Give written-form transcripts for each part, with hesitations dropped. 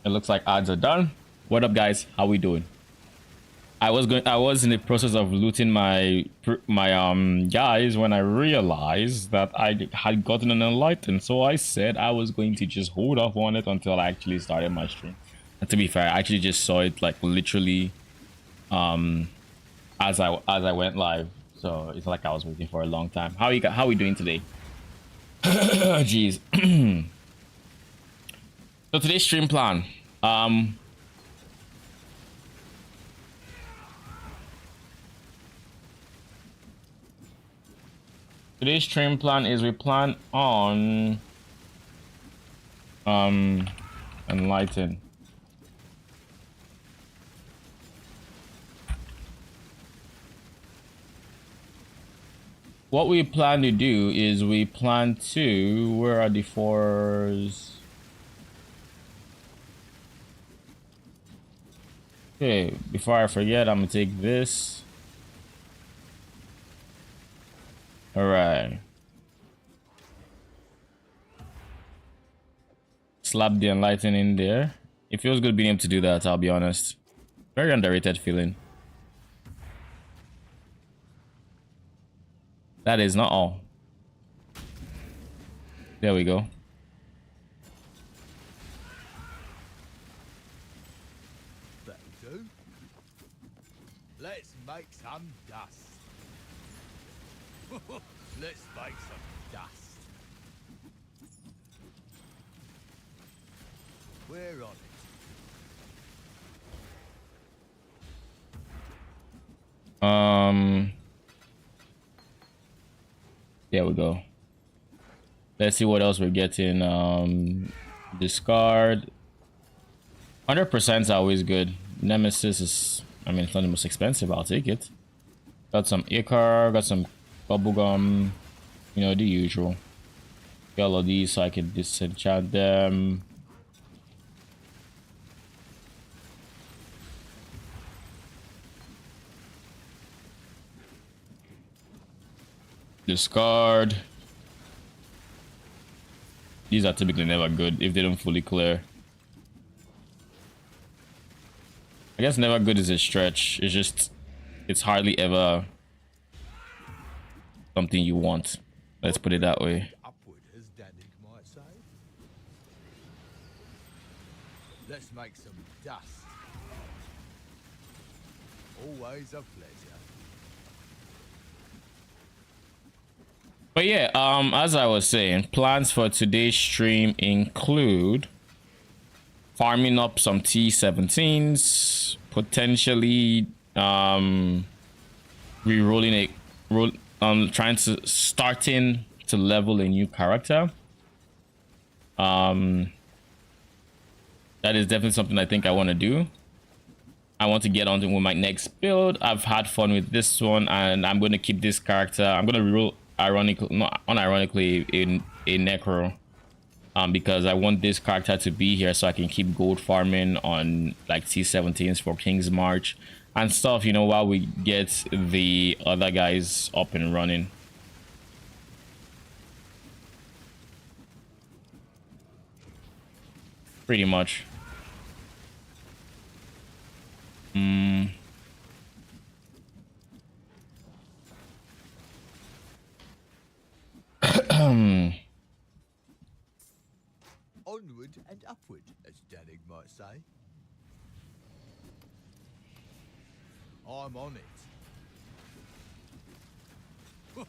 It looks like ads are done. What up, guys? How we doing? I was in the process of looting my guys when I realized that I had gotten an enlightened. So I said I was going to just hold off on it until I actually started my stream. And to be fair, I actually just saw it like literally as I went live. So it's like I was waiting for a long time. How are we doing today? Jeez. So today's stream plan. Today's stream plan is we plan on enlighten. What we plan to do is we plan to, where are the fours? Okay, before I forget, I'm gonna take this. All right. Slap the enlighten in there. It feels good being able to do that, I'll be honest. Very underrated feeling. That is not all. There we go. That'll do. Let's make some dust. Let's make some dust. We're on it. There we go. Let's see what else we're getting. Discard. 100% is always good. Nemesis is, I mean, it's not the most expensive. I'll take it. Got some Icar, got some bubblegum, you know, the usual. Got all of these so I can disenchant them. Discard. These are typically never good if they don't fully clear. I guess never good is a stretch. It's just, it's hardly ever something you want. Let's put it that way. Upward, as Danik might say. Let's make some dust. Always a pleasure. But yeah, as I was saying, plans for today's stream include farming up some T17s, potentially re-rolling trying to starting to level a new character. That is definitely something I think I want to do. I want to get on with my next build. I've had fun with this one, and I'm going to keep this character. I'm going to reroll, ironically, not unironically, in a necro, because I want this character to be here so I can keep gold farming on like T17s for King's March and stuff, you know, while we get the other guys up and running. Pretty much. Onward and upward, as Danik might say. I'm on it.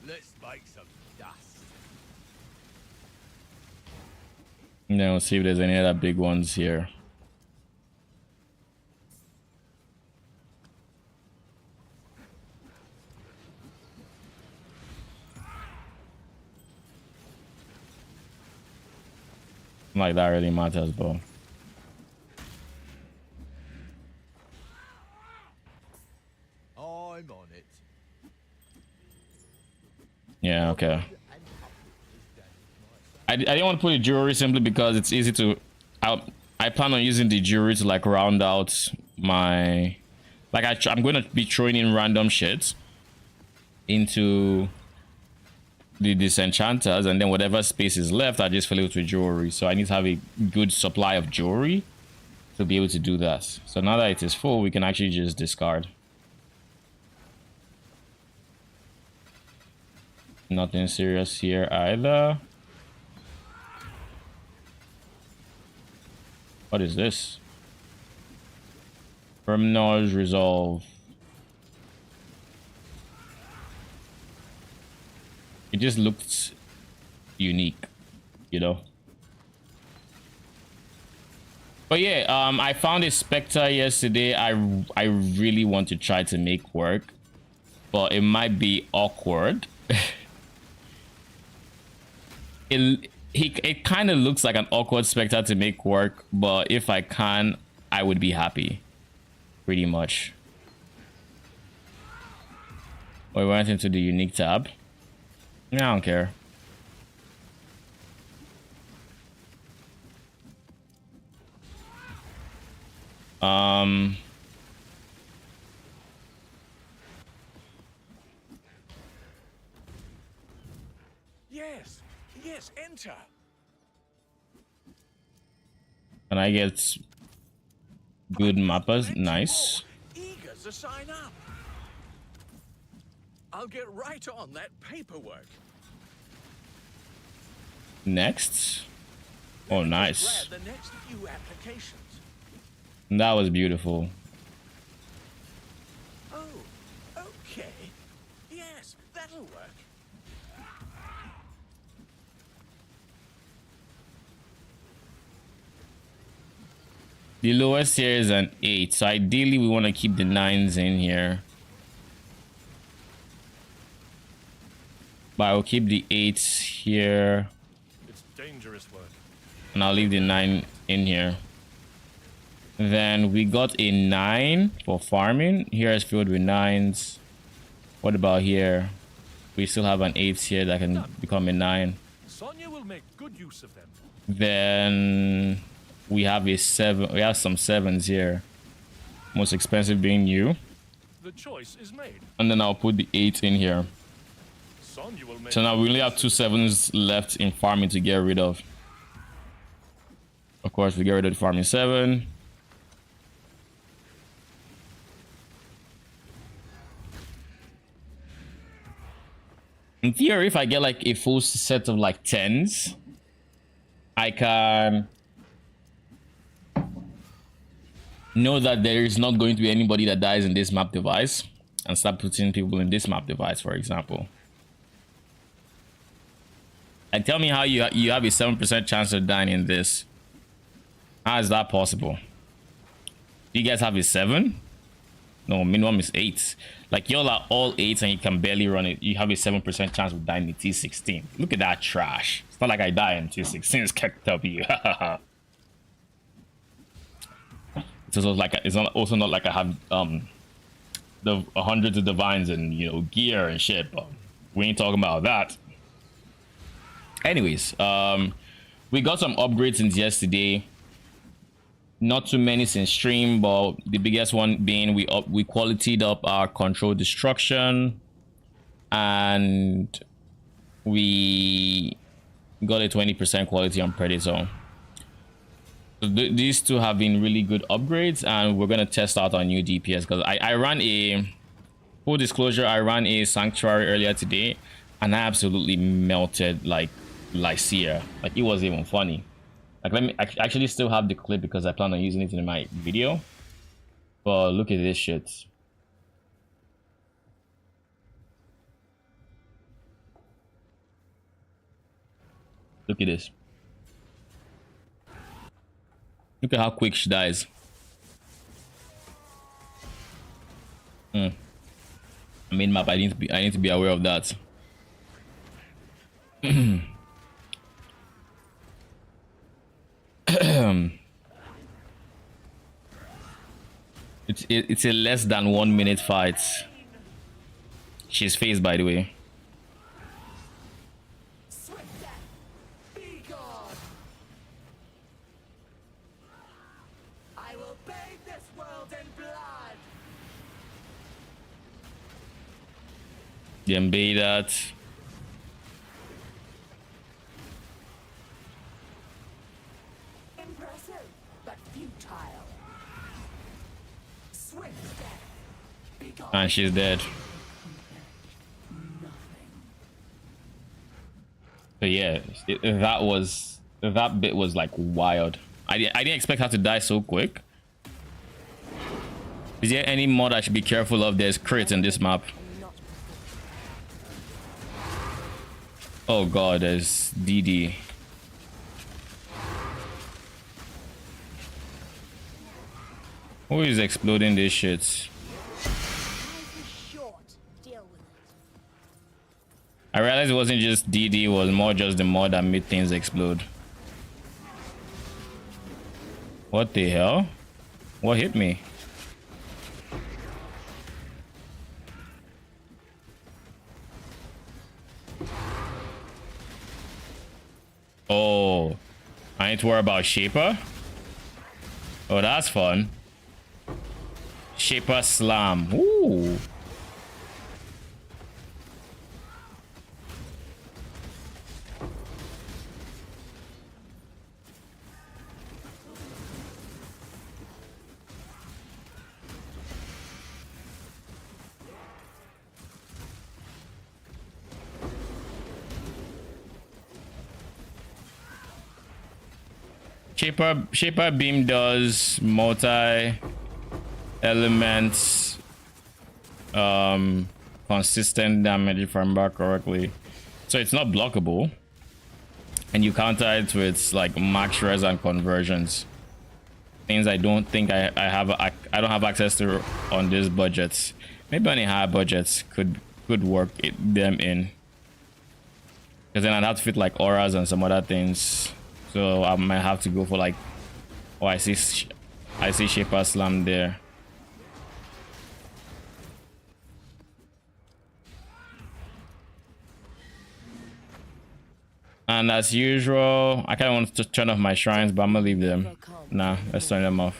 Let's make some dust. Now let's see if there's any other big ones here. Like that really matters, bro. I'm on it. Yeah, okay. I didn't want to put the jewelry simply because it's easy to. I plan on using the jewelry to like round out my. Like I'm going to be throwing in random shit into the disenchanters, and then whatever space is left, I just fill it with jewelry. So I need to have a good supply of jewelry to be able to do that. So now that it is full, we can actually just discard. Nothing serious here either. What is this? Terminals resolve. It just looked unique, you know. But yeah, I found a Spectre yesterday. I really want to try to make work, but it might be awkward. It kind of looks like an awkward Spectre to make work, but if I can, I would be happy. Pretty much. We went into the unique tab. I don't care. Yes, enter. And I get good mappers. Nice. Eager to sign up. I'll get right on that paperwork. Next. Oh, nice. Grab the next few applications. That was beautiful. Oh, okay. Yes, that'll work. The lowest here is an 8, so ideally we want to keep the 9s in here. But I'll keep the 8s here. It's dangerous work. And I'll leave the 9 in here. Then we got a 9 for farming. Here is filled with 9s. What about here? We still have an 8 here that can become a 9. Sonya will make good use of them. Then we have a 7. We have some 7s here. Most expensive being you. The choice is made. And then I'll put the 8 in here. Sonya will make So now we only have 2 7s left in farming to get rid of. Of course, we get rid of the farming 7. In theory, if I get like a full set of like 10s, I can know that there is not going to be anybody that dies in this map device and start putting people in this map device, for example. And tell me how you have a 7% chance of dying in this. How is that possible? Do you guys have a 7? No, minimum is 8. Like, y'all are all 8s and you can barely run it. You have a 7% chance of dying in T16. Look at that trash. It's not like I die in T16. It's KW. It's also not like I have the hundreds of divines and, you know, gear and shit. But we ain't talking about that. Anyways, we got some upgrades since yesterday. Not too many since stream, but the biggest one being we qualityed up our control destruction, and we got a 20% quality on Predator. So these two have been really good upgrades, and we're gonna test out our new DPS because I ran a full disclosure. I ran a sanctuary earlier today, and I absolutely melted like Lycia. Like, it wasn't even funny. Like, let me actually still have the clip because I plan on using it in my video. But look at this shit. Look at this. Look at how quick she dies. Main map. I need to be aware of that. It's a less than 1 minute fight. She's phased, by the way. I will bathe this world in blood. Then bait that. Impressive. but futile. Swift death. Be gone. And she's dead. But yeah, that bit was like wild. I didn't expect her to die so quick. Is there any mod I should be careful of? There's crits in this map. Oh god, there's DD. Who is exploding this shit? I realized it wasn't just DD, it was more just the mod that made things explode. What the hell? What hit me? Oh, I need to worry about Shaper. Oh, that's fun. Shaper Slam. Ooh. Shaper Beam does multi elements consistent damage if I remember correctly, so it's not blockable, and you counter it with like max res and conversions, things I don't think I don't have access to on these budgets. Maybe on higher budgets could work them in, because then I'd have to fit like auras and some other things. So I might have to go for like, oh, I see Shaper Slam there. And as usual, I kind of want to turn off my shrines, but I'm gonna leave them. Nah, let's turn them off.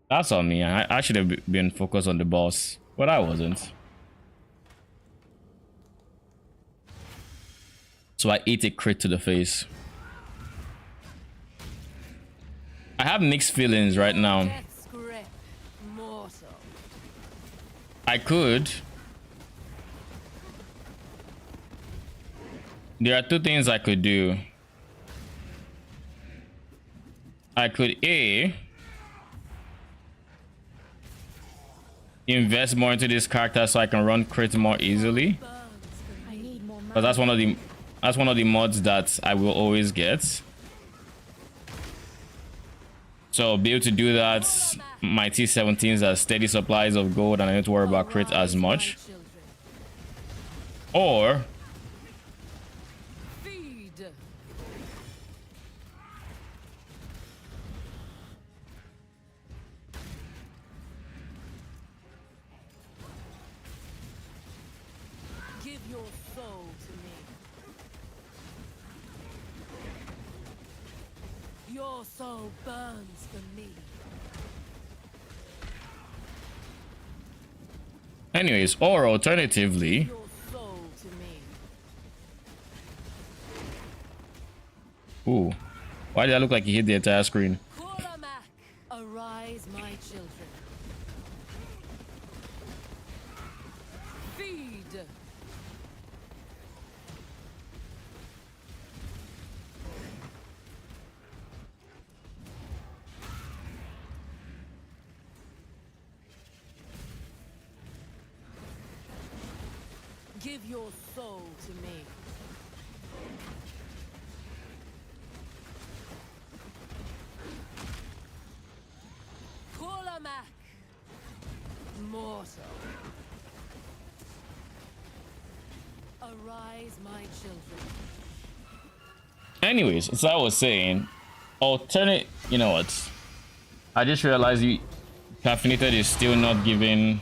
That's on me. I should have been focused on the boss, but I wasn't. So I ate a crit to the face. I have mixed feelings right now. I could. There are two things I could do. I could invest more into this character so I can run crits more easily. But that's one of the mods that I will always get. So be able to do that. My T17s are steady supplies of gold and I don't worry about crit as much. Or Give your soul to me. Your soul burns for me. anyways, or alternatively, Your soul to me. ooh, why did I look like he hit the entire screen? Arise, my children. Feed. Give your soul to me. Mortal. Arise, my children. Anyways, as I was saying, alternate, you know what? I just realized caffeinated is still not giving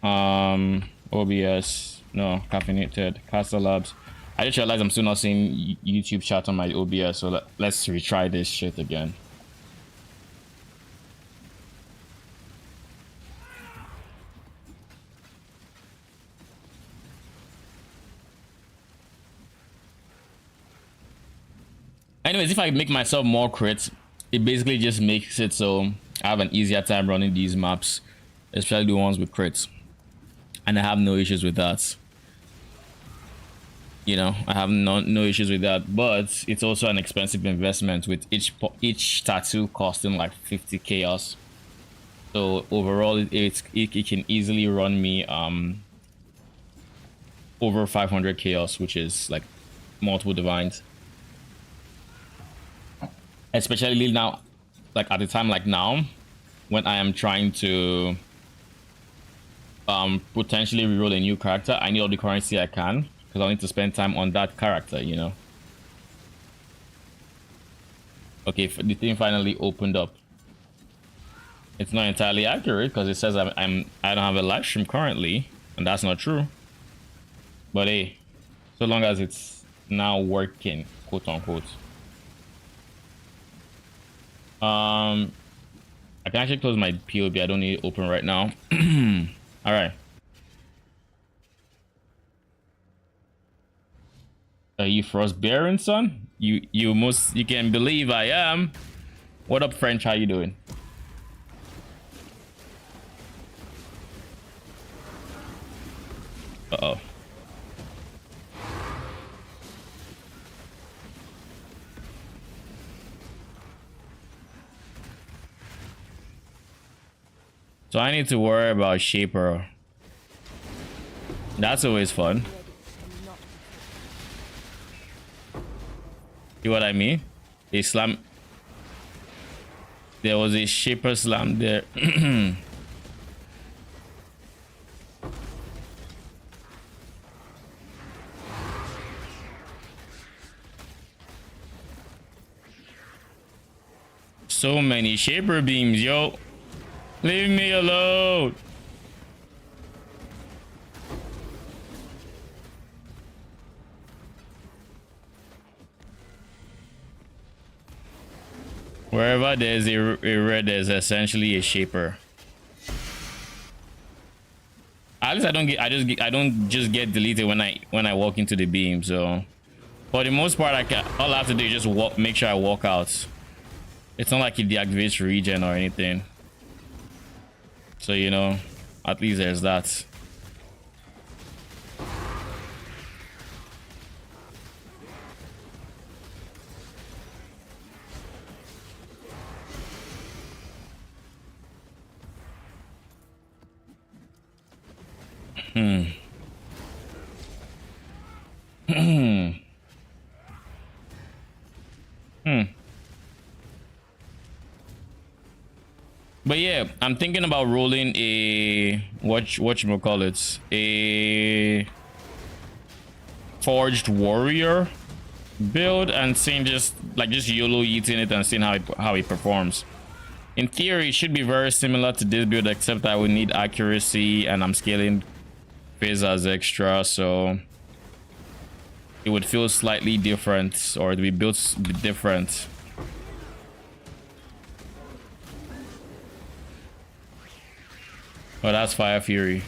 OBS. No, caffeinated Castle Labs. I just realized I'm still not seeing YouTube chat on my OBS, so let's retry this shit again. Anyways, if I make myself more crits, it basically just makes it so I have an easier time running these maps, especially the ones with crits. And I have no issues with that. You know, I have no issues with that, but it's also an expensive investment with each tattoo costing like 50 chaos. So overall, it can easily run me over 500 chaos, which is like multiple divines. Especially now, like at a time like now, when I am trying to potentially reroll a new character, I need all the currency I can because I need to spend time on that character, you know. Okay, the thing finally opened up. It's not entirely accurate because it says I don't have a live stream currently, and that's not true. But hey, so long as it's now working, quote unquote. I can actually close my POB. I don't need it open right now. All right. Are you Frostbearers, son? You can believe I am. What up, French? How you doing? Uh-oh. So I need to worry about Shaper. That's always fun. See what I mean? They slam. There was a Shaper slam there. So many Shaper beams, yo. Leave me alone. Wherever there's a red, there's essentially a Shaper. At least I don't just get deleted when I walk into the beam. So for the most part, all I have to do is just make sure I walk out. It's not like it deactivates regen or anything. So, you know, at least there's that. But yeah, I'm thinking about rolling a whatchamacallit, a forged warrior build and seeing just YOLO eating it and seeing how it performs. In theory, it should be very similar to this build, except I would need accuracy and I'm scaling phase as extra, so it would feel slightly different, or to be built different. Oh, that's Fire Fury.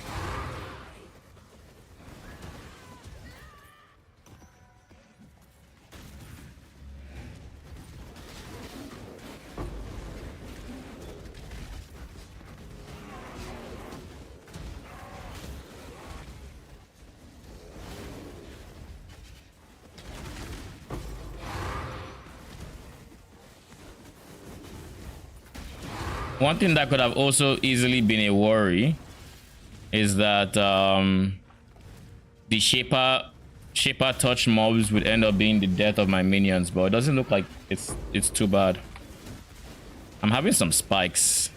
One thing that could have also easily been a worry is that the Shaper touch mobs would end up being the death of my minions, but it doesn't look like it's too bad. I'm having some spikes.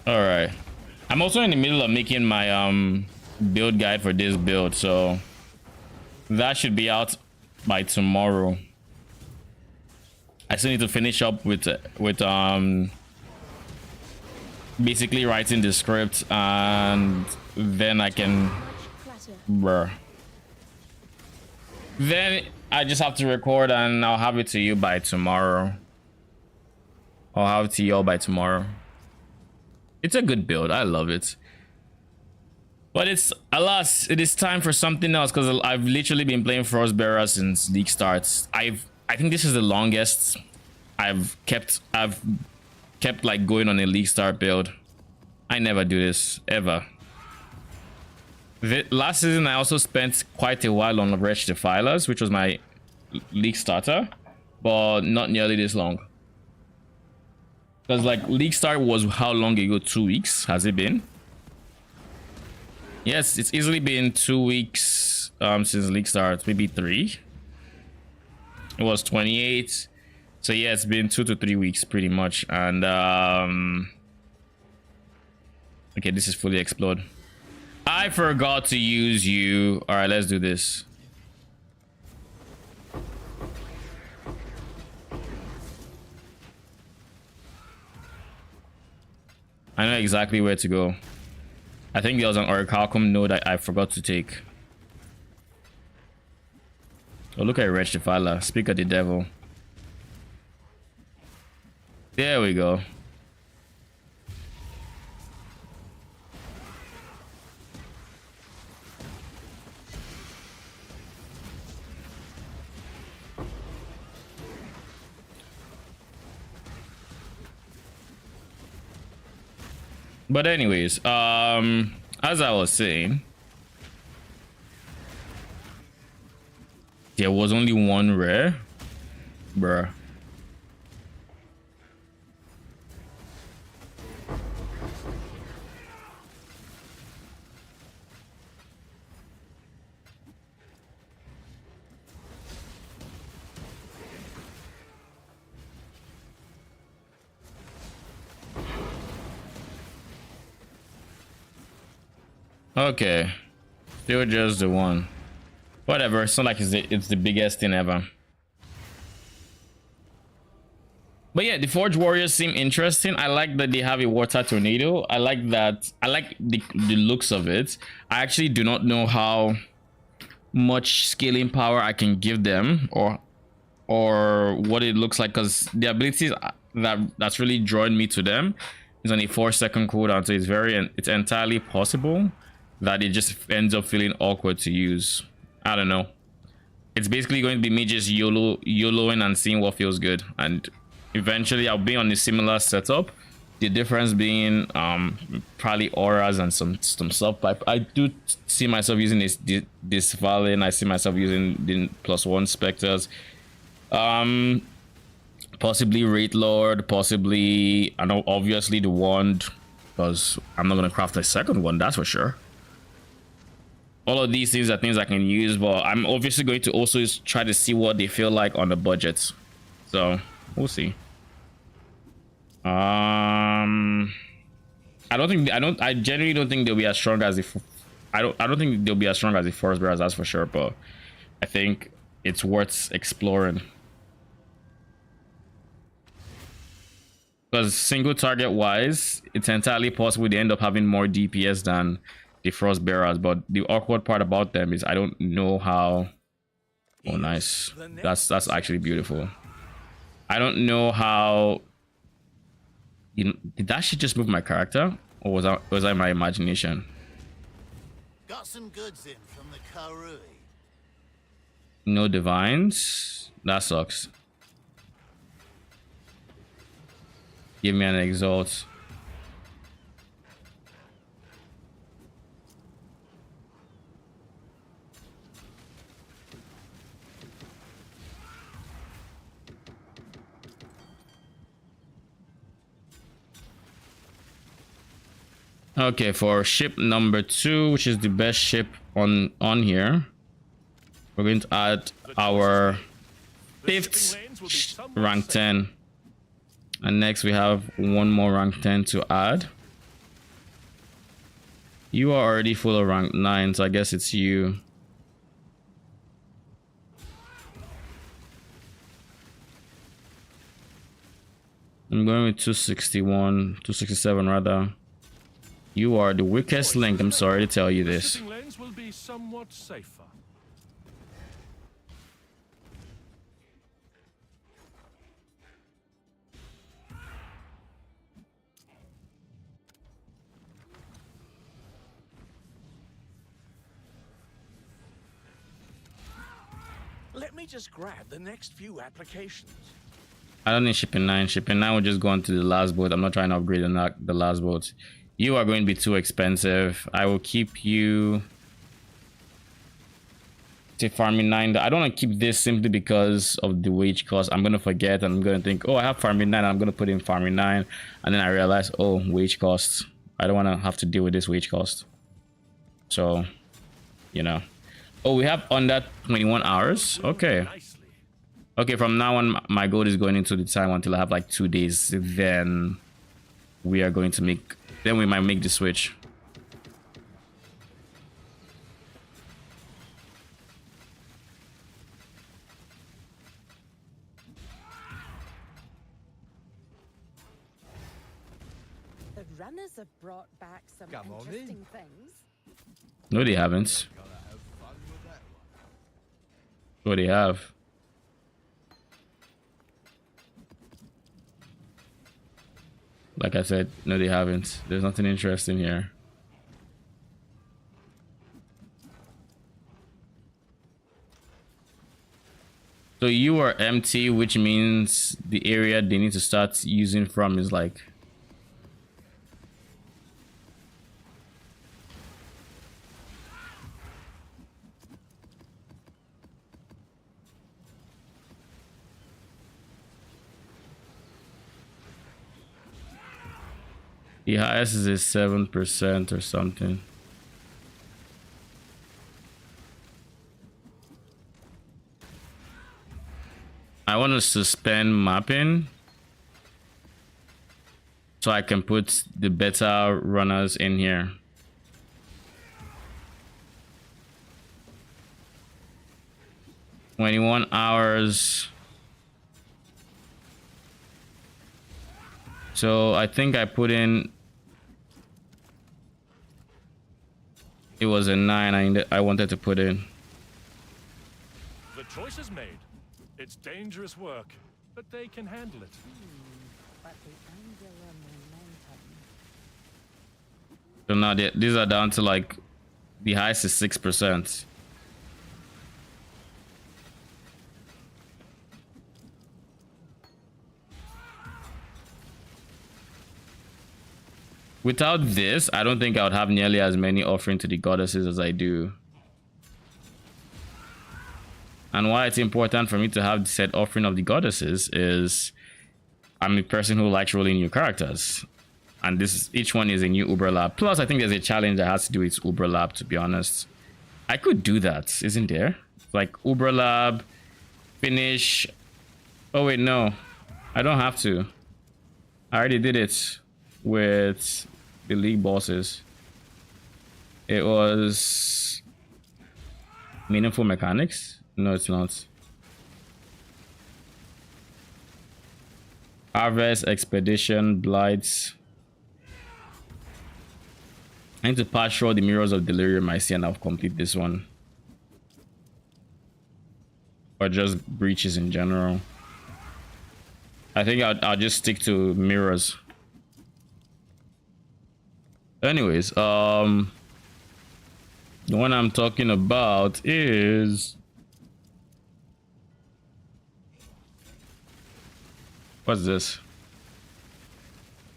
All right, I'm also in the middle of making my build guide for this build, so that should be out by tomorrow. I still need to finish up with basically writing the script, and then I can bruh. Then I just have to record and I'll have it to you by tomorrow. I'll have it to you all by tomorrow. It's a good build. I love it. But it's, alas, it is time for something else, because I've literally been playing Frostbearers since league starts. I think this is the longest I've kept like going on a league start build. I never do this ever. Last season I also spent quite a while on Wretch Defilers, which was my league starter, but not nearly this long. Because like league start was how long ago? 2 weeks has it been? Yes, it's easily been 2 weeks since league start, maybe 3. It was 28, so yeah, it's been 2 to 3 weeks pretty much. And okay, this is fully explode. I forgot to use you. All right, let's do this. I know exactly where to go. I think there was an Orichalcum node I forgot to take. Oh, look at Wretch Defiler. Speak of the devil. There we go. But anyways, as I was saying, there was only one rare, bruh. Okay, still just the one. Whatever, it's not like it's the biggest thing ever. But yeah, the Forge Warriors seem interesting. I like that they have a water tornado. I like that. I like the looks of it. I actually do not know how much scaling power I can give them, or what it looks like, because the abilities that's really drawing me to them is on a 4-second cooldown, so it's entirely possible that it just ends up feeling awkward to use. I don't know. It's basically going to be me just YOLOing and seeing what feels good, and eventually I'll be on a similar setup. The difference being probably auras and some stuff. I do see myself using this Valley, and I see myself using the +1 Spectres. Possibly Wraith Lord, possibly, I know, obviously the Wand, because I'm not going to craft a second one, that's for sure. All of these things are things I can use, but I'm obviously going to also try to see what they feel like on the budget. So we'll see. I genuinely don't think they'll be as strong as I don't think they'll be as strong as the Frostbearers, that's for sure, but I think it's worth exploring. Because single target wise, it's entirely possible they end up having more DPS than the Frostbearers, but the awkward part about them is I don't know how. Oh, nice. That's actually beautiful. I don't know how. Did that shit just move my character, or was that my imagination? Got some goods in from the Karui. No divines. That sucks. Give me an exalt. Okay, for ship number 2, which is the best ship on here, we're going to add our 5th rank 10. And next we have one more rank 10 to add. You are already full of rank 9, so I guess it's you. I'm going with 261, 267 rather. You are the weakest link. I'm sorry to tell you The this. sitting lanes will be somewhat safer. Let me just grab the next few applications. I don't need shipping 9. Shipping 9 will just go on to the last boat. I'm not trying to upgrade the last boat. You are going to be too expensive. I will keep you to farming 9. I don't want to keep this simply because of the wage cost. I'm going to forget and I'm going to think, oh, I have farming 9. I'm going to put in farming 9. And then I realize, oh, wage costs. I don't want to have to deal with this wage cost. So, you know. Oh, we have under 21 hours. Okay. Nicely. Okay, from now on, my goal is going into the time until I have like 2 days. Then we are going to make... Then we might make the switch. The runners have brought back some Come on in. interesting things. No, they haven't. Gotta have fun with that one. Oh, they have. Like I said, no, they haven't. There's nothing interesting here. So you are empty, which means the area they need to start using from is like... The highest is a 7% or something. I want to suspend mapping so I can put the beta runners in here. $21. So I think I put in... It was a 9 I wanted to put in. The choice is made. It's dangerous work, but they can handle it. But the angular momentum. So now these are down to like... The highest is 6%. Without this, I don't think I would have nearly as many offering to the goddesses as I do. And why it's important for me to have the set offering of the goddesses is I'm a person who likes rolling new characters. And each one is a new Uber lab. Plus, I think there's a challenge that has to do with Uber lab, to be honest. I could do that, isn't there? Like Uber lab, finish. Oh, wait, no. I don't have to. I already did it with the league bosses. It was meaningful mechanics. No, it's not. Harvest, expedition, blights. I need to patch through the mirrors of delirium I see and I'll complete this one. Or just breaches in general. I think I'll just stick to mirrors. Anyways, the one I'm talking about is... What's this?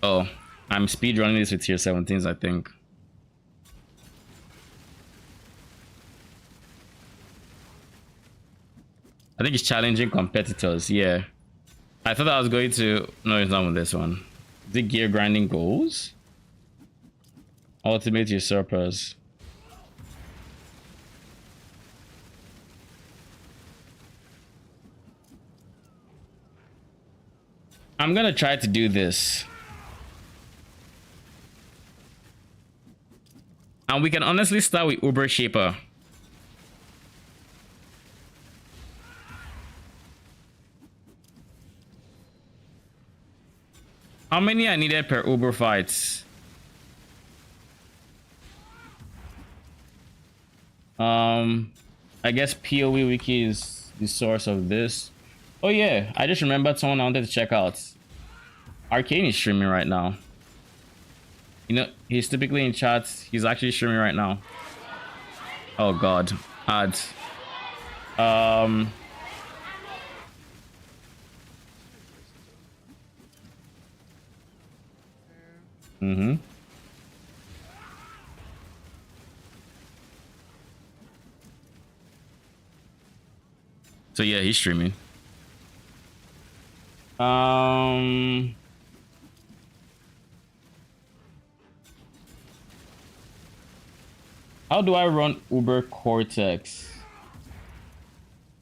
Oh, I'm speedrunning this with tier 17s, I think. I think it's challenging competitors, yeah. I thought I was going to... No, it's not with this one. Is it gear grinding goals? Ultimate usurpers. I'm gonna try to do this. And we can honestly start with Uber Shaper. How many I needed per Uber fights? I guess PoE Wiki is the source of this. Oh yeah, I just remembered someone I wanted to check out. Arcane is streaming right now. You know, he's typically in chats. He's actually streaming right now. Oh god, ads. So yeah, he's streaming. How do I run Uber Cortex?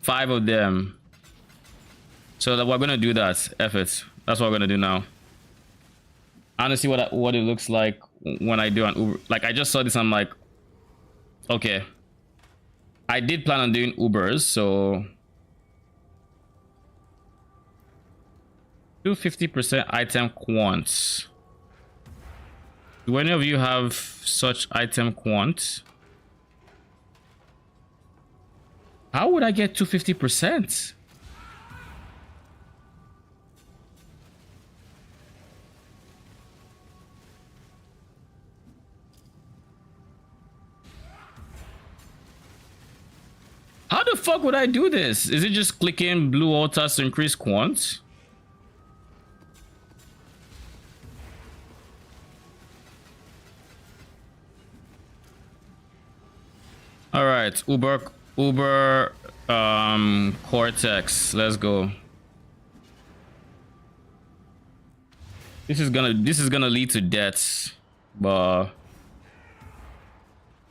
5 of them. So that we're gonna do that. F it. That's what we're gonna do now. I want to see what it looks like when I do an Uber. Like I just saw this, I'm like, okay. I did plan on doing Ubers, so 250% item quants. Do any of you have such item quant? How would I get 250%? How the fuck would I do this? Is it just clicking blue altars to increase quant? All right, Uber Cortex, let's go. This is gonna lead to deaths, but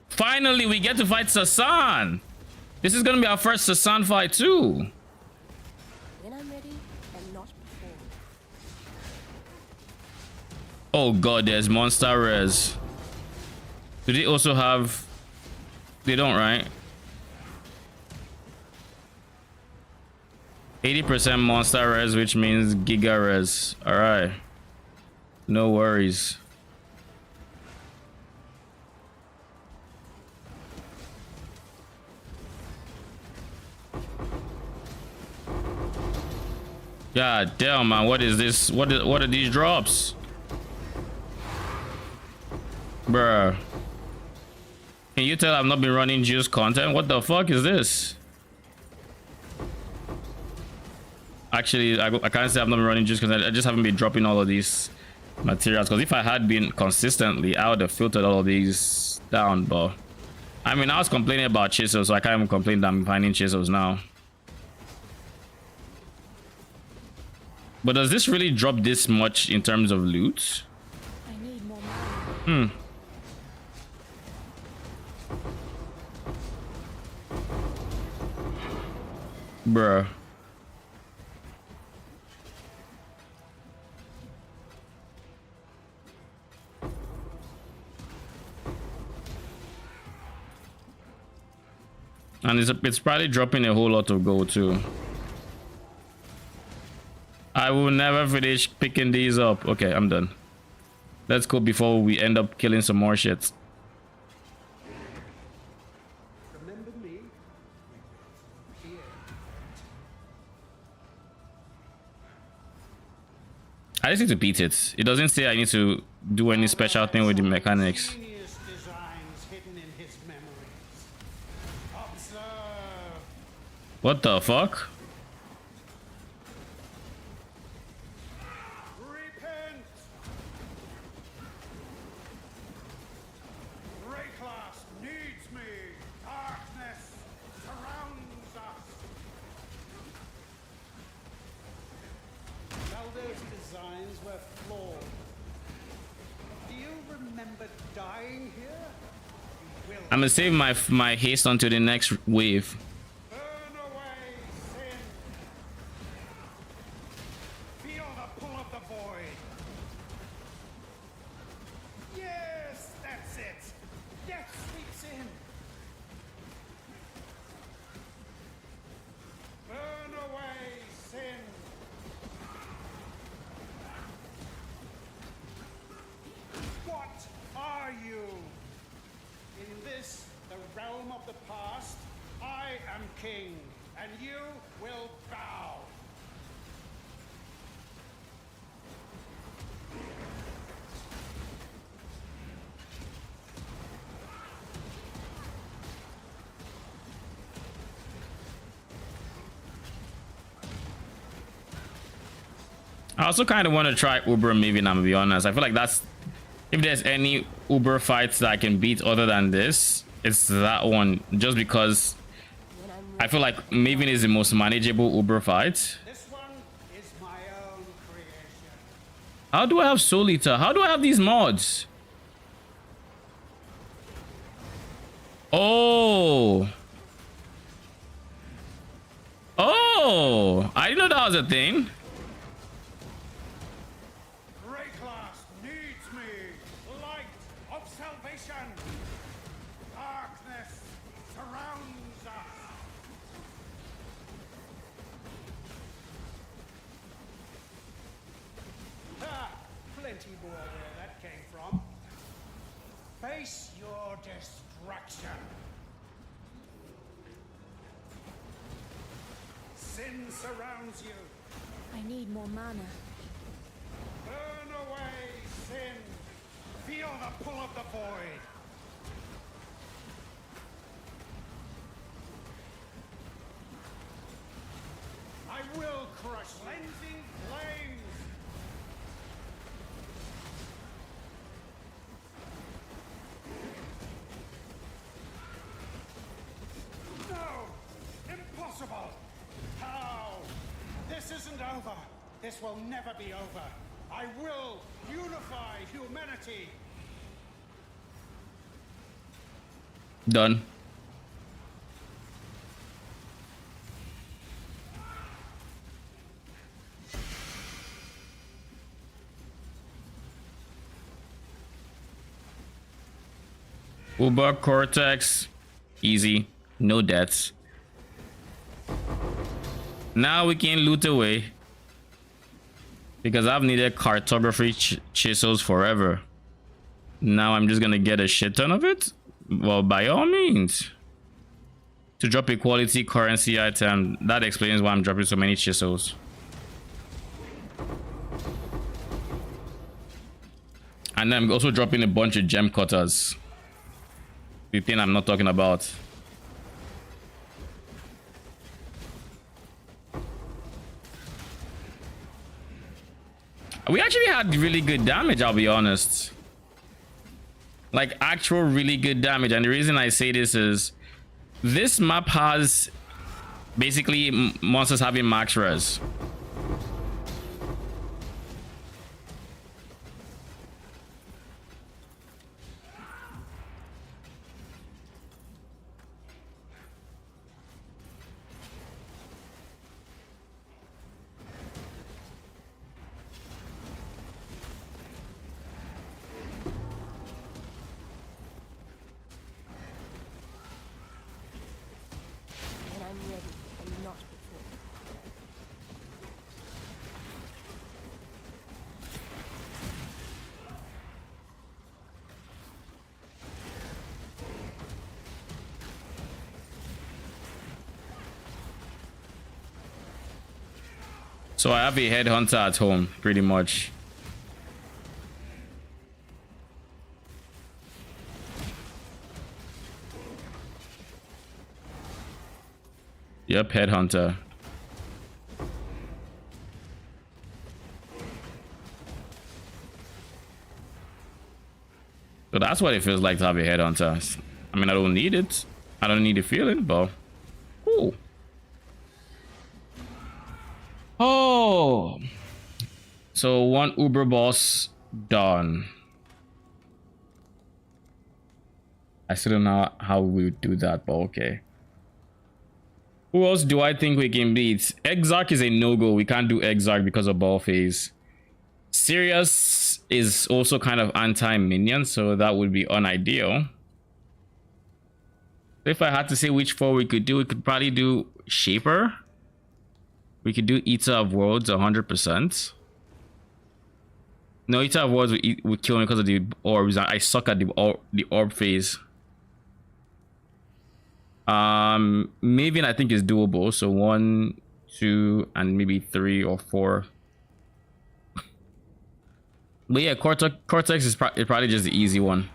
finally we get to fight Sasan. This is gonna be our first Sasan fight too. When I'm ready and not before. Oh god, there's monster res. Do they also have? They don't, right? 80% monster res, which means giga res. All right, no worries. God damn, man, what is this? What are these drops? Bruh. Can you tell I've not been running juice content? What the fuck is this? Actually, I can't say I've not been running juice because I just haven't been dropping all of these materials. Because if I had been consistently, I would have filtered all of these down. But I mean, I was complaining about chisels, so I can't even complain that I'm finding chisels now. But does this really drop this much in terms of loot? I need more money. Bruh. And it's probably dropping a whole lot of gold too. I will never finish picking these up. Okay, I'm done. Let's go before we end up killing some more shit. Remember me? Here. I just need to beat it. It doesn't say I need to do any special thing with the mechanics. Genius designs hidden in his memories. Observe. What the fuck? Repent. Rayclass needs me. Darkness surrounds us. Valdo's designs were flawed. Do you remember dying here? You will. I'm gonna save my haste onto the next wave. Burn away sin. Feel the pull of the void. Yes, that's it. Death sweeps in. Burn away sin. and you will bow. I also kind of want to try Uber maybe, and I'm gonna be honest. I feel like that's, if there's any Uber fights that I can beat other than this, it's that one. Just because I feel like Maven is the most manageable Uber fight. This one is my own creation. How do I have Soul Eater? How do I have these mods? Oh. Oh, I didn't know that was a thing. Greatclass needs me. Light of salvation. Darkness surrounds us. Ah, plenty more where that came from. Face your destruction. Sin surrounds you. I need more mana. Burn away sin. Feel the pull of the void. I will crush cleansing flames. No! Impossible! How? This isn't over. This will never be over. I will unify humanity. Done. Uber Cortex, easy, no deaths. Now we can loot away, because I've needed cartography chisels forever. Now I'm just gonna get a shit ton of it. Well, by all means, to drop a quality currency item, that explains why I'm dropping so many chisels. And then I'm also dropping a bunch of gem cutters. The thing I'm not talking about. We actually had really good damage, I'll be honest. Like actual really good damage. And the reason I say this is this map has basically monsters having max res. And I'm ready, and not before. So I have a headhunter at home, pretty much. Yep, headhunter. So that's what it feels like to have a headhunter. I mean, I don't need it. I don't need the feeling, but cool. Oh, so one Uber boss done. I still don't know how we would do that, but okay. Who else do I think we can beat? Exarch is a no-go. We can't do Exarch because of ball phase. Sirius is also kind of anti-minion, so that would be unideal. If I had to say which four we could do, we could probably do Shaper. We could do Eater of Worlds 100%. No, Eater of Worlds would kill me because of the orbs. I suck at the orb phase. Maybe I think is doable. So 1, 2, and maybe 3 or 4. But yeah, Cortex is probably just the easy one.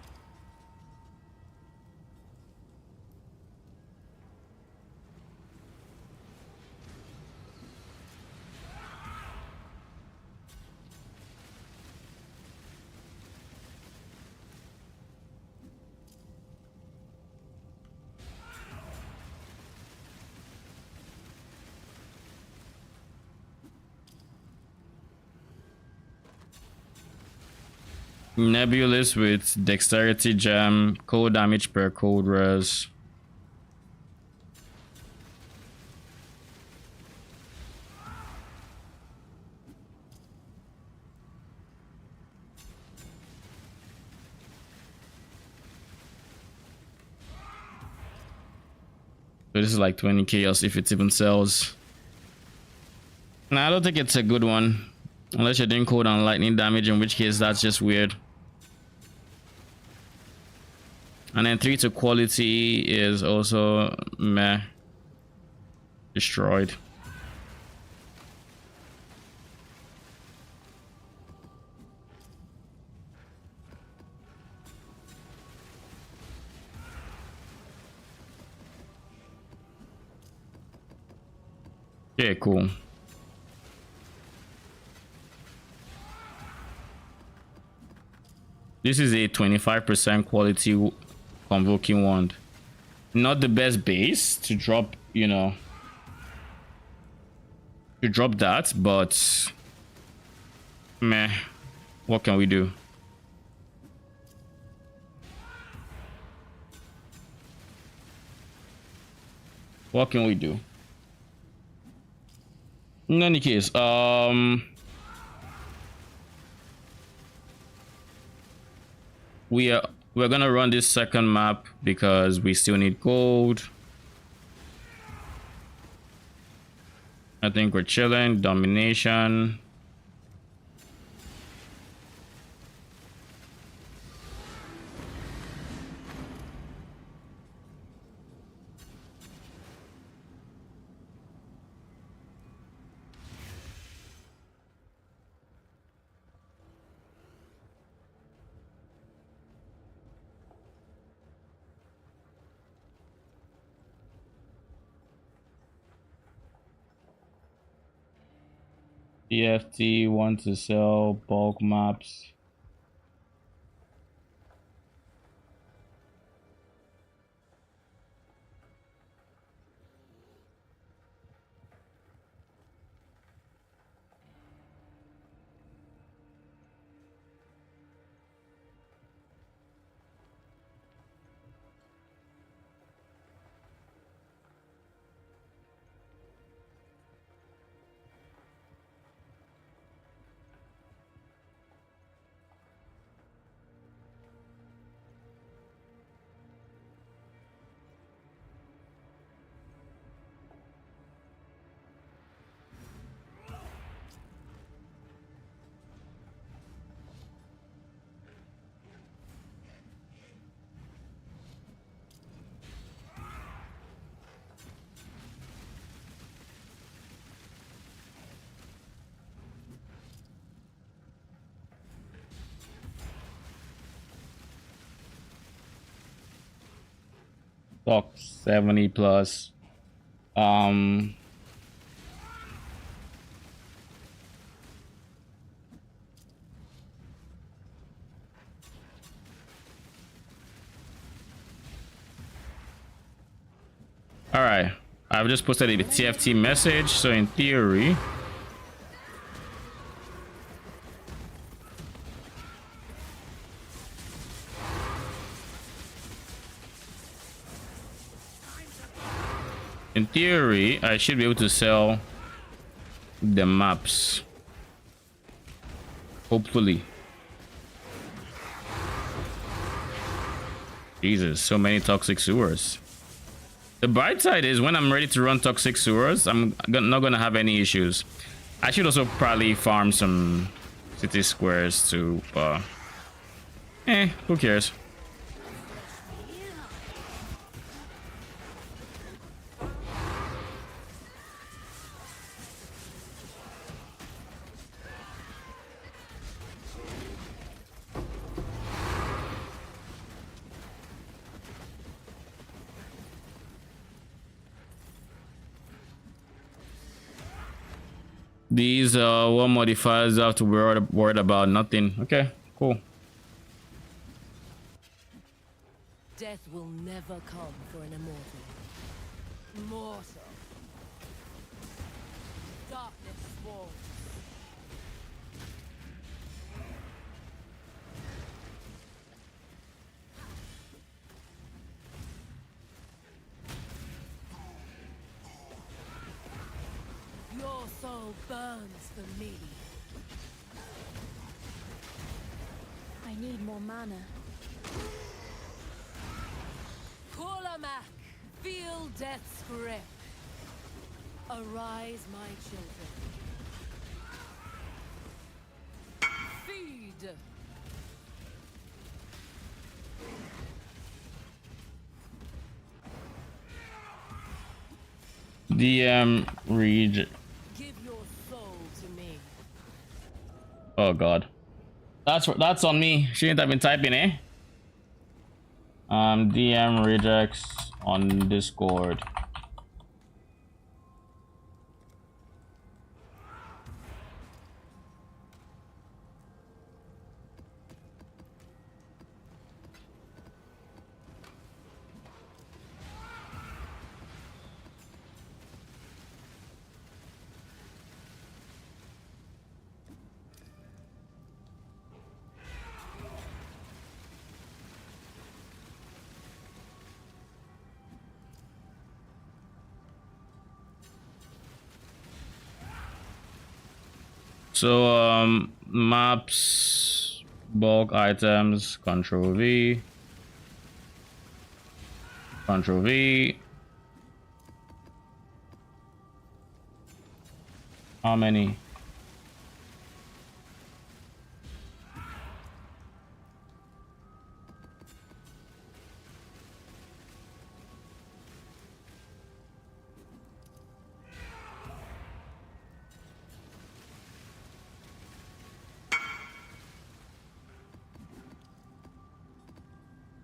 Nebulous with dexterity gem, cold damage per cold res. So this is like 20 chaos if it even sells. Nah, I don't think it's a good one. Unless you're doing cold and lightning damage, in which case that's just weird. And then 3 to quality is also meh. Destroyed. Yeah, cool. This is a 25% quality convoking wand. Not the best base to drop, you know, to drop that, but meh, what can we do? What can we do? In any case, we're gonna run this second map because we still need gold. I think we're chilling. Domination. EFT want to sell bulk maps. Stock 70 plus. All right, I've just posted a TFT message, so in theory I should be able to sell the maps, hopefully. Jesus, so many toxic sewers. The bright side is when I'm ready to run toxic sewers, I'm not gonna have any issues. I should also probably farm some city squares to who cares? These what modifiers I have to worried about? Nothing. Okay, cool. Death will never come for an immortal. Mortal. Darkness swarms. Your soul burns for me. I need more mana. Kulamak, feel death's grip. Arise, my children. Feed. Read. Give your soul to me. Oh god. That's on me. Shouldn't have been typing, eh? DM rejects on Discord. So maps, bulk items, Control V, Control V. How many?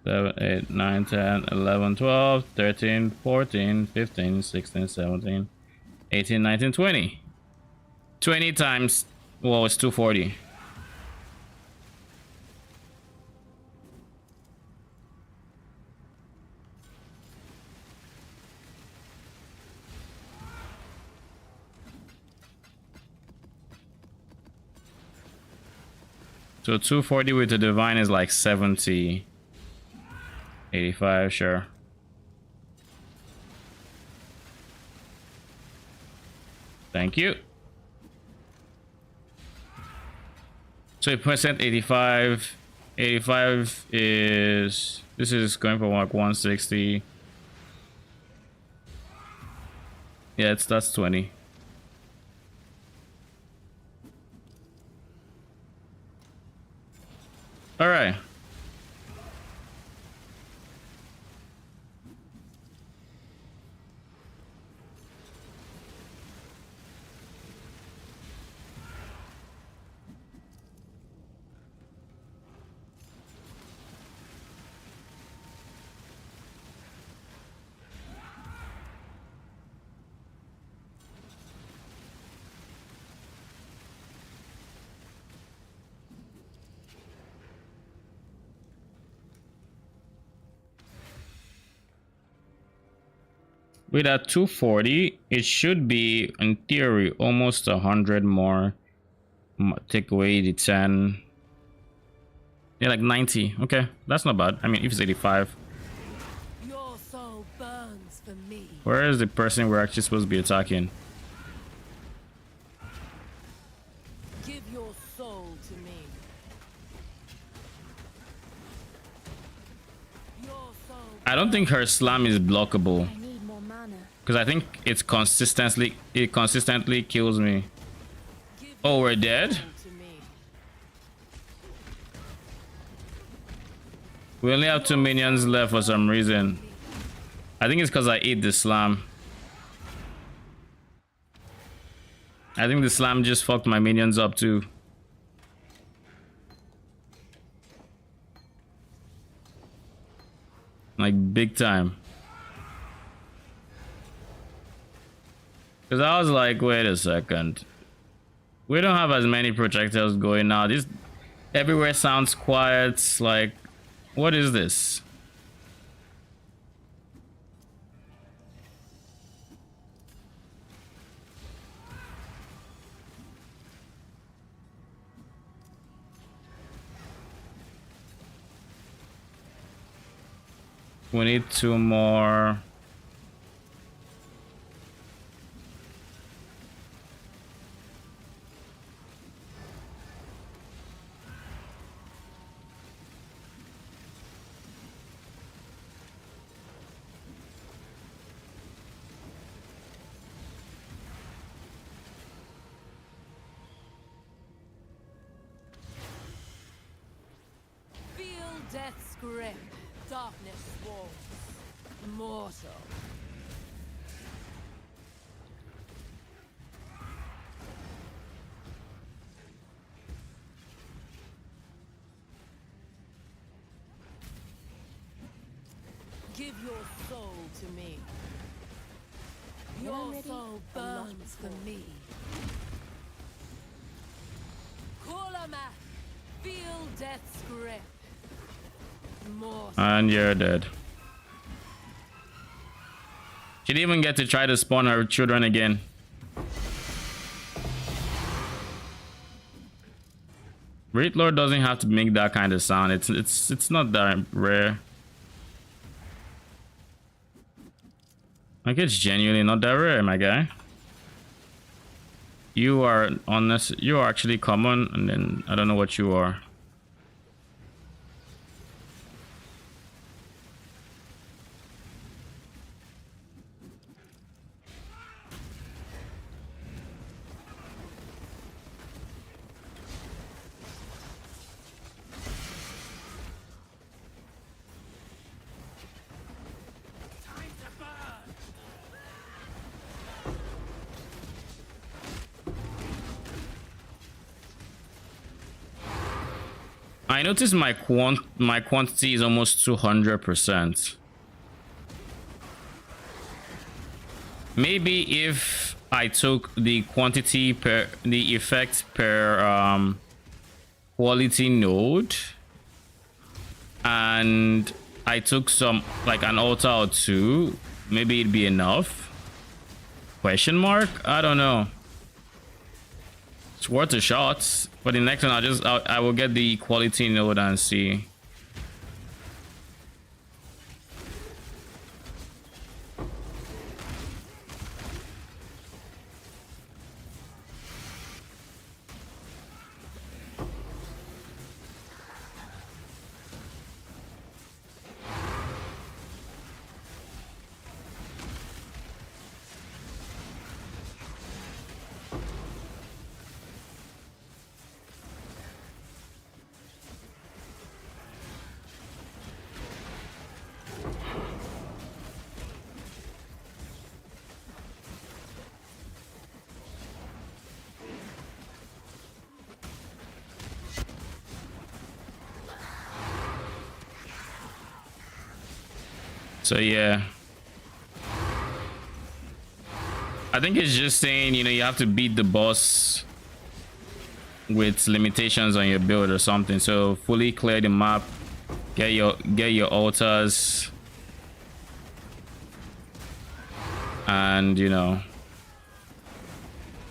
Seven, 8, 9, 10, 11, 12, 13, 14, 15, 16, 17, 18, 19, 20. 20 times, well, it's 240. So 240 with the divine is like 70. 85, sure. Thank you. So percent 85. 85 is, this is going for like 160. Yeah, that's 20. All right. With that 240, it should be, in theory, almost 100 more. Take away the 10. Yeah, like 90. Okay, that's not bad. I mean, if it's 85. Your soul burns for me. Where is the person we're actually supposed to be attacking? Give your soul to me. Your soul. I don't think her slam is blockable. I need more mana. Because I think it consistently kills me. Give Oh, we're your dead? soul to me. We only have 2 minions left for some reason. I think it's because I ate the slam. I think the slam just fucked my minions up too. Like big time. Because I was like, wait a second. We don't have as many projectiles going now. This everywhere sounds quiet. Like, what is this? We need 2 more. Feel death's grip. Darkness walls. Mortal. Give your soul to me. Your soul burns for me. Kolamath, feel death's grip. Mortal. And you're dead. She didn't even get to try to spawn her children again. Wraith Lord doesn't have to make that kind of sound. It's not that rare. Like, it's genuinely not that rare, my guy. You are honest. You are actually common, and then I don't know what you are. I noticed my quantity is almost 200%. Maybe if I took the quantity per the effect per quality node, and I took some like an altar or 2, maybe it'd be enough. Question mark? I don't know. It's worth a shot. For the next one, I will get the quality node and see. So yeah, I think it's just saying, you know, you have to beat the boss with limitations on your build or something. So fully clear the map, get your altars, and you know,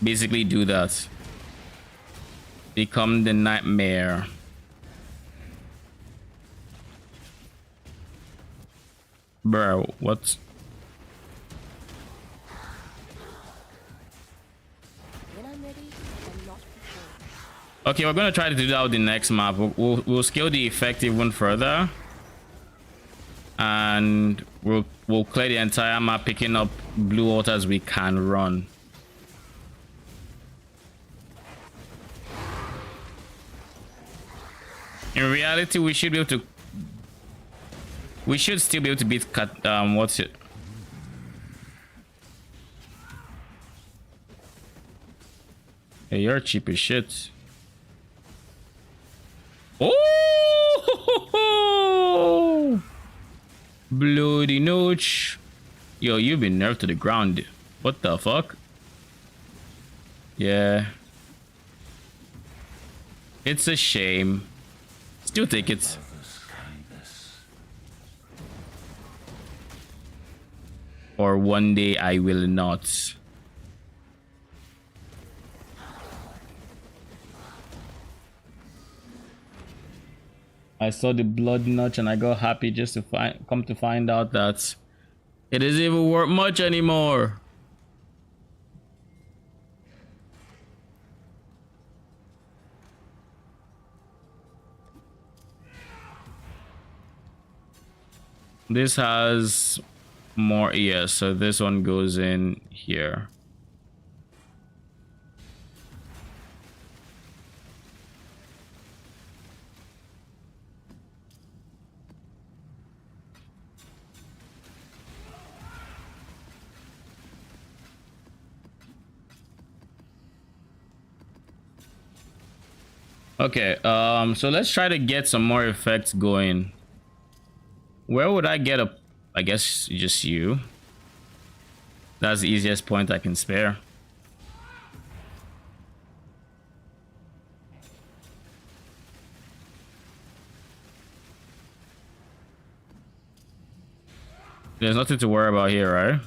basically do that. Become the nightmare. Bro, what? Okay, we're gonna try to do that with the next map. We'll scale the effect even further, and we'll clear the entire map, picking up blue altars we can run. In reality, we should be able to. We should still be able to beat what's it? Hey, you're cheap as shit. Oh! Bloody nooch. Yo, you've been nerfed to the ground. What the fuck? Yeah. It's a shame. Still take it. Or one day I will not. I saw the blood notch and I got happy just to come to find out that it isn't even worth much anymore. This has more, yeah, so this one goes in here. Okay, so let's try to get some more effects going. Where would I get a, I guess just you. That's the easiest point I can spare. There's nothing to worry about here, right?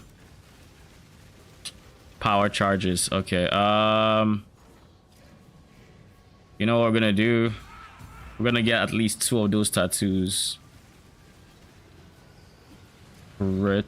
Power charges. Okay. You know what we're gonna do? We're gonna get at least 2 of those tattoos. Crit.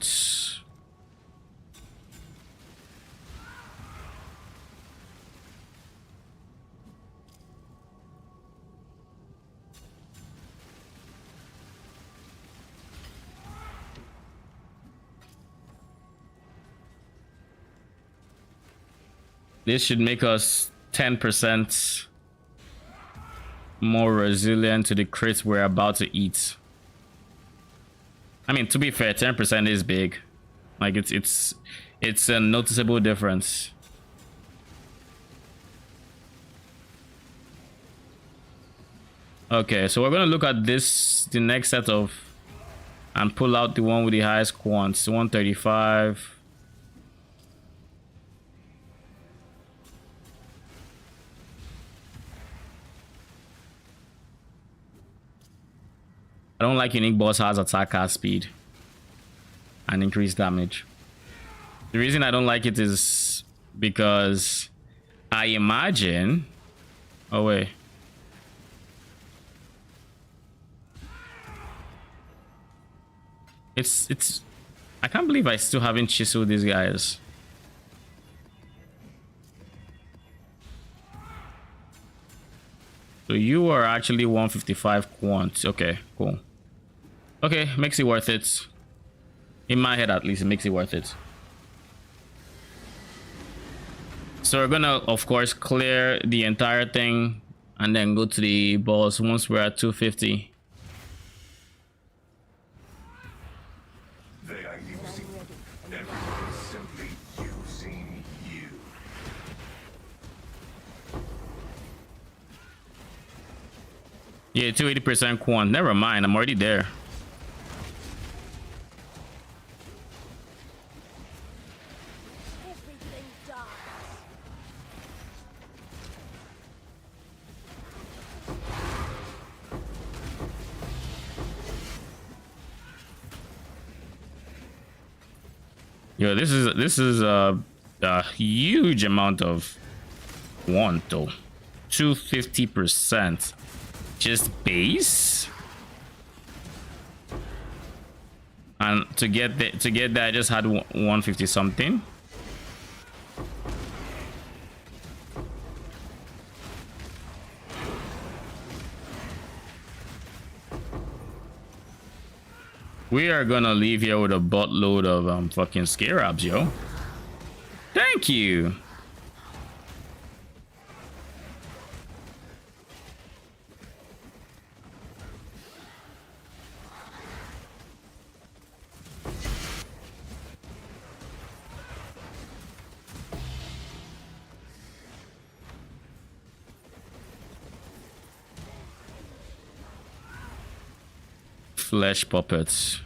This should make us 10% more resilient to the crits we're about to eat. I mean, to be fair, 10% is big. Like it's a noticeable difference. Okay, so we're gonna look at this, the next set of, and pull out the one with the highest quants, 135. I don't like unique boss has attack cast speed and increased damage. The reason I don't like it is because I imagine, oh wait, it's I can't believe I still haven't chiseled these guys. So you are actually 155 quant. Okay, cool. Okay, makes it worth it. In my head, at least, it makes it worth it. So we're gonna, of course, clear the entire thing and then go to the boss once we're at 250. They are using everyone is simply using you. Yeah, 280% quant. Never mind, I'm already there. Everything dies. Yo, this is a huge amount of quant though. 250%. Just base. And to get that I just had 150 something. We are gonna leave here with a buttload of fucking scarabs, yo. Thank you. Flesh puppets.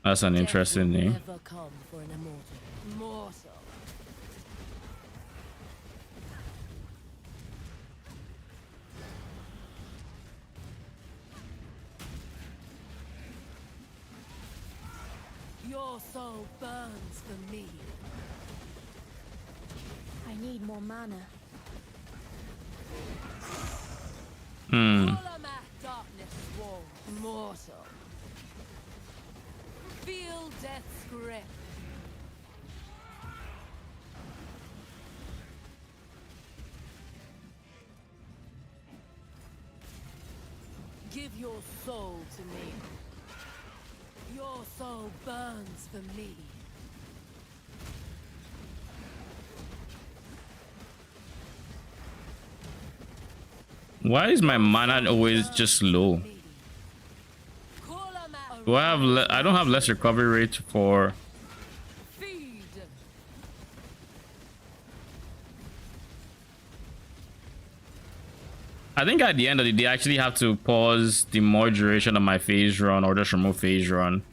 That's an interesting name. Never come for an immortal. Mortal. Your soul burns for me. I need more mana. Olamak darkness wall, mortal. Feel death's grip. Give your soul to me. Your soul burns for me. Why is my mana always just low? Do I have I don't have less recovery rate for... Feed. I think at the end of the day, I actually have to pause the more duration of my phase run or just remove phase run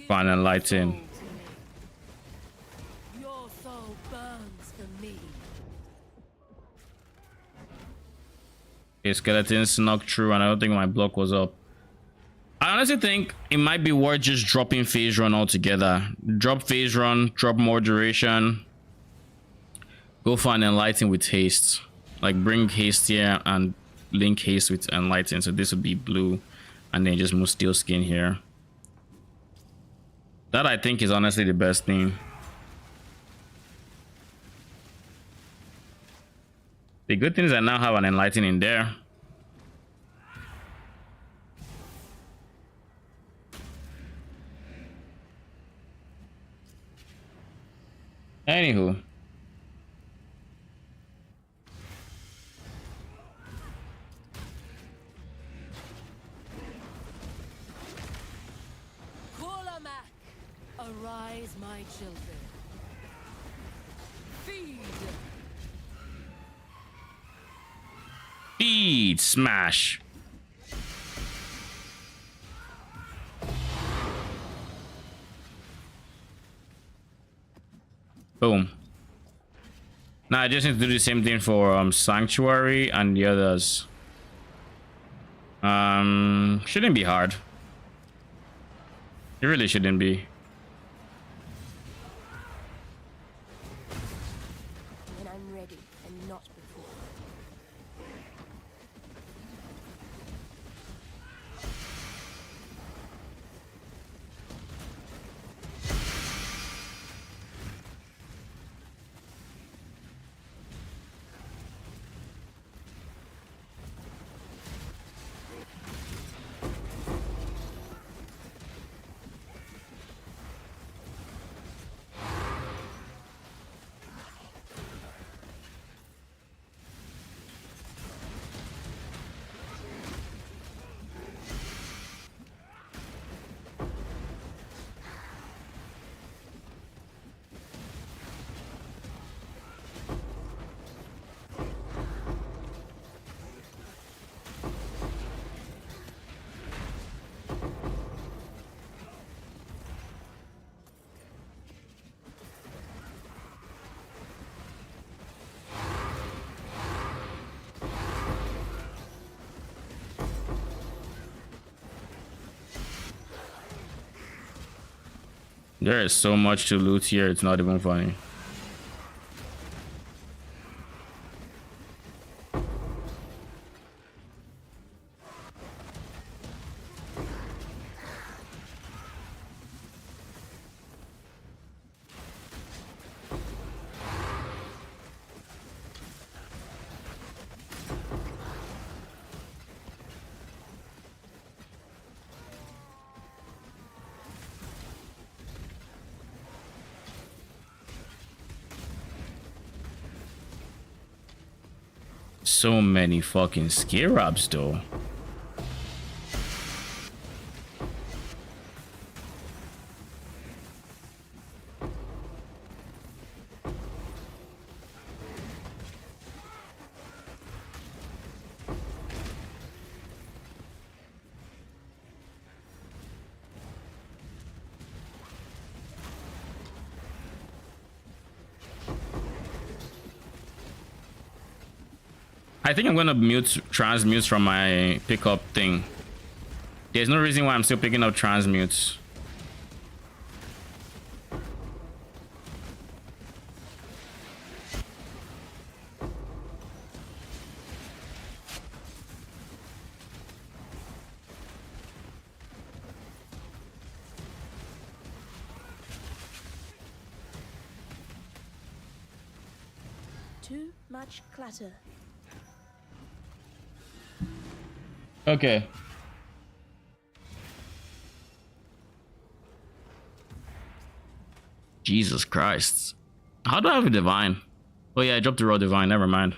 for an enlighten. Your soul burns for me. Okay, skeleton snuck through and I don't think my block was up. I honestly think it might be worth just dropping phase run altogether. Drop phase run, drop more duration. Go for an enlighten with haste. Like bring haste here and link haste with enlighten. So this would be blue and then just move steel skin here. That I think is honestly the best thing. The good thing is I now have an enlighten in there. Anywho. Olamak, arise, my children. Feed. Feed smash. Boom. Now I just need to do the same thing for Sanctuary and the others. Shouldn't be hard. It really shouldn't be. When I'm ready and not before. There is so much to loot here, it's not even funny. So many fucking scarabs though. I think I'm gonna transmute from my pickup thing. There's no reason why I'm still picking up transmutes. Too much clutter. Okay. Jesus Christ. How do I have a divine? Oh yeah, I dropped the raw divine. Never mind.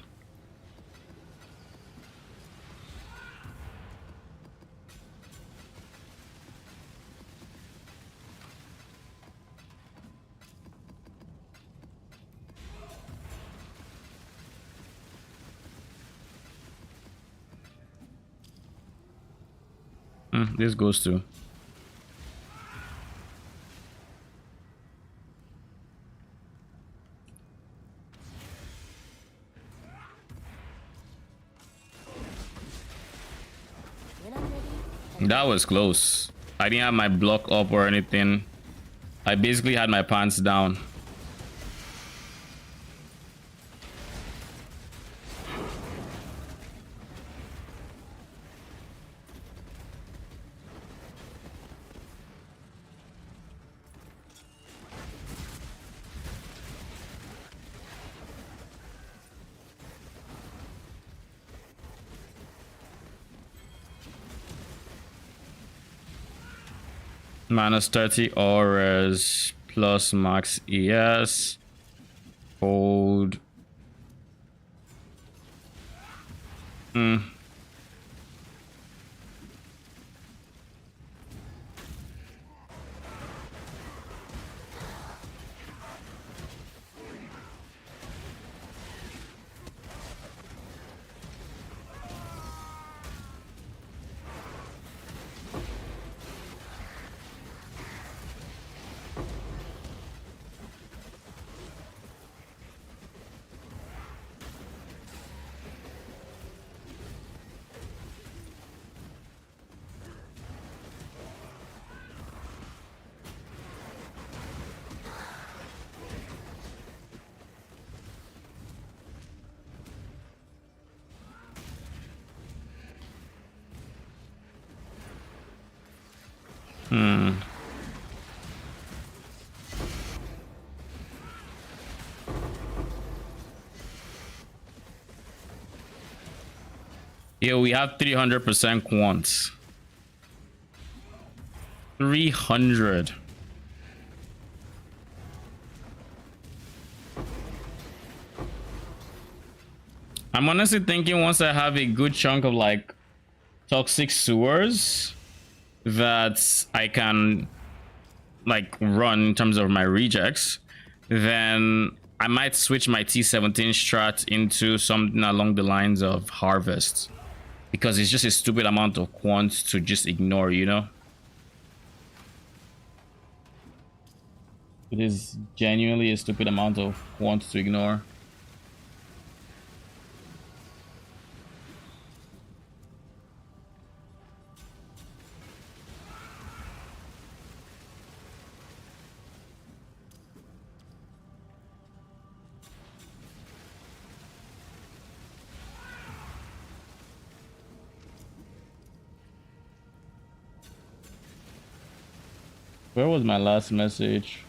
This goes to. When I'm ready, That was close. I didn't have my block up or anything. I basically had my pants down. Minus 30 auras plus max ES. Hold. Yeah, we have 300% quants. 300. I'm honestly thinking once I have a good chunk of like toxic sewers that I can like run in terms of my rejects, then I might switch my T17 strat into something along the lines of harvest, because it's just a stupid amount of quants to just ignore, you know? It is genuinely a stupid amount of quants to ignore. Where was my last message?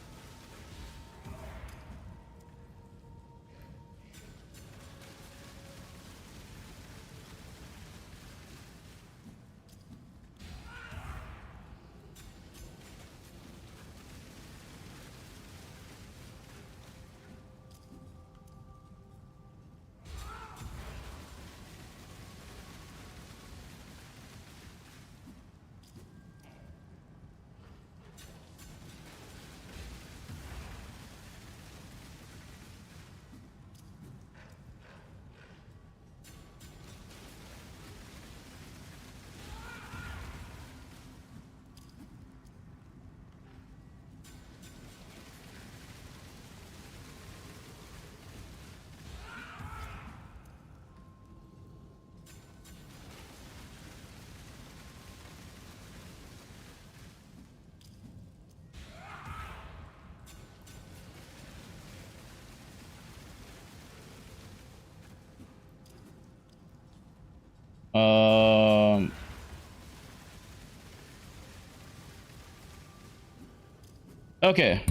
Okay.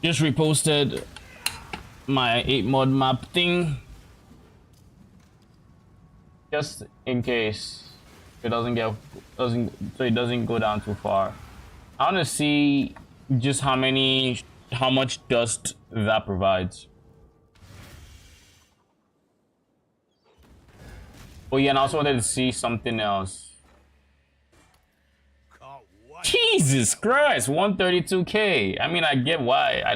Just reposted my 8 mod map thing. Just in case it doesn't go down too far. I want to see just how much dust that provides. Oh yeah, and I also wanted to see something else. Can't wait. Jesus Christ, 132k. I mean, I get why. I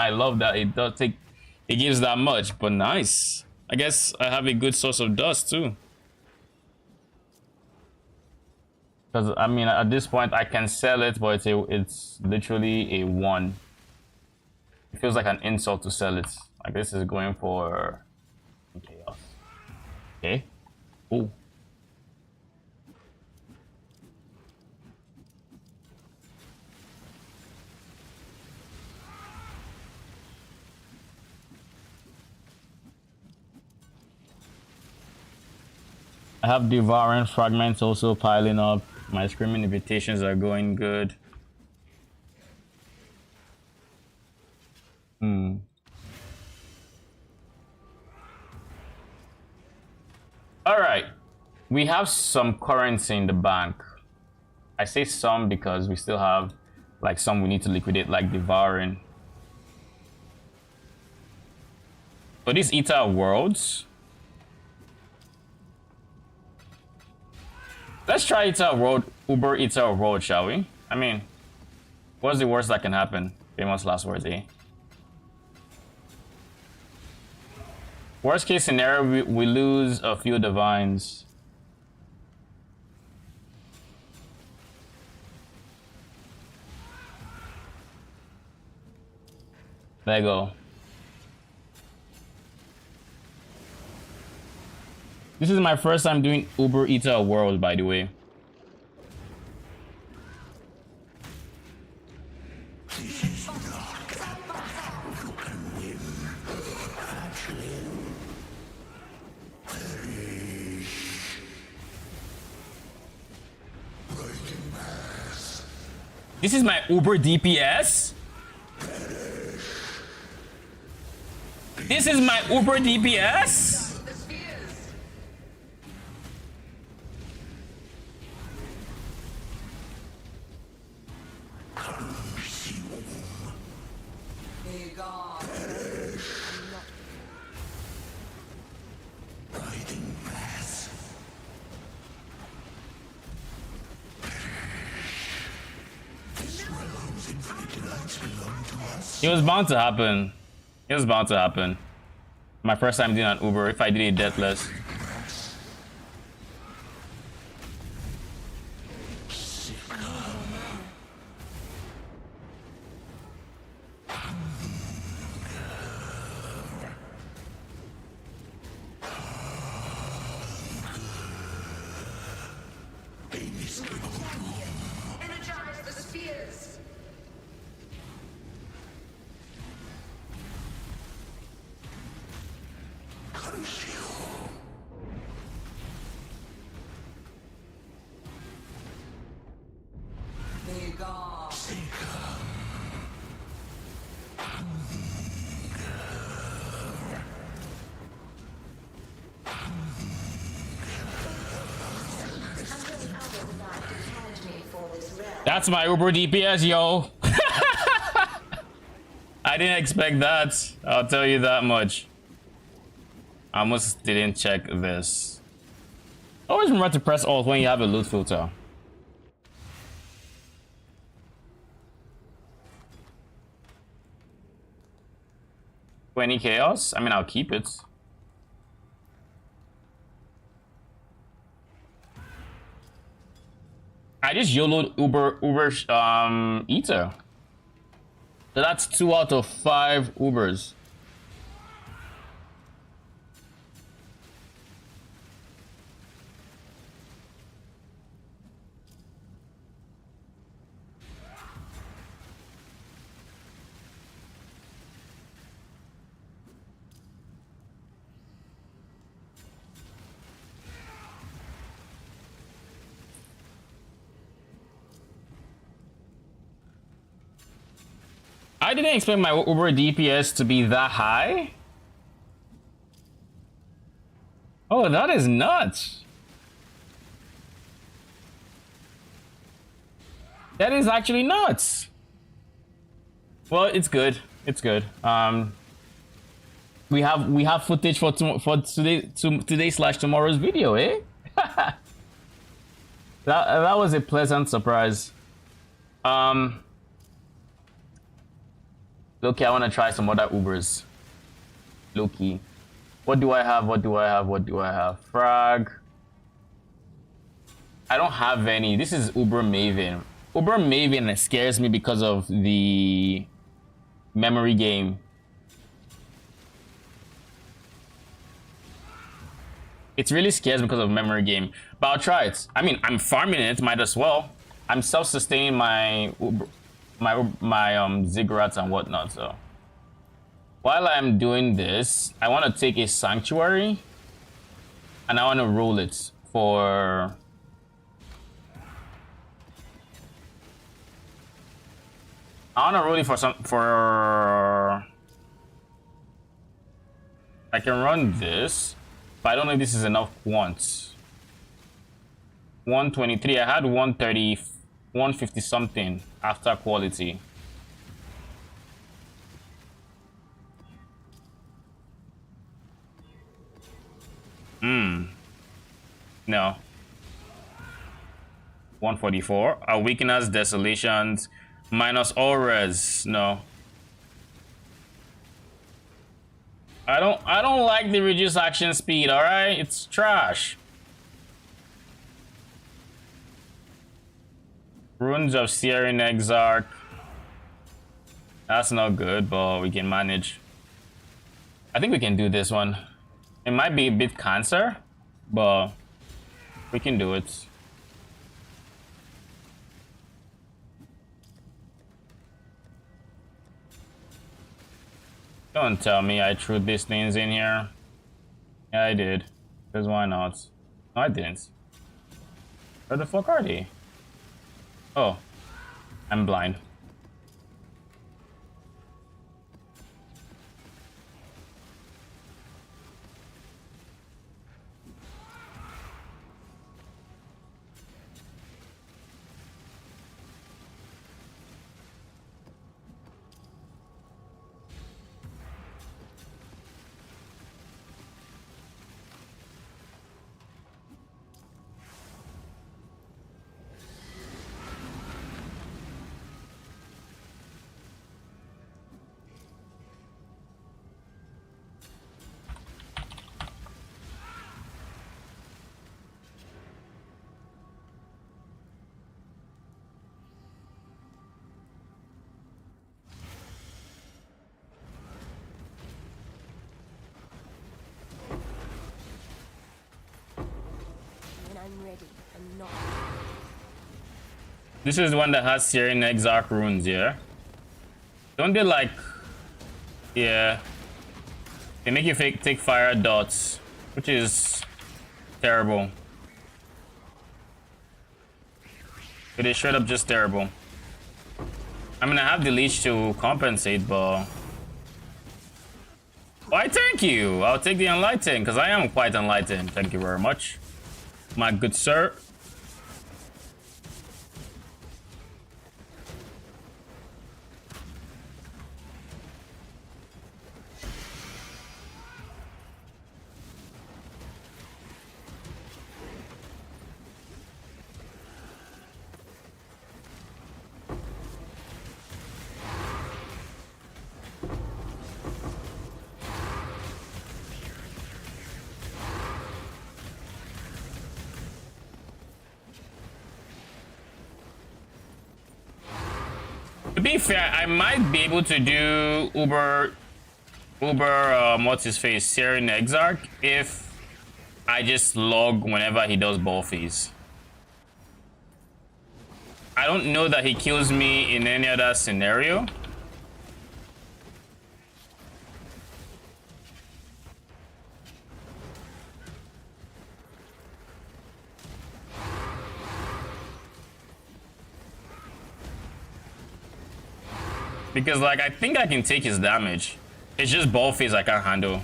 love that it gives that much, but nice. I guess I have a good source of dust too. Because I mean, at this point, I can sell it, but it's literally a 1. It feels like an insult to sell it. Like this is going for chaos. Okay. Ooh. I have devouring fragments also piling up. My screaming invitations are going good. All right, we have some currency in the bank. I say some because we still have like some we need to liquidate, like devouring. But these Eater of Worlds. Let's try Eater of World, Uber Eater of World, shall we? I mean, what's the worst that can happen? Famous last words, eh? Worst case scenario, we lose a few divines. There you go. This is my first time doing Uber Eater World, by the way. This is my Uber DPS? This is my Uber DPS? It was bound to happen. It was bound to happen. My first time doing an Uber, if I did it deathless. Energize the spheres. That's my Uber DPS, yo. I didn't expect that. I'll tell you that much. I almost didn't check this. Always remember to press Alt when you have a loot filter. Any chaos? I mean, I'll keep it. I just YOLO'd Uber Eater. So that's 2 out of 5 Ubers. I didn't expect my Uber DPS to be that high. Oh, that is nuts. That is actually nuts. Well, it's good. It's good. We have footage for today/tomorrow's video, eh? that was a pleasant surprise. Loki, I want to try some other Ubers. Loki. What do I have? What do I have? What do I have? Frag. I don't have any. This is Uber Maven. Uber Maven scares me because of the memory game. It really scares because of memory game. But I'll try it. I mean, I'm farming it. Might as well. I'm self-sustaining my Uber, my ziggurats and whatnot. So while I'm doing this, I want to take a sanctuary and I want to roll it for I want to roll it for I can run this, but I don't know if this is enough once. 123. I had 130, 150 something after quality. No. 144. Awakeners, Desolations, minus all res. No. I don't like the reduced action speed, alright? It's trash. Runes of Searing Exarch. That's not good, but we can manage. I think we can do this one. It might be a bit cancer, but we can do it. Don't tell me I threw these things in here. Yeah, I did. Because why not? No, I didn't. Where the fuck are they? Oh, I'm blind. I'm ready. I'm not. This is the one that has Searing Exarch runes here. Don't they like... Yeah. They make you take fire dots, which is terrible. It is straight up just terrible. I mean, I have the leech to compensate, but... Why, thank you! I'll take the Enlightened, because I am quite enlightened. Thank you very much, my good sir. To be fair, I might be able to do Uber, what's his face, Searing Exarch, if I just log whenever he does ball phase. I don't know that he kills me in any other scenario. Because, like, I think I can take his damage. It's just ball phase I can't handle.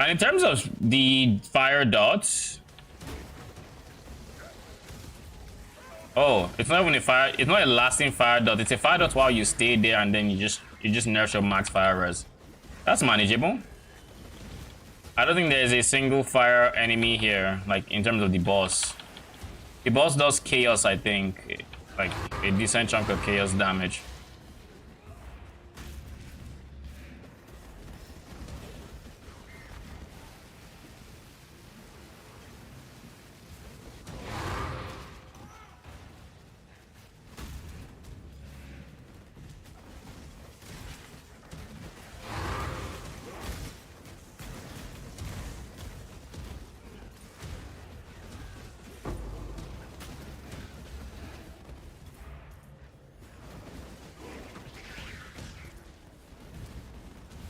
And in terms of the fire dots, oh, it's not even a fire. It's not a lasting fire dot. It's a fire dot while you stay there, and then you just nerf your max fire res. That's manageable. I don't think there's a single fire enemy here, like in terms of the boss. The boss does chaos, I think, like a decent chunk of chaos damage.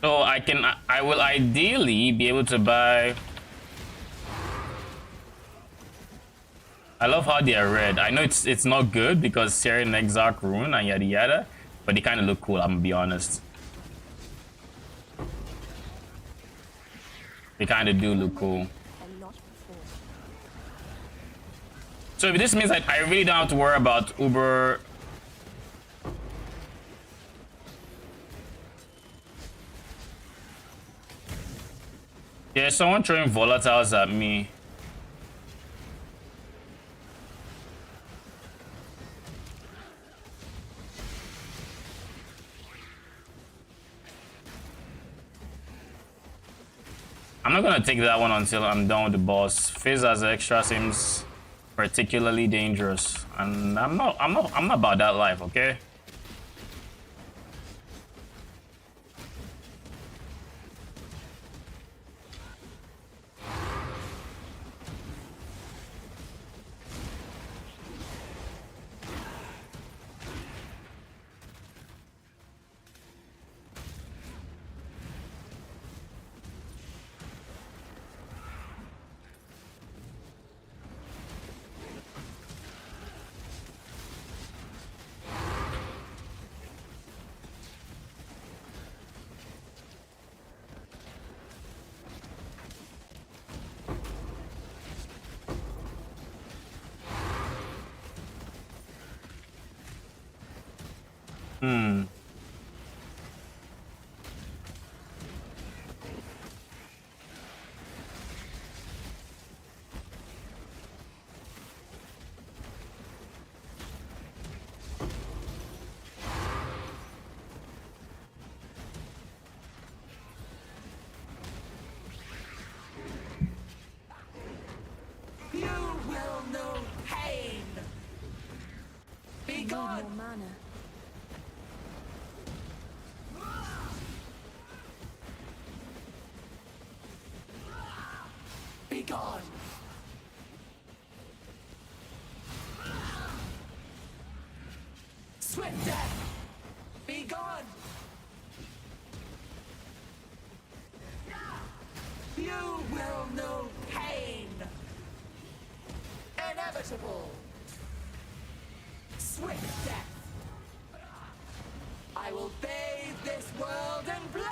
So I will ideally be able to buy. I love how they are red. I know it's not good because Syrian Exarch rune and yada yada, but they kind of look cool, I'm gonna be honest. They kind of do look cool. So if this means that I really don't have to worry about Uber. There's someone throwing volatiles at me. I'm not gonna take that one until I'm done with the boss. Fizz as extra seems particularly dangerous, and I'm not about that life, okay? You will know pain. Be gone. Be gone. Swift death. Be gone. You will know pain. Inevitable. Swift death. I will bathe this world in blood.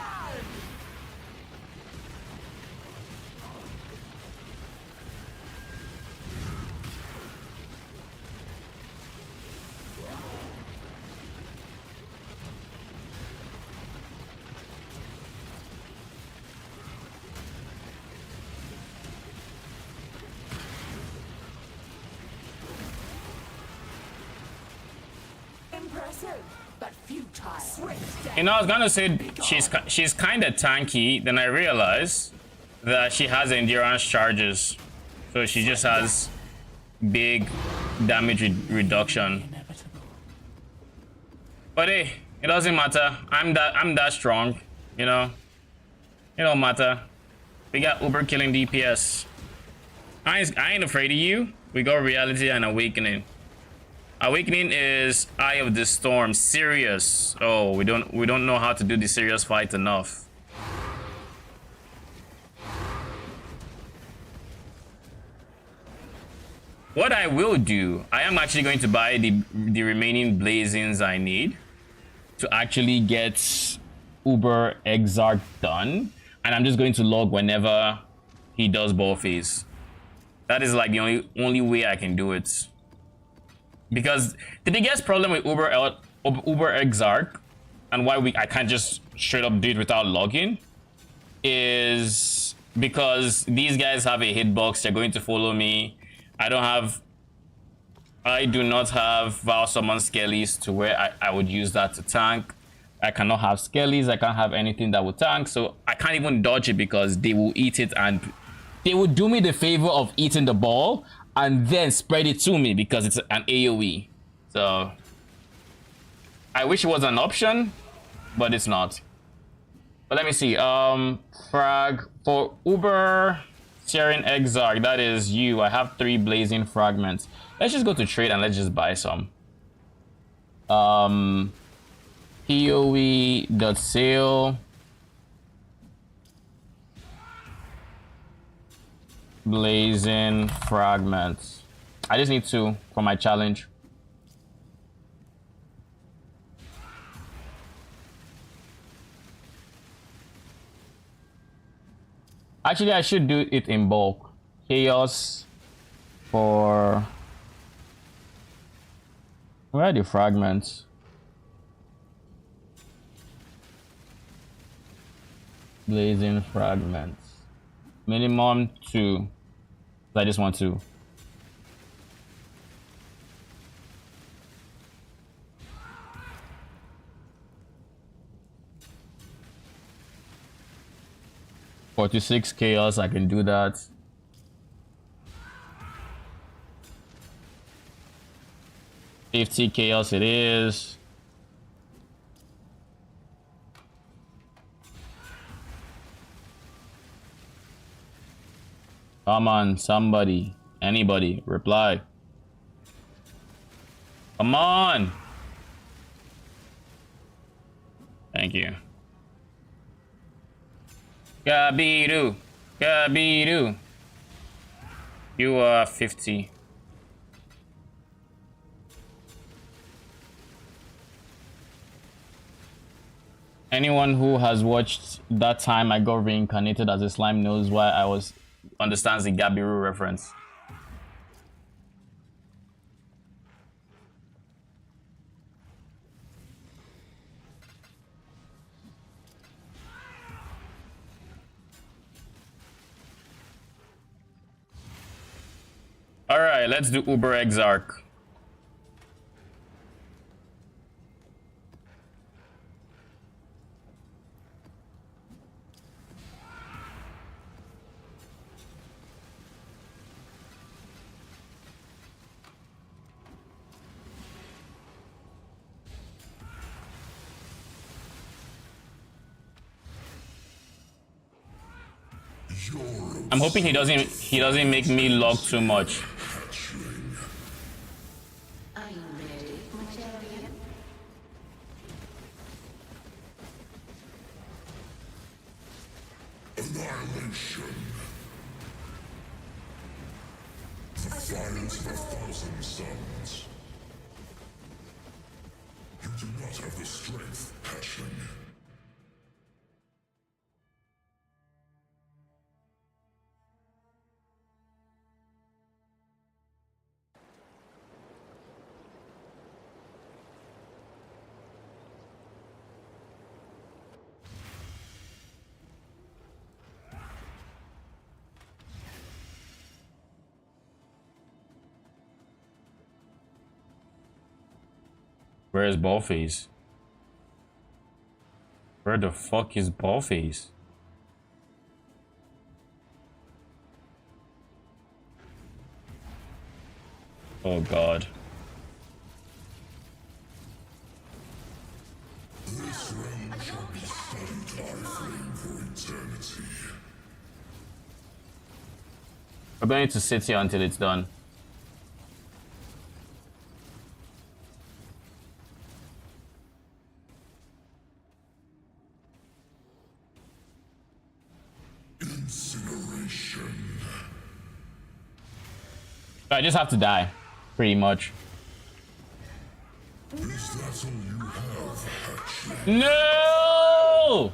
Impressive, but futile. Swift death. You know, I was gonna say she's kind of tanky. Then I realized that she has endurance charges, so she just has big damage reduction. But hey, it doesn't matter. I'm that strong. You know, it don't matter. We got Uber killing DPS. I ain't afraid of you. We got Reality and Awakening. Awakening is Eye of the Storm. Serious. Oh, we don't know how to do the serious fight enough. What I will do, I am actually going to buy the remaining blazings I need to actually get Uber Exarch done. and I'm just going to log whenever he does ball phase. That is like the only way I can do it. Because the biggest problem with Uber Exarch and why I can't just straight up do it without logging is because these guys have a hitbox. They're going to follow me. I do not have Val Summon Skellies to where I would use that to tank. I cannot have Skellies. I can't have anything that would tank. So I can't even dodge it because they will eat it, and they would do me the favor of eating the ball and then spread it to me because it's an AoE. So I wish it was an option, but it's not. But let me see. Frag for Uber Sharing Exarch. That is you. I have 3 blazing fragments. Let's just go to trade and let's just buy some. PoE.sale. Blazing fragments. I just need 2 for my challenge. Actually, I should do it in bulk. Chaos for... Where are the fragments? Blazing fragments. Minimum 2. I just want 2. $46 chaos, I can do that. $50 chaos it is. Come on, somebody, anybody, reply. Come on. Thank you. Gabiru, Gabiru. You are 50. Anyone who has watched that time I got reincarnated as a slime knows why understands the Gabiru reference. All right, let's do Uber Exarch. I'm hoping he doesn't make me log too much. Are you ready, my champion? Annihilation. The fires of 1,000 suns. You do not have the strength, passion. Where is Ballface? Where the fuck is Ballface? Oh god. This realm shall be studied by flame for eternity. We're going to sit here until it's done. Incineration. I just have to die, pretty much. Is that all you have, hatchling? No!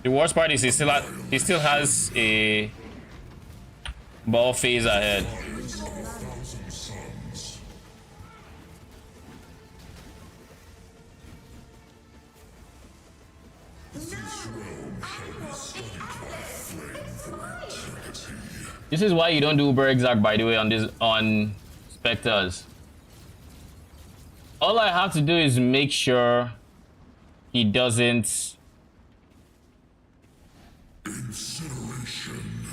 The worst part is he still has a ball phase ahead. This is why you don't do Uber Exarch, by the way, on Spectres. All I have to do is make sure he doesn't. Incineration.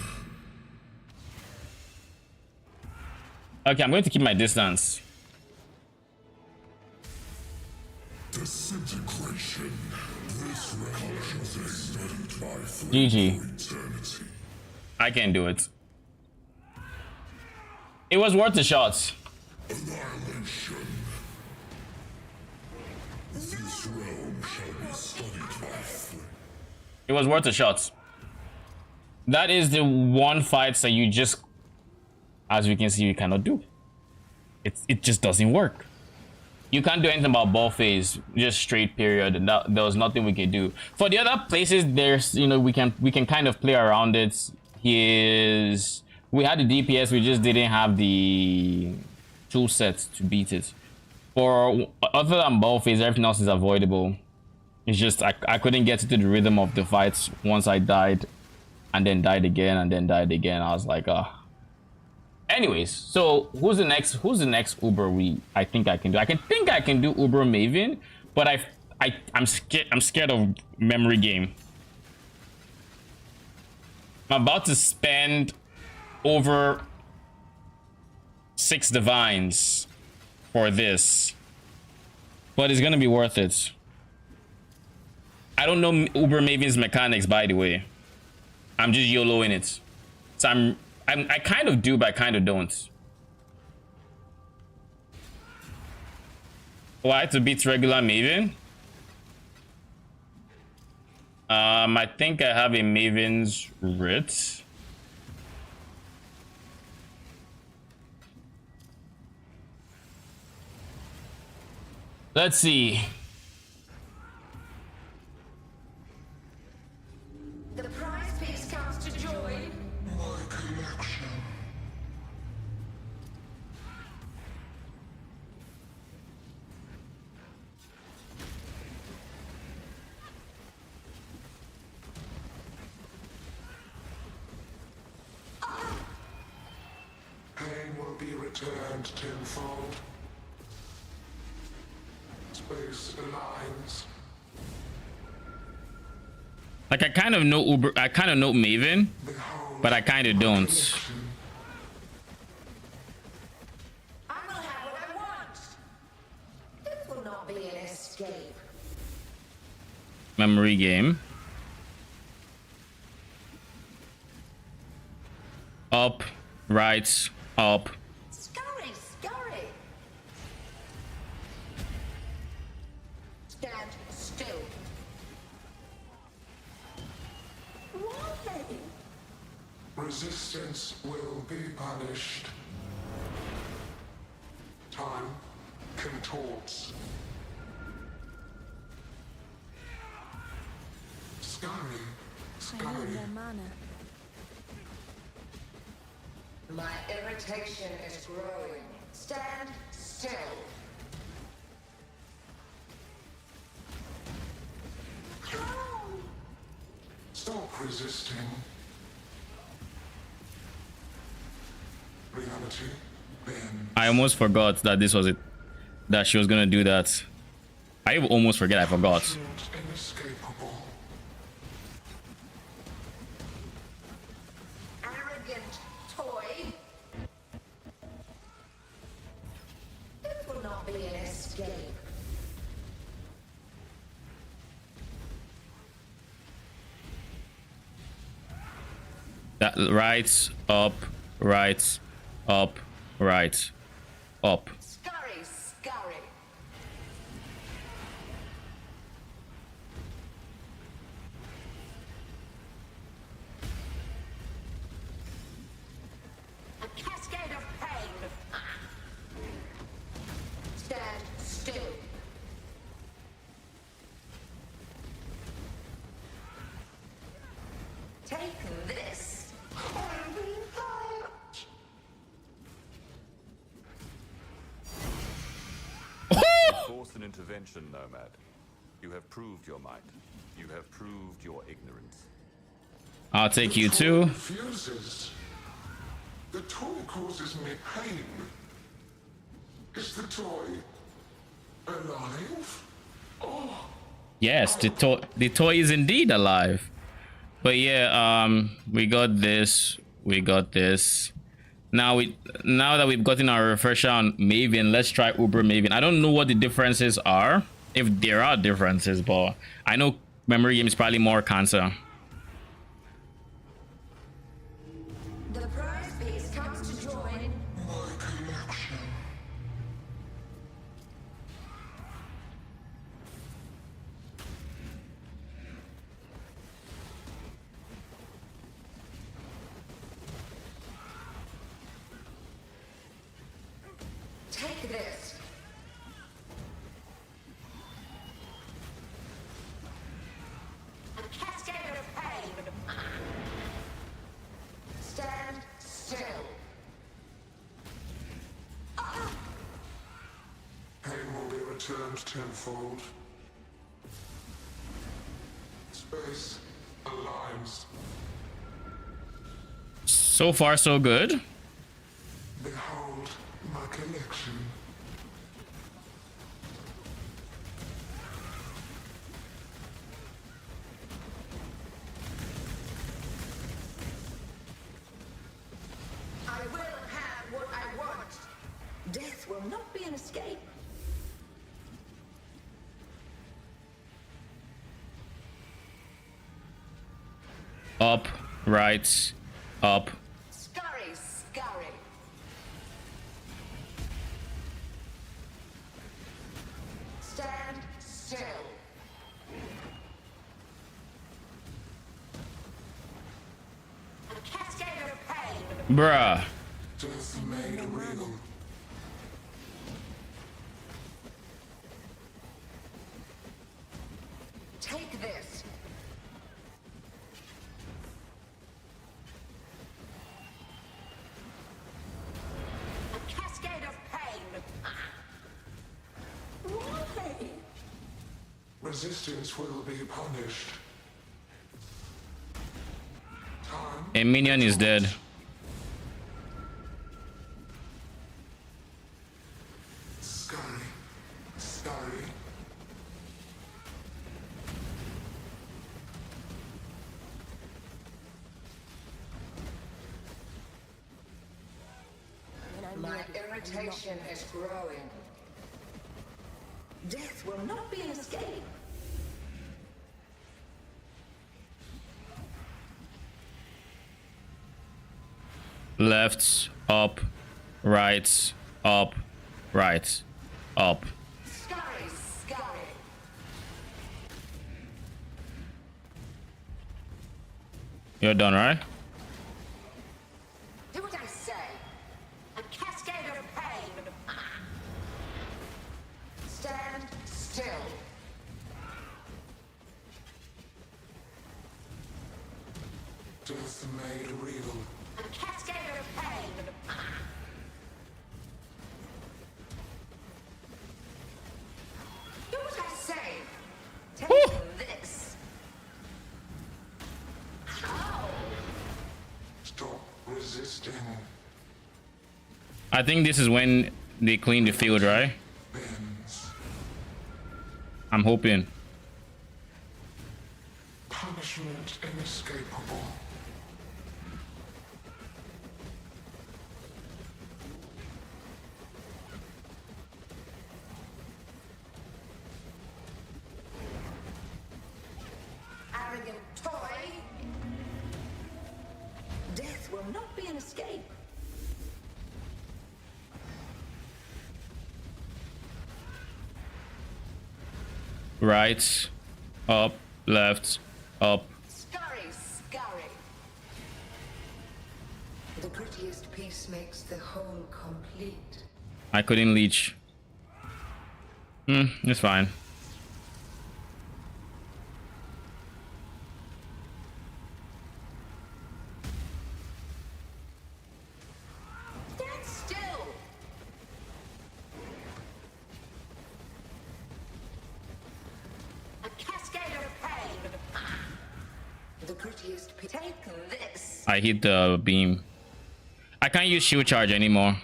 Okay, I'm going to keep my distance. Disintegration. This realm shall be studied by flame GG. for eternity. I can't do it. It was worth the shots. Annihilation. This realm shall be studied by flame. It was worth the shots. That is the one fight that you just, as we can see, you cannot do. It just doesn't work. You can't do anything about ball phase, just straight period. There was nothing we could do. For the other places, there's, you know, we can kind of play around it. We had the DPS, we just didn't have the tool sets to beat it. For other than ball phase, everything else is avoidable. It's just I couldn't get into the rhythm of the fights once I died, and then died again, and then died again. I was like, Anyways, so who's the next Uber I think I can do? I think I can do Uber Maven, but I'm scared of memory game. I'm about to spend over 6 divines for this, but it's gonna be worth it. I don't know Uber Maven's mechanics, by the way. I'm just YOLOing it. So I kind of do, but I kind of don't. Why to beat regular Maven? I think I have a Maven's Writ. Let's see. The prize piece comes to join. My collection. Pain will be returned tenfold. Space aligns. Like I kind of know Maven, but I kind of don't. I will have what I want. This will not be an escape. Memory game. Up, right, up. Scurry, scurry. Stand still. Why? Resistance will be punished. Time contorts. Scurry, I know scurry. their mana. My irritation is growing. Stand still. Stop resisting. Reality, then. I almost forgot that this was it. That she was gonna do that. I almost forget I forgot. Inescapable. Arrogant toy. This will not be an escape. That right, up, right, up, right, up. Scurry, scurry. A cascade of pain. Stand still. Take this. Force an intervention, Nomad. You have proved your might. You have proved your ignorance. I'll take you too. Refuses. The toy causes me pain. Is the toy alive? Oh. Yes, the toy is indeed alive. But yeah, we got this. We got this. Now that we've gotten our refresher on Maven, let's try Uber Maven. I don't know what the differences are, if there are differences, but I know memory game is probably more cancer. The prize piece comes to join. My connection. Take this. A cascade of pain. Stand still. Pain will be returned tenfold. Space aligns. So far, so good. Behold my collection. I will have what I want. Death will not be an escape. Up, right, up. Scurry, scurry. Stand still. A cascade of pain. Bruh. Death made real. Take this. A cascade of pain. Why? Resistance will be punished. Time. A minion is dead. Scurry. Scurry. When I'm My ready, I'm not irritation is growing. Death will not be an escape. Left, up, right, up, right, up. Scurry, scurry. You're done, right? Do what I say. A cascade of pain. Stand still. Death made real. A cascade of pain. Do what I say. Take this. How? Stop resisting. I think this is when they clean the field, right? Bends. I'm hoping. Punishment inescapable. Arrogant toy. Death will not be an escape. Right, up, left, up. Scurry, scurry. The grittiest piece makes the whole complete. I couldn't leech. It's fine. prettiest. Take this. I hit the beam. I can't use shield charge anymore.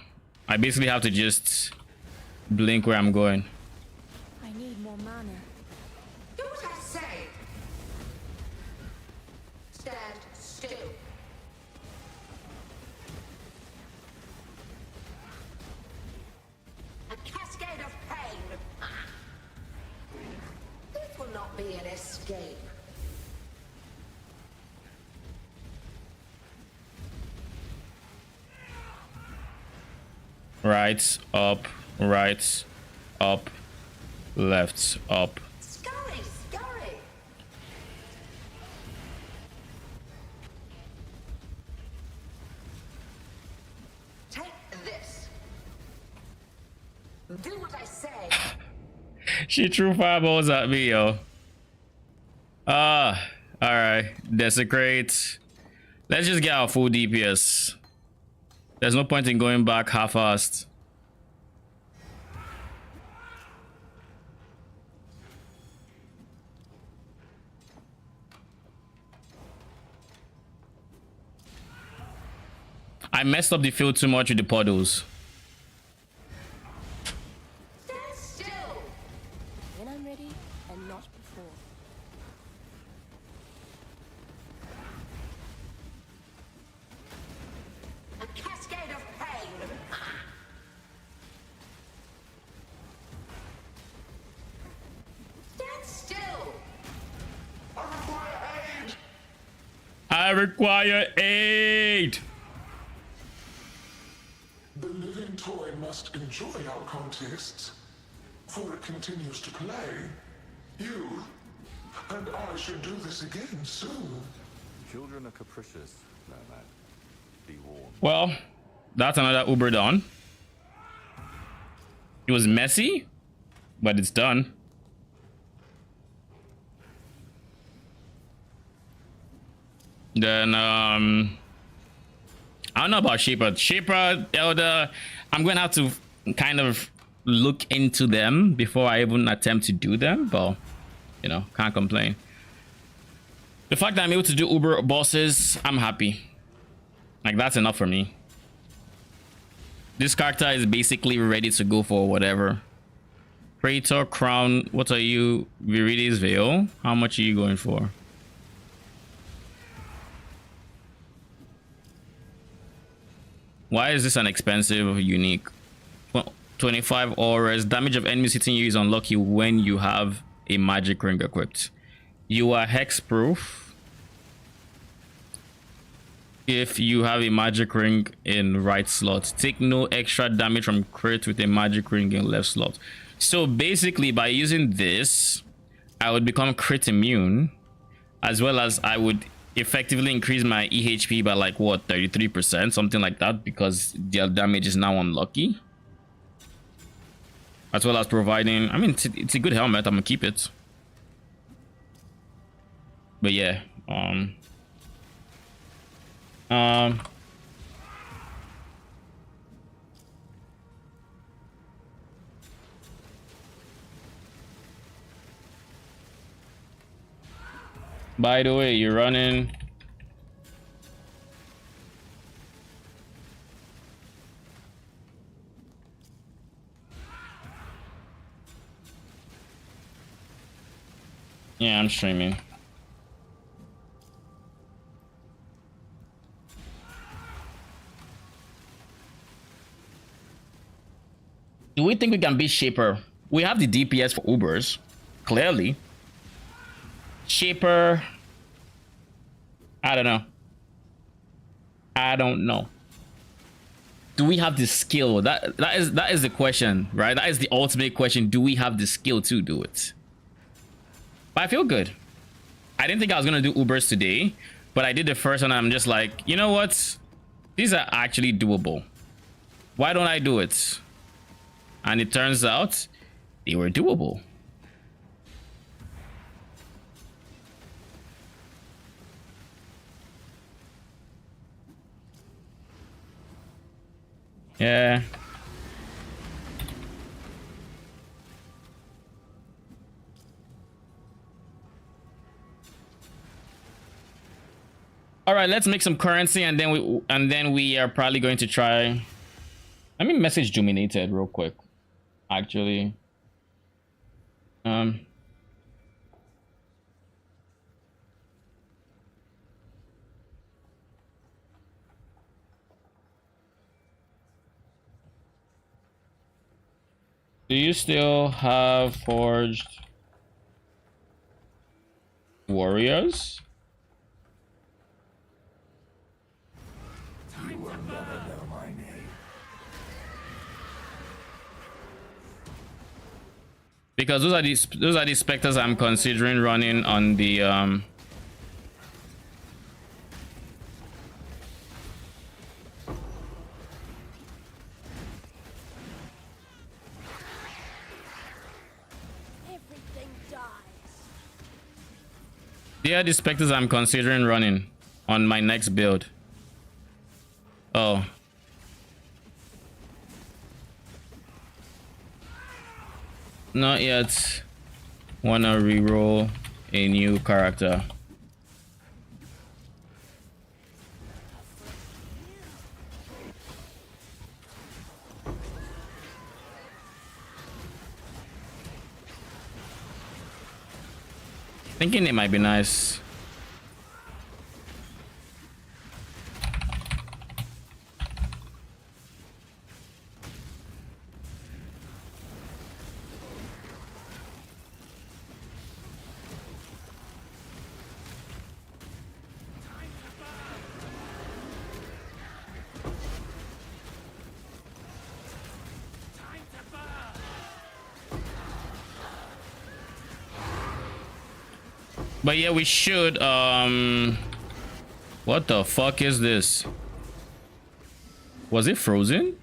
I basically have to just blink where I'm going. I need more mana. Do what I say. Stand still. A cascade of pain. This will not be an escape. Right, up, left, up. Scurry, scurry. Take this. Do what I say. She threw fireballs at me, yo. All right, desecrate. Let's just get our full DPS. There's no point in going back half-assed. I messed up the field too much with the puddles. Stand still. When I'm ready and not before. A cascade of pain. Stand still. I require aid. The living toy must enjoy our contests, for it continues to play. You and I should do this again soon. Children are capricious, Nomad. Be warned. Well, that's another Uber done. It was messy, but it's done. Then I don't know about Shaper, Elder. I'm gonna have to kind of look into them before I even attempt to do them, but you know, can't complain. The fact that I'm able to do Uber bosses, I'm happy. Like, that's enough for me. This character is basically ready to go for whatever. Praetor, Crown, what are you? Viridi's Veil? How much are you going for? Why is this an expensive unique? Well, 25 auras. Damage of enemies hitting you is unlucky when you have a magic ring equipped. You are hexproof if you have a magic ring in right slot. Take no extra damage from crit with a magic ring in left slot. So basically, by using this, I would become crit immune, as well as I would effectively increase my EHP by like what, 33%, something like that, because their damage is now unlucky. As well as providing, I mean, it's a good helmet. I'm gonna keep it. But yeah, by the way, you're running. Yeah, I'm streaming. Do we think we can beat Shaper? We have the DPS for Ubers, clearly. Shaper, I don't know. I don't know. Do we have the skill? That is the question, right? That is the ultimate question. Do we have the skill to do it? But I feel good. I didn't think I was gonna do Ubers today, but I did the first one. And I'm just like, you know what? These are actually doable. Why don't I do it? And it turns out they were doable. Yeah. All right, let's make some currency, and then we are probably going to try. Let me message Dominated real quick. Actually, do you still have forged warriors? You will never know my name. Because those are the specters I'm considering running on the Everything dies. they are the specters I'm considering running on my next build. Oh. Not yet. Wanna reroll a new character. Thinking it might be nice. But yeah, we should what the fuck is this? Was it frozen?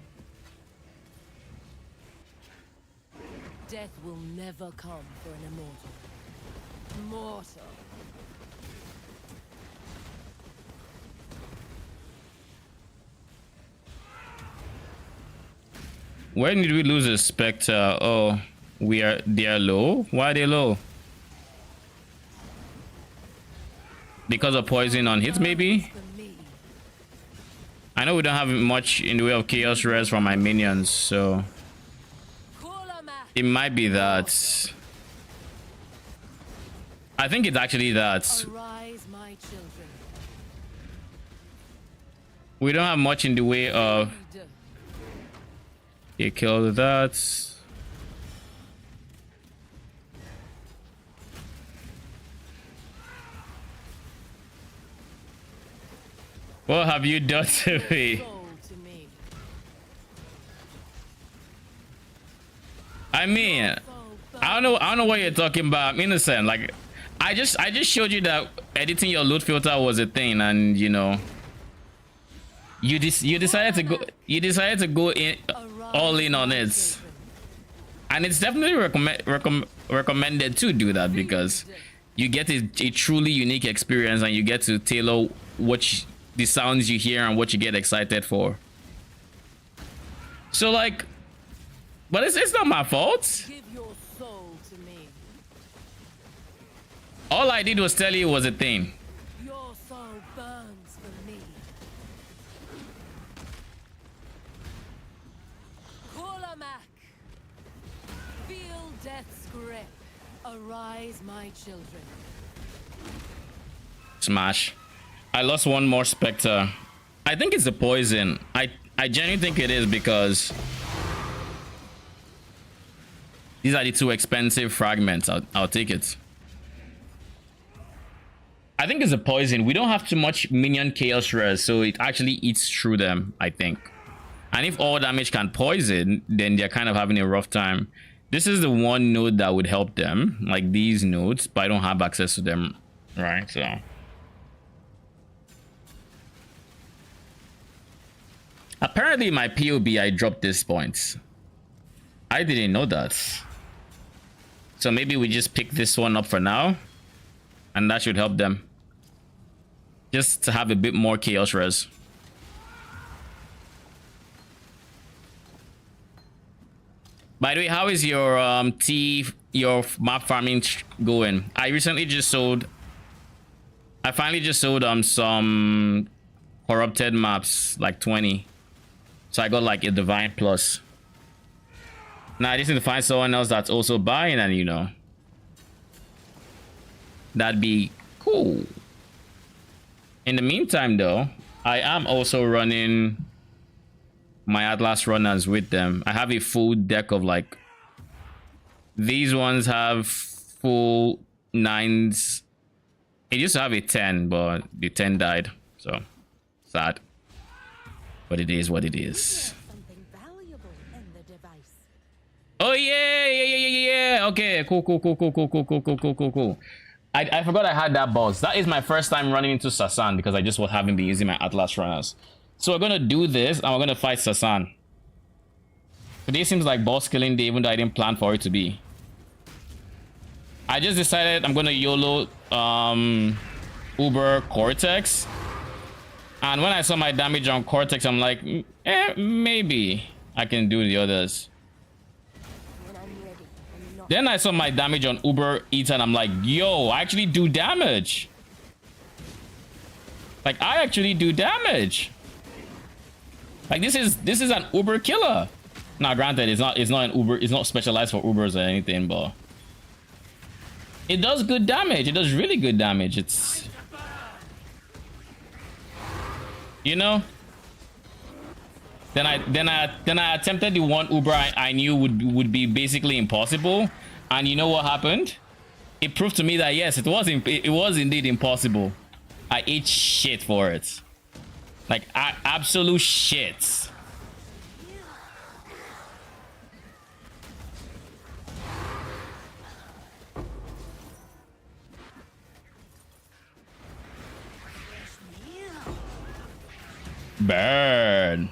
Death will never come for an immortal. Mortal. Where did we lose a specter? Oh, they are low. Why are they low? Because of poison on hits, maybe? I know we don't have much in the way of chaos res from my minions, so it might be that. I think it's actually that. Arise, my children. We don't have much in the way of. You killed that. What have you done to me? I mean, I don't know what you're talking about. I'm innocent. Like, I just showed you that editing your loot filter was a thing, and you know, you decided to go in all in on it, and it's definitely recommended to do that because you get a truly unique experience, and you get to tailor the sounds you hear and what you get excited for. So like, but it's not my fault. Give your soul to me. All I did was tell you it was a thing. Your soul burns for me. Kolamak. Feel death's grip. Arise, my children. Smash. I lost one more specter. I think it's a poison. I genuinely think it is because these are the two expensive fragments. I'll take it. I think it's a poison. We don't have too much minion chaos res, so it actually eats through them, I think. And if all damage can poison, then they're kind of having a rough time. This is the one node that would help them, like these nodes, but I don't have access to them, right? So apparently my POB, I dropped these points. I didn't know that. So maybe we just pick this one up for now, and that should help them. Just to have a bit more chaos res. By the way, how is your your map farming going? I recently just sold I finally just sold some corrupted maps, like 20. So I got like a divine plus. Now I just need to find someone else that's also buying, and you know, that'd be cool. In the meantime though, I am also running my Atlas runners with them. I have a full deck of like, these ones have full 9s. It used to have a 10, but the 10 died, so sad. But it is what it is. Oh yeah. Okay, cool. I forgot I had that boss. That is my first time running into Sasan because I just haven't been using my Atlas runners. So we're gonna do this and we're gonna fight Sasan. Today seems like boss killing day, even though I didn't plan for it to be. I just decided I'm gonna YOLO Uber Cortex. And when I saw my damage on Cortex, I'm like, maybe I can do the others. Then I saw my damage on Uber Eats and I'm like, yo, I actually do damage. Like, I actually do damage. Like, this is an Uber killer. Now, granted, it's not an Uber, it's not specialized for Ubers or anything, but it does good damage. It does really good damage. It's, you know. Then I attempted the one Uber I knew would be basically impossible, and you know what happened? It proved to me that yes, it was indeed impossible. I ate shit for it, like absolute shit. Burn.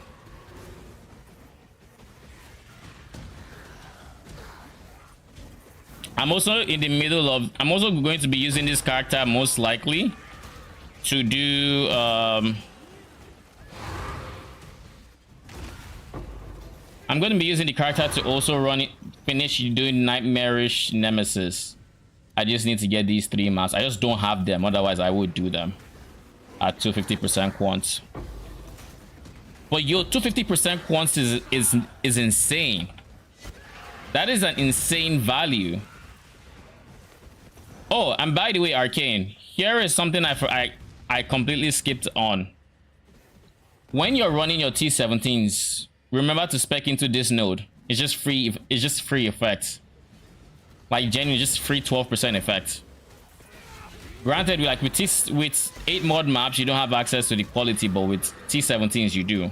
I'm also in the middle of, I'm also going to be using this character most likely to do I'm going to be using the character to also finish doing Nightmarish Nemesis. I just need to get these 3 maps. I just don't have them, otherwise I would do them at 250% quants. But yo, 250% quants is insane. That is an insane value. Oh, and by the way, Arcane, here is something I completely skipped on. When you're running your T17s, remember to spec into this node. It's just free. It's just free effects. Like genuinely, just free 12% effect. Granted, like with 8 mod maps, you don't have access to the quality, but with T17s, you do.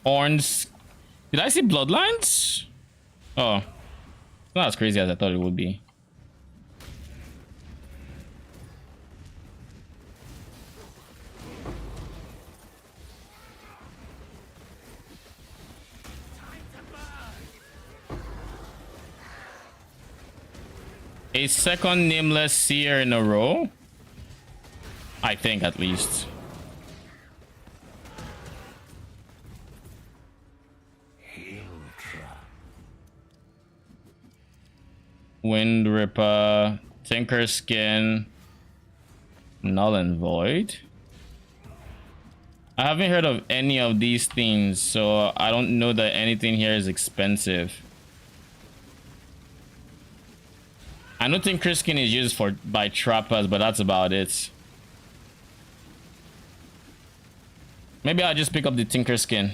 Horns. Did I see bloodlines? Oh, not as crazy as I thought it would be. A second nameless seer in a row, I think, at least. Wind Ripper, Tinker Skin, Null and Void. I haven't heard of any of these things, so I don't know that anything here is expensive. I know Tinker Skin is used by trappers, but that's about it. Maybe I'll just pick up the Tinker Skin.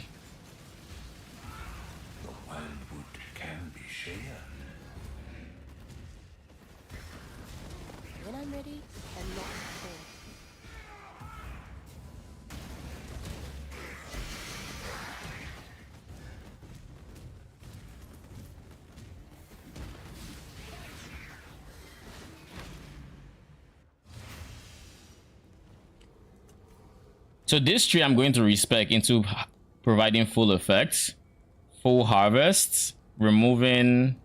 So this tree I'm going to respec into providing full effects, full harvests, removing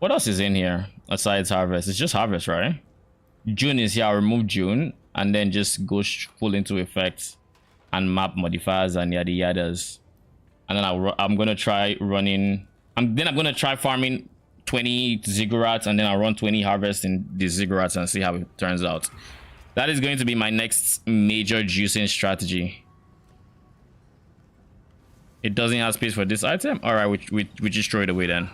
What else is in here besides harvest? It's just harvest, right? June is here. I'll remove June and then just go full into effects and map modifiers and yada yadas. And then I'm gonna try running. I'm gonna try farming 20 ziggurats and then I'll run 20 harvest in the ziggurats and see how it turns out. That is going to be my next major juicing strategy. It doesn't have space for this item. All right, we just throw it away then.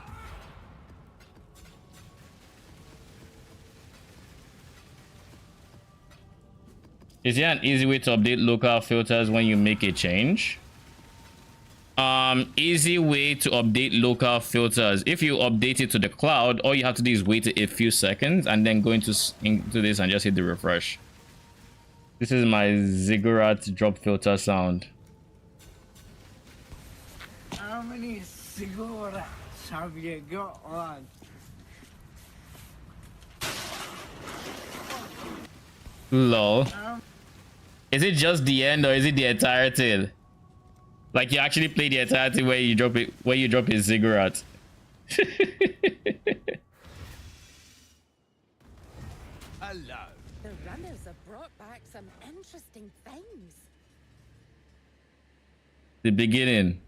Is there an easy way to update local filters when you make a change? Easy way to update local filters. If you update it to the cloud, all you have to do is wait a few seconds and then go into this and just hit the refresh. This is my ziggurat drop filter sound. How many ziggurats have you got on? Lol. Is it just the end or is it the entire thing? Like you actually play the entirety where you drop it, where you drop a ziggurat. Hello. The runners have brought back some interesting things. The beginning.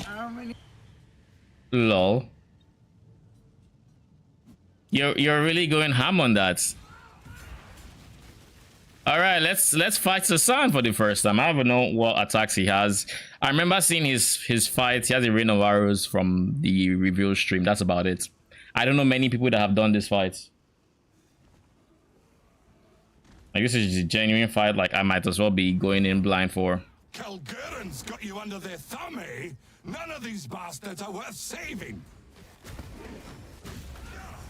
How many? Lol. You're really going ham on that. All right, let's fight Sasan for the first time. I don't know what attacks he has. I remember seeing his fight. He has a rain of arrows from the reveal stream. That's about it. I don't know many people that have done this fight. Like this is a genuine fight. Like I might as well be going in blind for. Kalgurin's got you under their thumb, eh? None of these bastards are worth saving.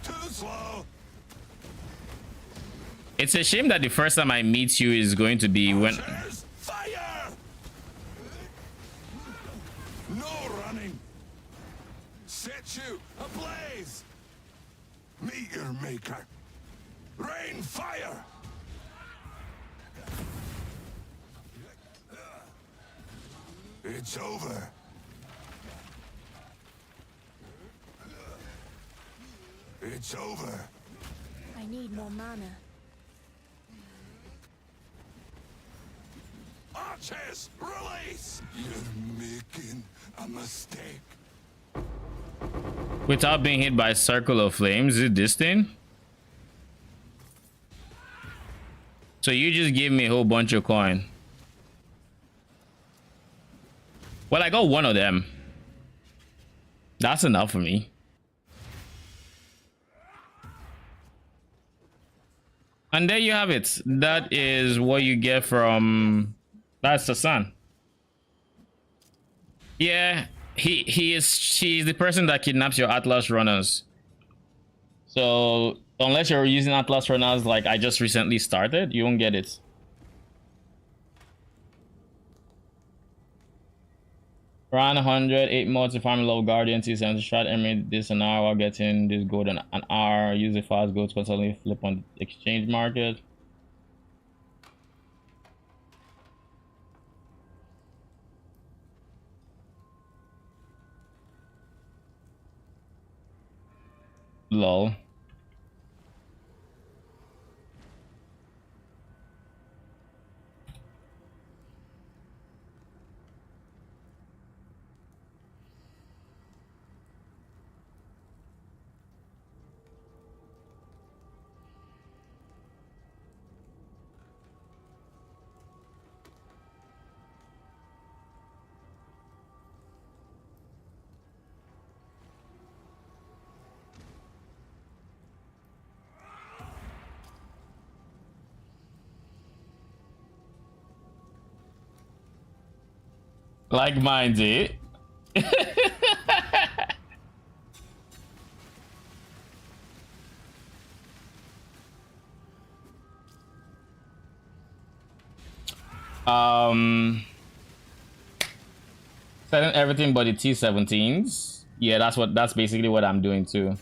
Too slow. It's a shame that the first time I meet you is going to be when. Fire! No running. Set you ablaze. Meteor maker. Rain fire. It's over. It's over. I need more mana. Archers, release! You're making a mistake. Without being hit by a circle of flames, is it this thing? So you just gave me a whole bunch of coin. Well, I got one of them. That's enough for me. And there you have it. That is what you get from... That's the sun. Yeah, she's the person that kidnaps your Atlas runners. So unless you're using Atlas runners like I just recently started, you won't get it. Around 100, 8 mods to farm low guardian T7 to strat emerald this an hour while getting this gold an hour. Use the fast gold to constantly flip on the exchange market. Lol. Like mine, eh? Setting everything but the T17s. Yeah, that's basically what I'm doing too.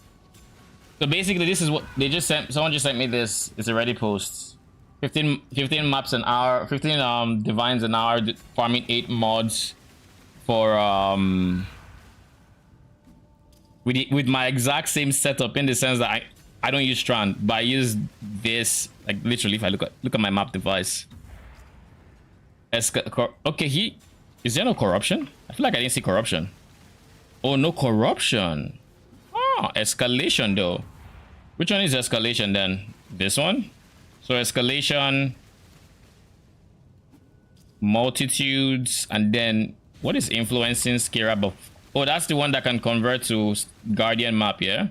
So basically this is what they just sent. Someone just sent me this. It's a Reddit post. 15 maps an hour, 15 divines an hour, farming 8 mods for with my exact same setup, in the sense that I don't use Strand, but I use this, like literally. If I look at my map device, okay, is there no corruption? I feel like I didn't see corruption. Oh, no corruption. Oh, escalation though. Which one is escalation then? This one? So escalation, multitudes, and then what is influencing Scarab of? Oh, that's the one that can convert to Guardian map, yeah?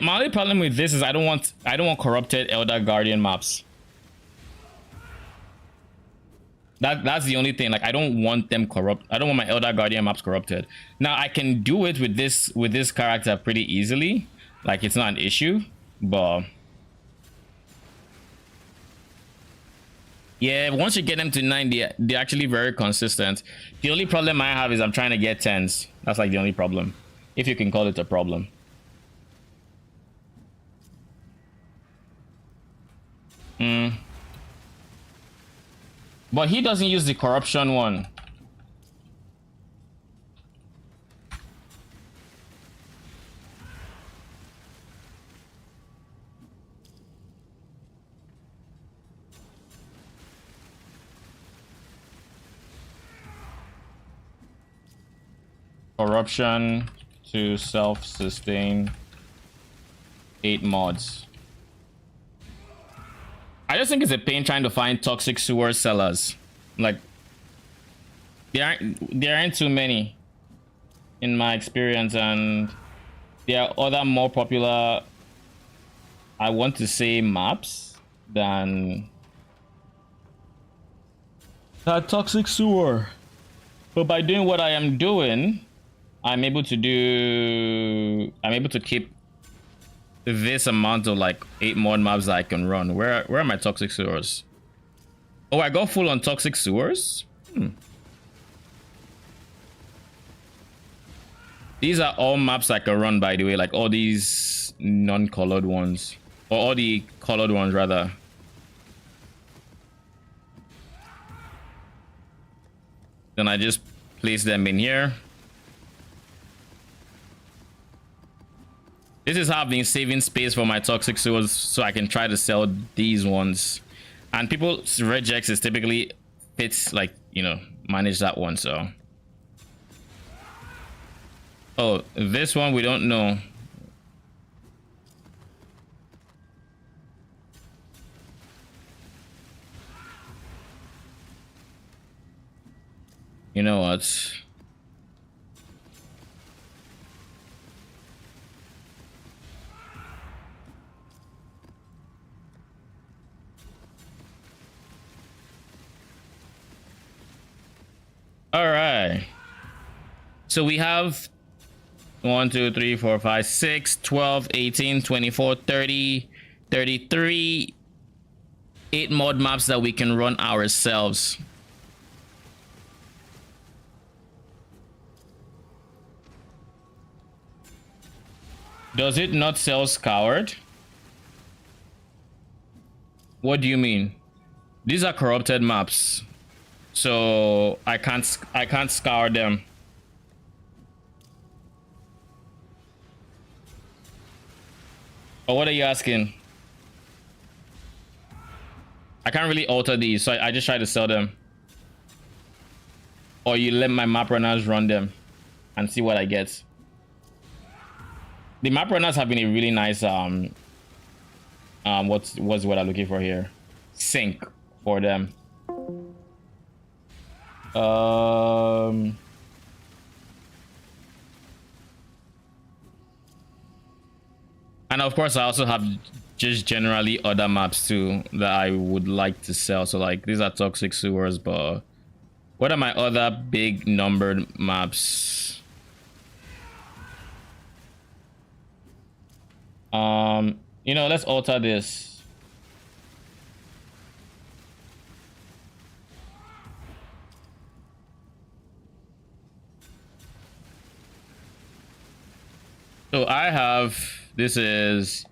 My only problem with this is I don't want corrupted Elder Guardian maps. That's the only thing. Like, I don't want them corrupt. I don't want my Elder Guardian maps corrupted. Now I can do it with this character pretty easily. Like, it's not an issue, but yeah, once you get them to 9, they're actually very consistent. The only problem I have is I'm trying to get 10s. That's like the only problem, if you can call it a problem. But he doesn't use the corruption one. Corruption to self-sustain 8 mods. I just think it's a pain trying to find toxic sewer sellers. Like, there aren't too many in my experience, and there are other more popular, I want to say, maps than that toxic sewer. But by doing what I am doing, I'm able to keep this amount of like 8 mod maps that I can run. Where are my toxic sewers? Oh, I got full on toxic sewers. These are all maps I can run, by the way, like all these non-colored ones, or all the colored ones rather. Then I just place them in here. This is how I've been saving space for my toxic sewers, so I can try to sell these ones. And people's regex is typically fits, like, you know, manage that one. So, oh, this one we don't know. You know what? All right. So we have 1, 2, 3, 4, 5, 6, 12, 18, 24, 30, 33, 8 mod maps that we can run ourselves. Does it not sell scoured? What do you mean? These are corrupted maps, so I can't scour them. Or what are you asking? I can't really alter these, so I just try to sell them. Or you let my map runners run them and see what I get. The map runners have been a really nice what's what I'm looking for here? Sync for them. And of course I also have just generally other maps too that I would like to sell. So like these are toxic sewers, but what are my other big numbered maps? You know, let's alter this. So I have, this is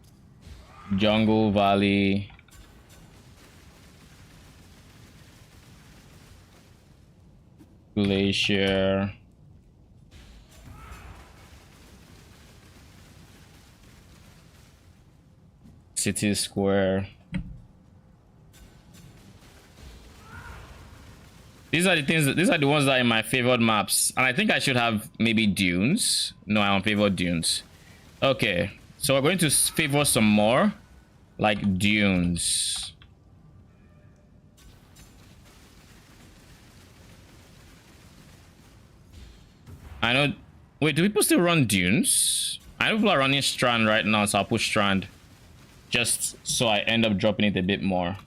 Jungle Valley Glacier. City Square. These are the things. These are the ones that are in my favored maps, and I think I should have maybe dunes. No, I don't favor dunes. Okay, so we're going to favor some more, like dunes. I know. Wait, do people still run dunes? I know people are running Strand right now, so I'll push Strand, just so I end up dropping it a bit more.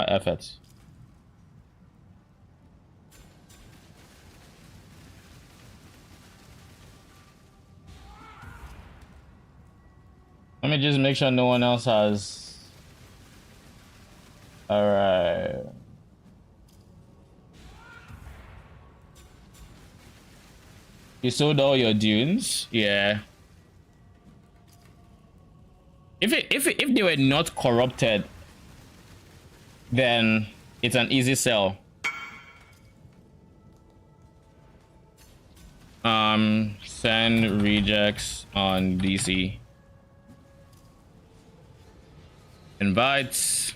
Efforts. Let me just make sure no one else has. All right. You sold all your dunes? Yeah. If they were not corrupted, then it's an easy sell. Send rejects on DC. Invites.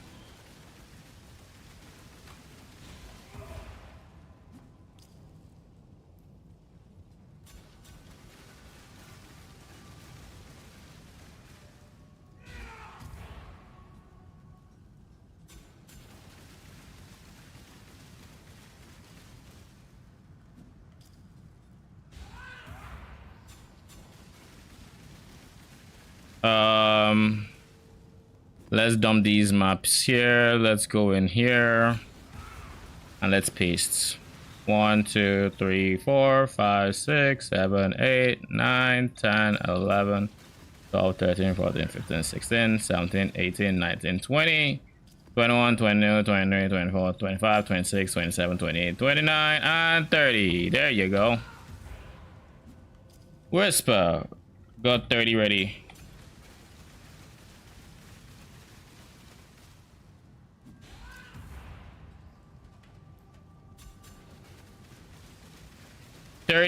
Let's dump these maps here. Let's go in here and let's paste. 1 2 3 4 5 6 7 8 9 10 11 12 13 14 15 16 17 18 19 20 21 22 23 24 25 26 27 28 29 and 30. There you go. Whisper. Got 30 ready.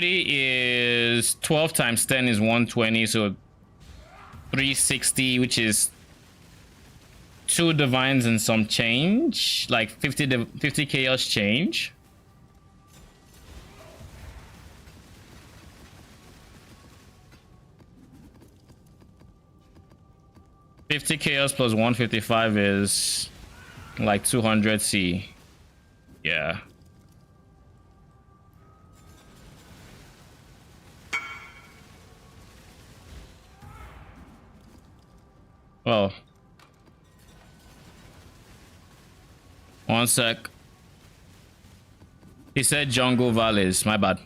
Is 12 times 10 is 120, so 360, which is 2 divines and some change, like 50 chaos change. $50 chaos plus 155 is like 200 C. Yeah. Oh. One sec. He said jungle valleys. My bad.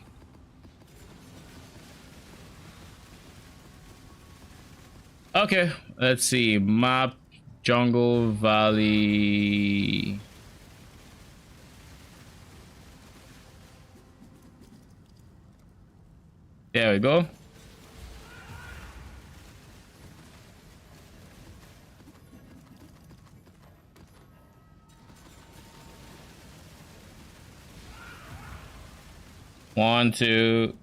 Okay, let's see. Map jungle valley. There we go. One, two,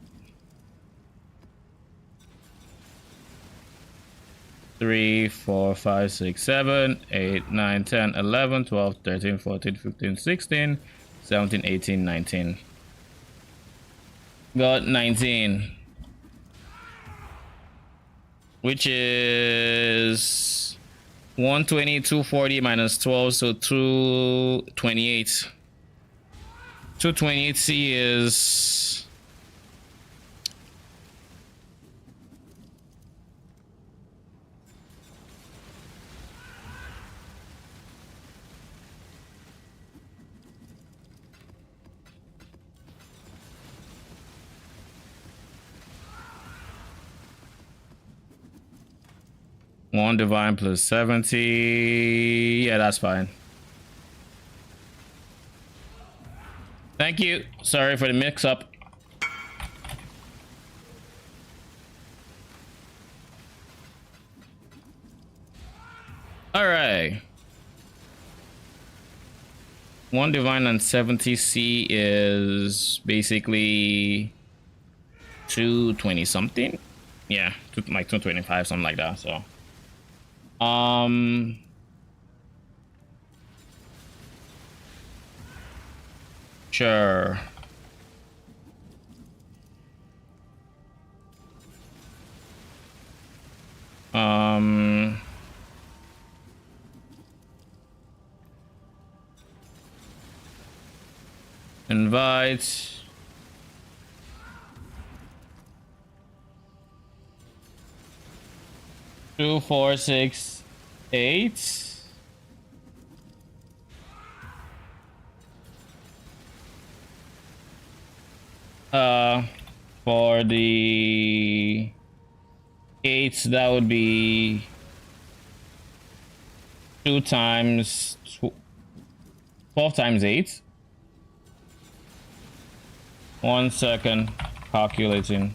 3, 4, 5, 6, 7, 8, 9, 10, 11, 12, 13, 14, 15, 16, 17, 18, 19. Got 19. Which is 120, 240 minus 12, so 228. 228 C is 1 divine plus 70. Yeah, that's fine. Thank you. Sorry for the mix-up. All right. 1 divine and 70 C is basically 220 something. Yeah, like 225, something like that. So, sure. Invite. Two, 4, 6, 8. For the 8, that would be 2 times 12 times 8. 1 second, calculating.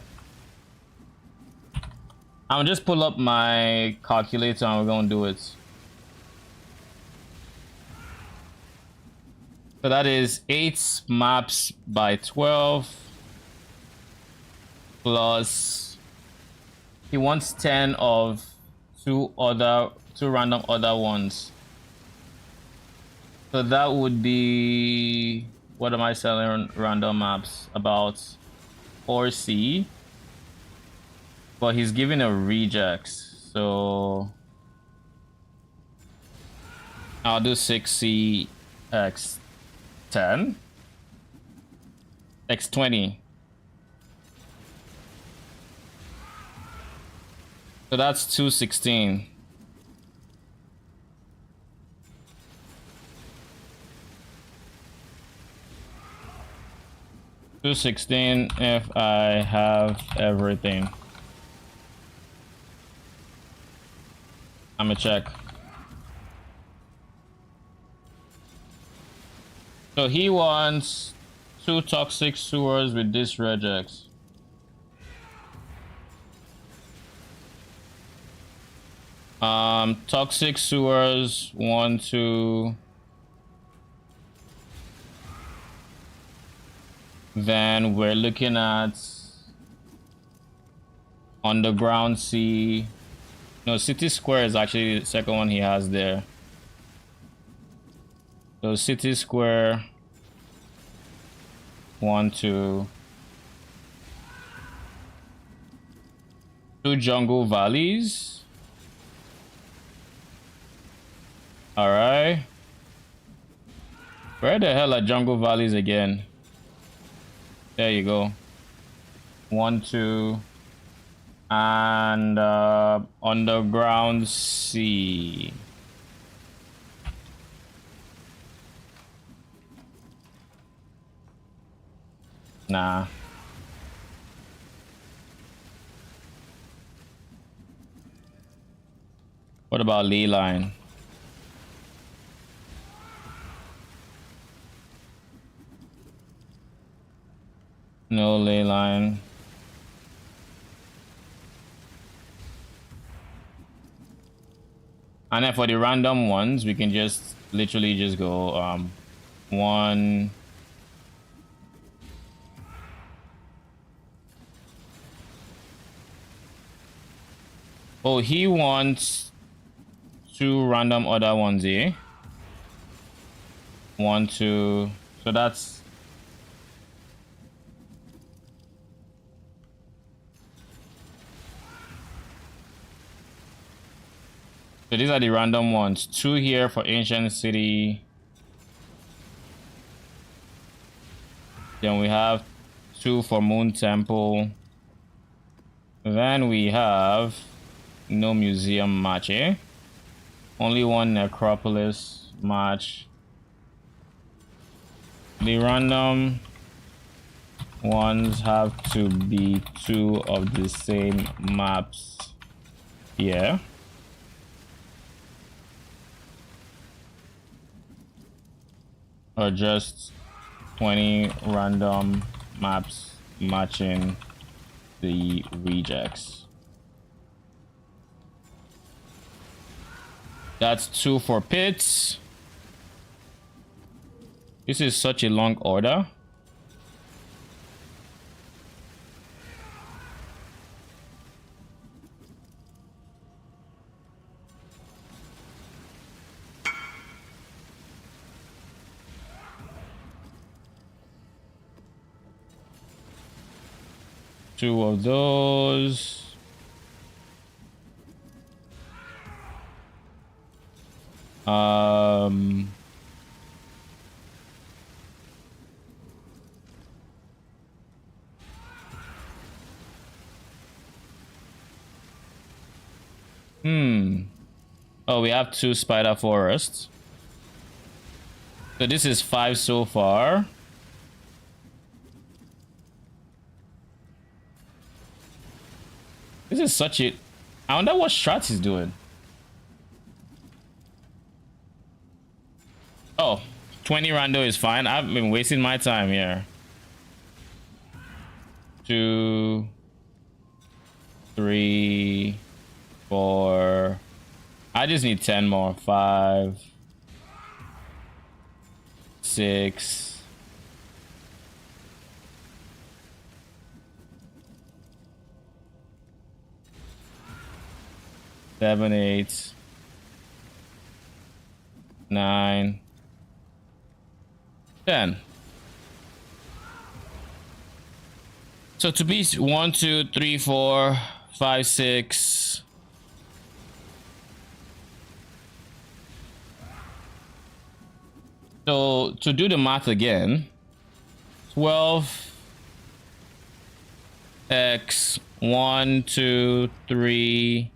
I'll just pull up my calculator and we're gonna do it. So that is 8 maps by 12 plus he wants 10 of two random other ones. So that would be, what am I selling random maps? About 4C. But he's giving a rejects, so I'll do 6C x 10 x 20. So that's 216. If I have everything. I'm gonna check. So he wants 2 toxic sewers with this regex. Toxic sewers 1, 2. Then we're looking at underground C. No, City Square is actually the second one he has there. So City Square 1, 2. 2 jungle valleys. All right. Where the hell are jungle valleys again? There you go. 1, 2. And underground C. Nah. What about Ley Line? No Ley Line. And then for the random ones, we can just literally just go 1. Oh, he wants 2 random other ones here. 1, 2. So that's so these are the random ones. 2 here for Ancient City. Then we have 2 for Moon Temple. Then we have no museum match, eh? Only 1 Necropolis match. The random ones have to be 2 of the same maps. Yeah. or just 20 random maps matching the rejects. That's 2 for pits. This is such a long order. Two of those. Oh, we have 2 spider forests. So this is 5 so far. This is such a... I wonder what Strat is doing. Oh, 20 rando is fine. I've been wasting my time here. 2, 3, 4. I just need 10 more. 5, 6. Seven, 8, 9, 10. So to be 1, 2, 3, 4, 5, 6. So to do the math again, 12 x 1, 2, 3,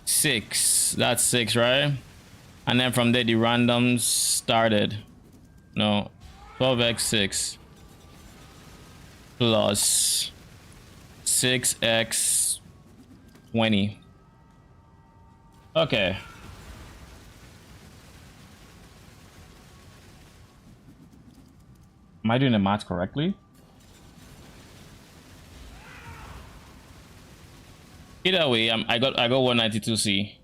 6. That's 6, right? And then from there the randoms started. No, 12x6 plus 6x 20. Okay. Am I doing the math correctly? Either way, I got 192C.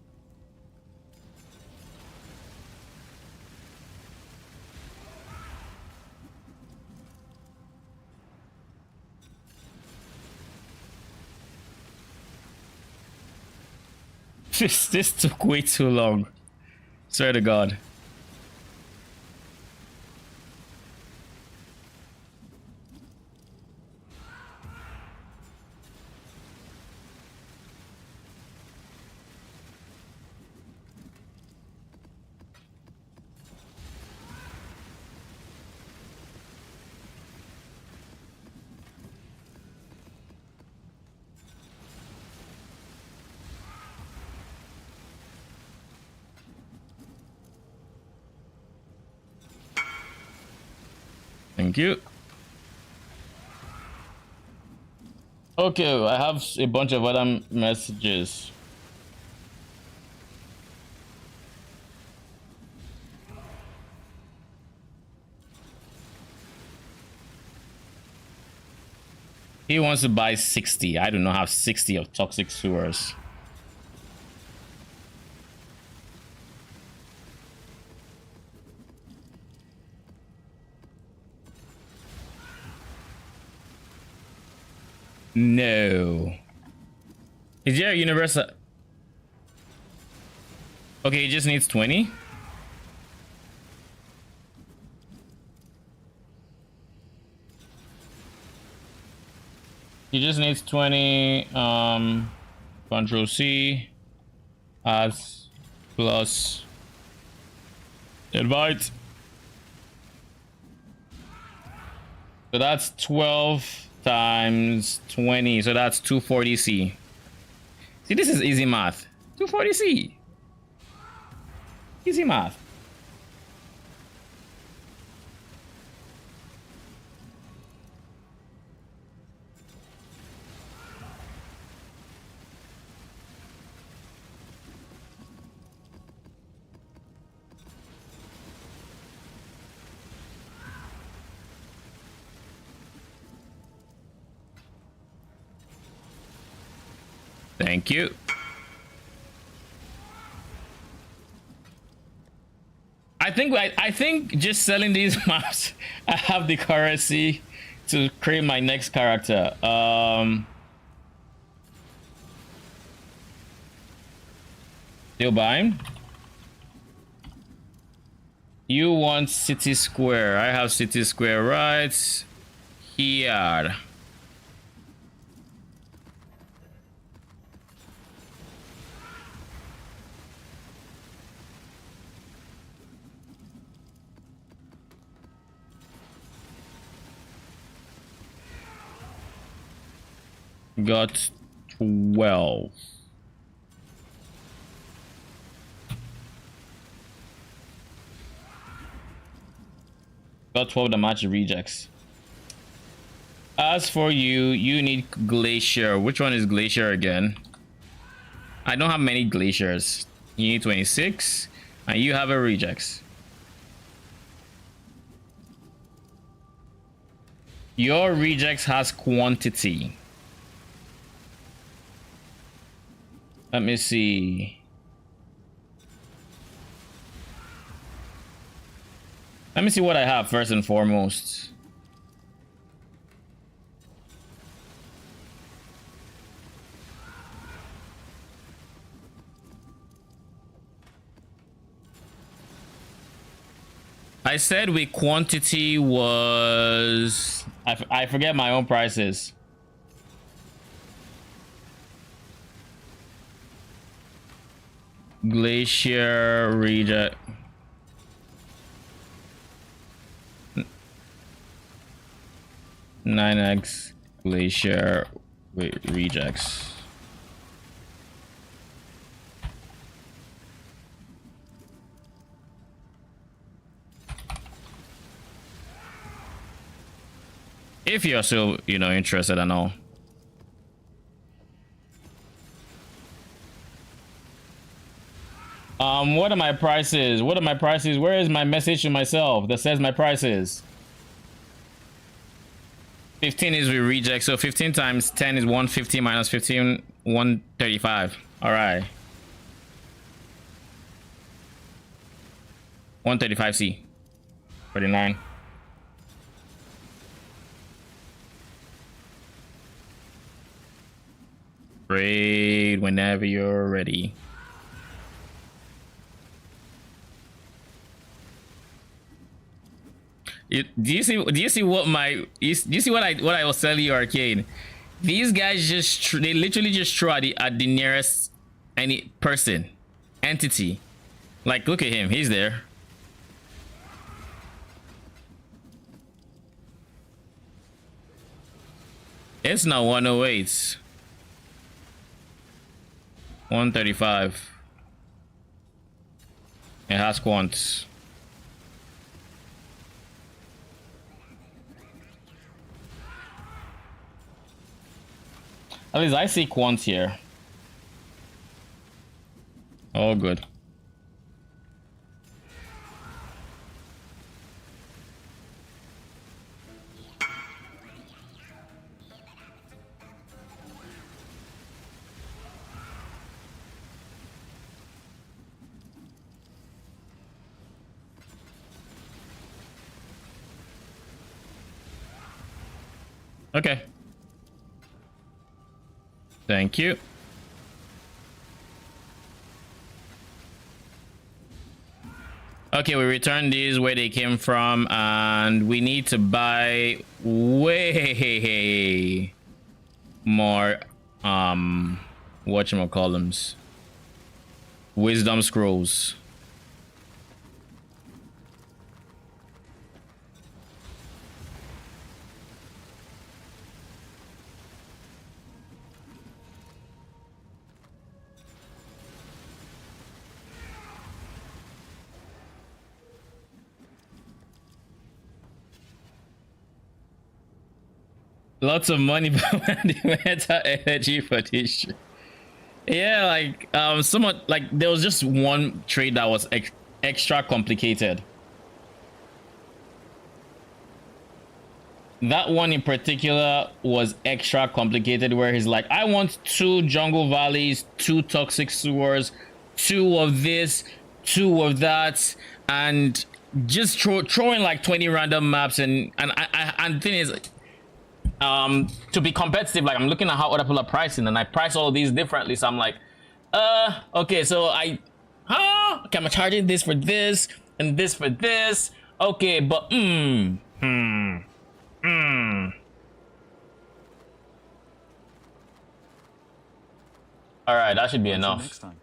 This took way too long. Swear to God. Thank you. Okay, I have a bunch of other messages. He wants to buy 60. I do not have 60 of toxic sewers. No. Is there a universal? Okay, he just needs 20. He just needs 20. Control C. As plus invite. So that's 12 times 20. So that's 240C. See, this is easy math. 240C. Easy math. Thank you. I think just selling these maps, I have the currency to create my next character. Still buying. You want City Square? I have City Square right here. Got 12. Got 12 the match rejects. As for you, you need Glacier. Which one is Glacier again? I don't have many Glaciers. You need 26, and you have a rejects. Your rejects has quantity. Let me see. Let me see what I have first and foremost. I said with quantity was... I forget my own prices. Glacier reject. Nine X Glacier rejects. If you're still, interested and all. What are my prices? What are my prices? Where is my message to myself that says my prices? 15 is with reject, so 15 times 10 is 150 minus 15, 135. All right. 135C. 49. Trade whenever you're ready. Do you see what I was telling you, Arcade? These guys they literally just throw at the nearest any person, entity. Like, look at him, he's there. It's not 108. 135. It has quants. At least I see quants here. Oh, good. Okay. Thank you. Okay, we returned these where they came from, and we need to buy way more whatchamacallums, wisdom scrolls. Lots of money fundamental energy for this shit. Yeah, like somewhat like there was just one trade that was extra complicated. that one in particular was extra complicated, where he's like, I want 2 jungle valleys, 2 toxic sewers, 2 of this, 2 of that, and just throwing like 20 random maps. And the thing is, to be competitive, like I'm looking at how other people are pricing, and I price all of these differently. So I'm like, okay, so okay, I'm charging this for this and this for this. Okay, but all right, that should be enough. Next time.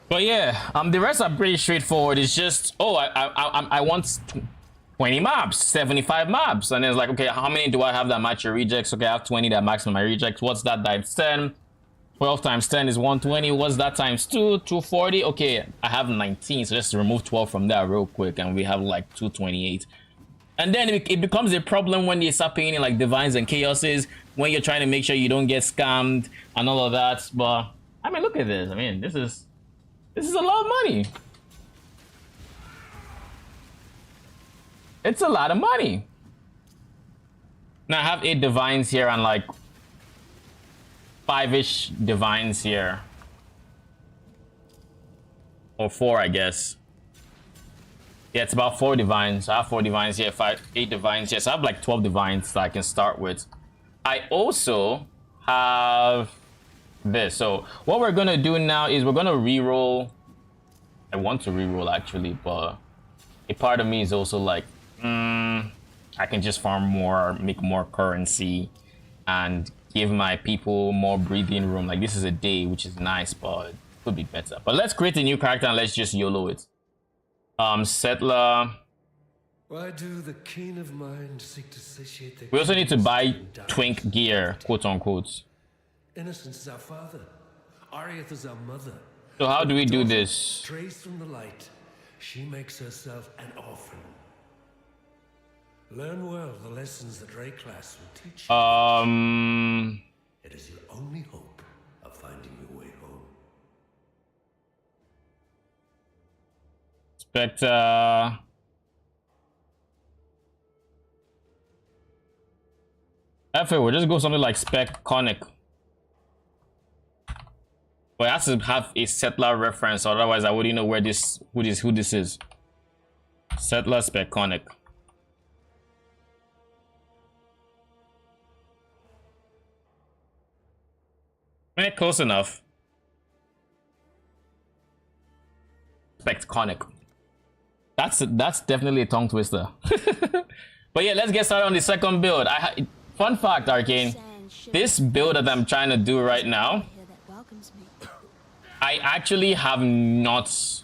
But yeah, the rest are pretty straightforward. It's just, oh, I want 20 mobs, 75 mobs, and it's like, okay, how many do I have that match your rejects? Okay, I have 20 that maximum my rejects. What's that times 10? 12 times 10 is 120. What's that times 2? 240. Okay, I have 19, so just remove 12 from there real quick, and we have like 228. And then it becomes a problem when you start painting like divines and chaoses, when you're trying to make sure you don't get scammed and all of that. But I mean, look at this. I mean, this is a lot of money. It's a lot of money. Now I have 8 divines here and like 5-ish divines here. Or 4, I guess. Yeah, it's about 4 divines. I have 4 divines here, 8 divines here. So I have like 12 divines that I can start with. I also have this. So what we're gonna do now is we're gonna reroll. I want to reroll actually, but a part of me is also like, I can just farm more, make more currency, and give my people more breathing room. Like, this is a day, which is nice, but it could be better. But let's create a new character and let's just YOLO it. Settler. Why do the keen of mind seek to satiate their We also need to buy twink gear, quote unquote. Innocence is our father. Arieth is our mother. So how do we do this? Trace from the light, she makes herself an orphan. Learn well the lessons that Ray class will teach you. It is your only hope of finding your way home. Spectre. We'll just go something like Spec Conic. But it has to have a settler reference, otherwise I wouldn't know who this is. Settler Spec Conic. Close enough. Spec Conic. That's definitely a tongue twister. But yeah, let's get started on the second build. Fun fact, Arcane. This build that I'm trying to do right now, I actually have not,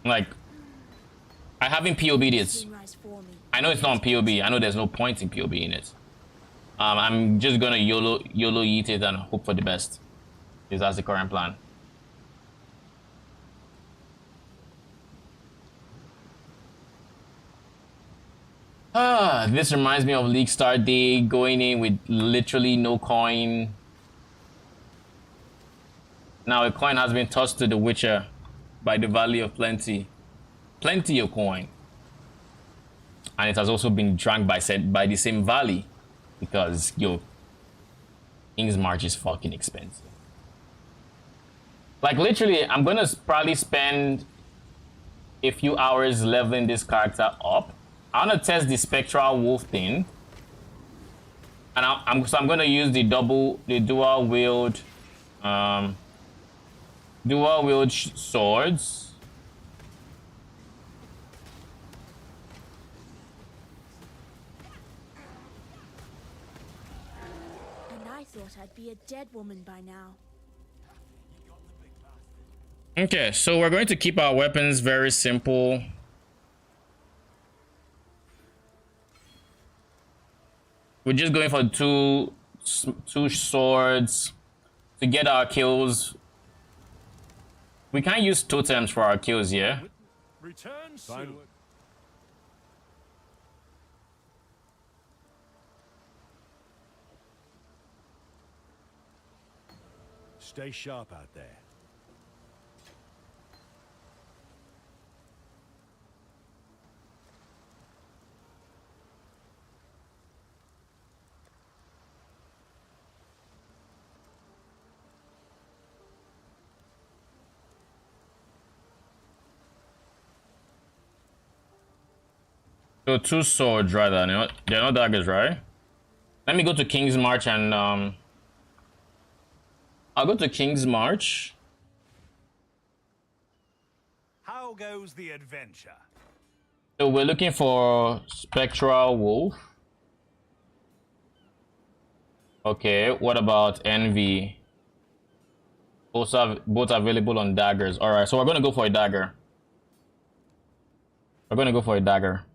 like, I haven't POB'd it. I know it's not on POB. I know there's no point in POB in it. I'm just gonna YOLO eat it and hope for the best. Because that's the current plan. This reminds me of League Start Day, going in with literally no coin. Now a coin has been tossed to the Witcher by the Valley of Plenty. Plenty of coin. And it has also been drank by the same valley. Because, yo, King's March is fucking expensive. Like, literally, I'm gonna probably spend a few hours leveling this character up. I want to test the Spectral Wolf thing. And I'm gonna use the dual wield swords. And I thought I'd be a dead woman by now. Okay, so we're going to keep our weapons very simple. We're just going for two swords to get our kills. We can't use totems for our kills here. Return soon. Stay sharp out there. So 2 swords rather. They're not daggers, right? Let me go to King's March and I'll go to King's March. How goes the adventure? So we're looking for Spectral Wolf. Okay, what about Envy? Also both available on daggers. Alright, so we're gonna go for a dagger. We're gonna go for a dagger.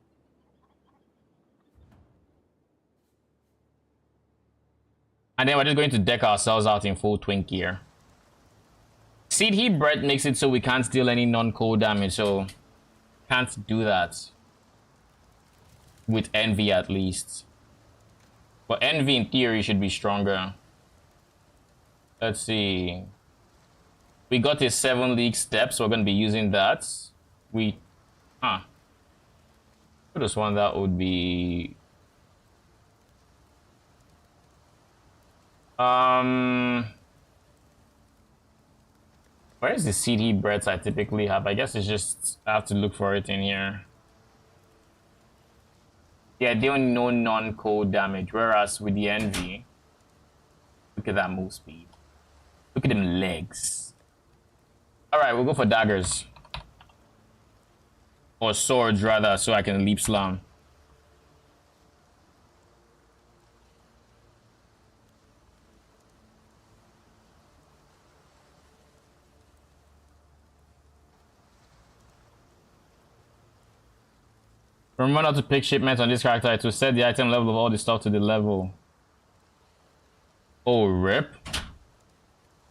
And then we're just going to deck ourselves out in full twink gear. Seed Heat Breath makes it so we can't deal any non-cold damage, so can't do that. With Envy at least. But Envy in theory should be stronger. Let's see. We got a 7 league step, so we're going to be using that. I just one that would be... Where is the CD breads I typically have? I guess it's just... I have to look for it in here. Yeah, they only know non-cold damage, whereas with the Envy... Look at that move speed. Look at them legs. Alright, we'll go for daggers. Or swords, rather, so I can leap slam. Remember not to pick shipments on this character to set the item level of all the stuff to the level. Oh, rip.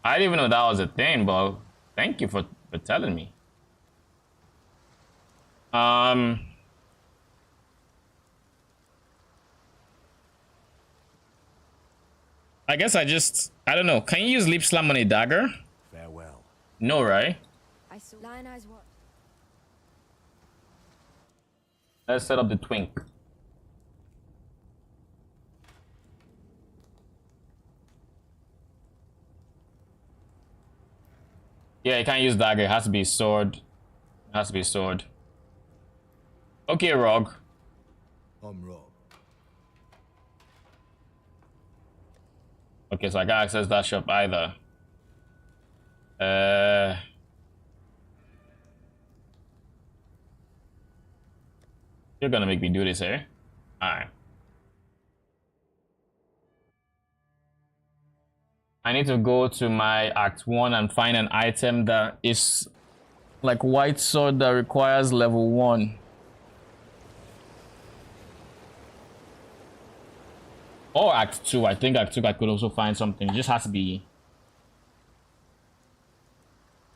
I didn't even know that was a thing, but thank you for telling me. I guess I don't know. Can you use Leap Slam on a dagger? Farewell. No, right? I saw Lion Eyes what? Let's set up the twink. Yeah, you can't use dagger. It has to be sword. It has to be sword. Okay, Rog. I'm Rob. Okay, so I can't access that shop either. You're gonna make me do this, eh? Alright. I need to go to my Act 1 and find an item that is like white sword that requires level 1. Or Act 2. I think Act 2 I could also find something. It just has to be...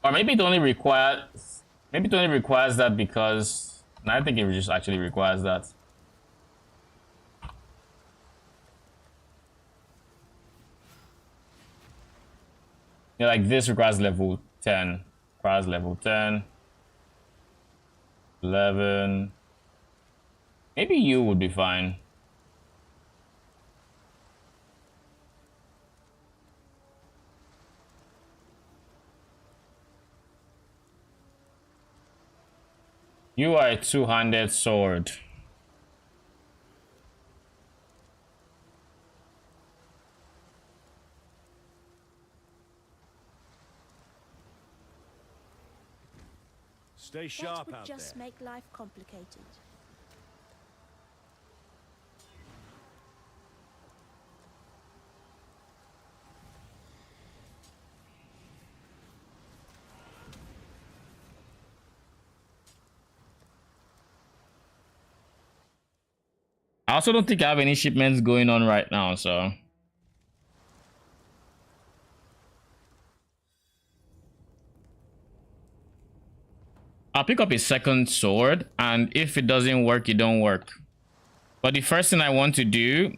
Or maybe it only requires... Maybe it only requires that because... No, I think it just actually requires that. Yeah, like this requires level 10. Requires level 10. 11. Maybe you would be fine. You are a two-handed sword. Stay sharp That would out just there. make life complicated. I also don't think I have any shipments going on right now, so... I'll pick up a second sword, and if it doesn't work, it don't work. But the first thing I want to do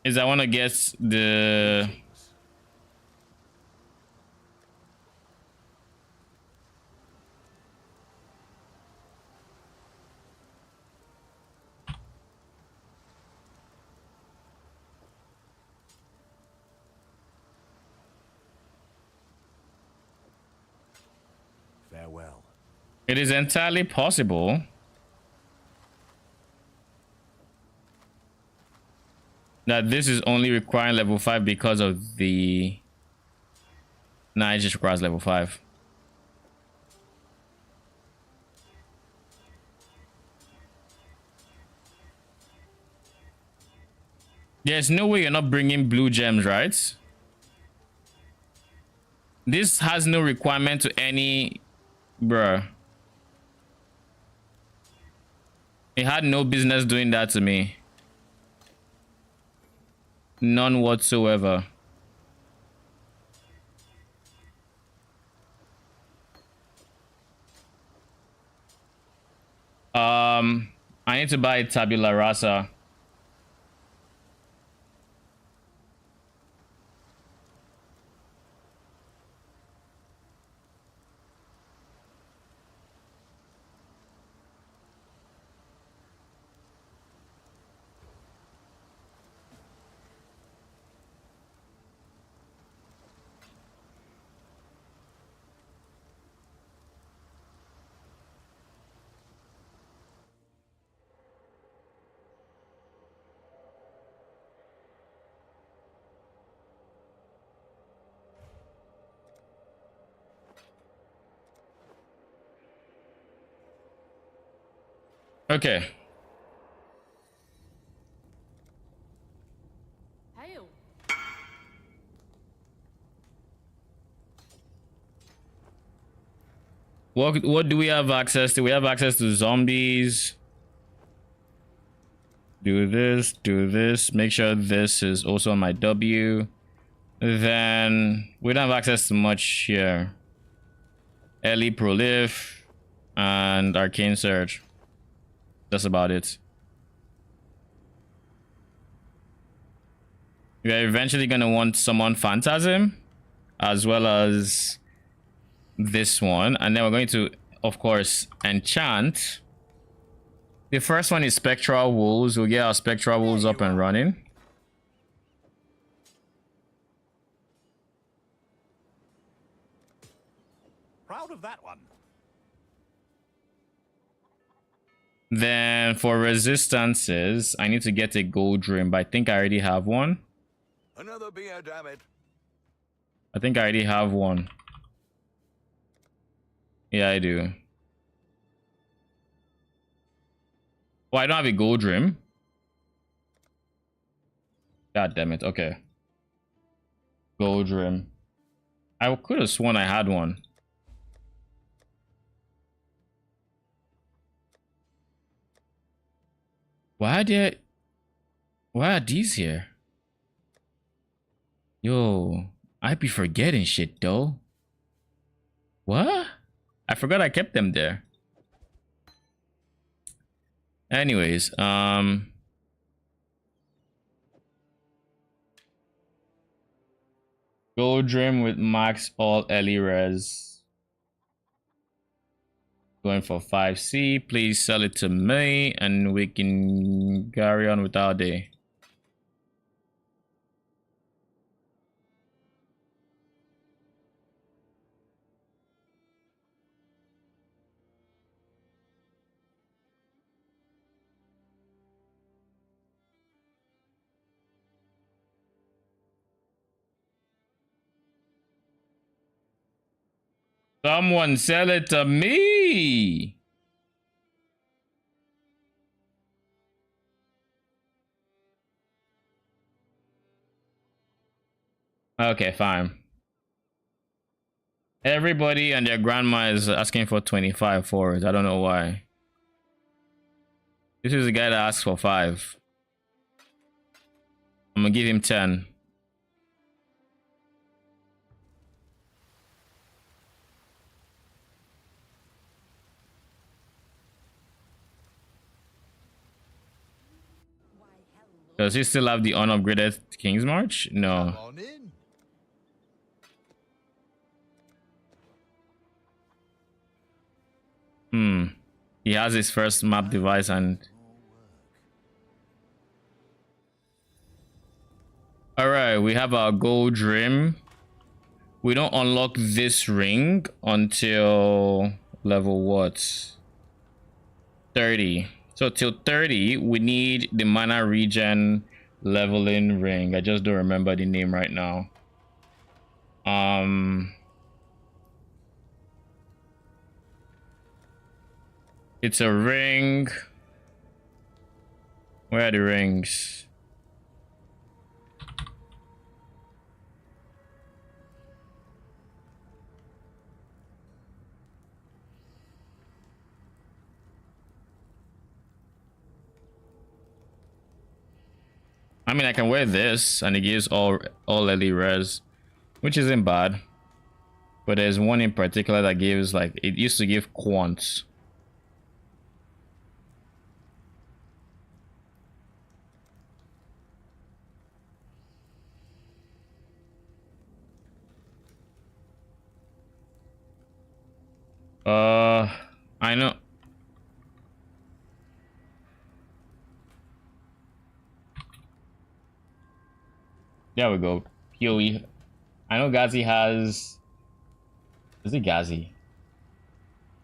is I want to get the... Farewell. It is entirely possible. That this is only requiring level 5 because of the... Nah, it just requires level 5. There's no way you're not bringing blue gems, right? This has no requirement to any... Bruh. It had no business doing that to me. None whatsoever. I need to buy tabula rasa. Okay. Hail. What do we have access to? We have access to zombies. Do this. Make sure this is also on my W. Then we don't have access to much here. Early Prolif and Arcane Surge. That's about it. We're eventually gonna want Summon Phantasm as well as this one, and then we're going to, of course, enchant. The first one is Spectral Wolves. We'll get our Spectral Wolves up and running. Proud of that one. Then for resistances, I need to get a gold dream, but I think I already have one. Another beer, damn it. I think I already have one. Yeah, I do. Oh, I don't have a gold dream. God damn it. Okay. Gold dream. I could have sworn I had one. Why are these here? Yo, I be forgetting shit though. What? I forgot I kept them there. Anyways, Gold Dream with max all Ellie res. Going for 5C. Please sell it to me and we can carry on with our day. Someone sell it to me. Okay, fine. Everybody and their grandma is asking for 25 for it. I don't know why. This is the guy that asked for 5. I'm gonna give him 10. Does he still have the unupgraded King's March? No. Come on in. He has his first map device and... Alright, we have our gold rim. We don't unlock this ring until level what? 30. So till 30, we need the mana regen leveling ring. I just don't remember the name right now. It's a ring. Where are the rings? I mean, I can wear this and it gives all early res, which isn't bad. But there's one in particular that gives, like, it used to give quants. I know. There we go. PoE. I know Gazi has. Is it Gazi?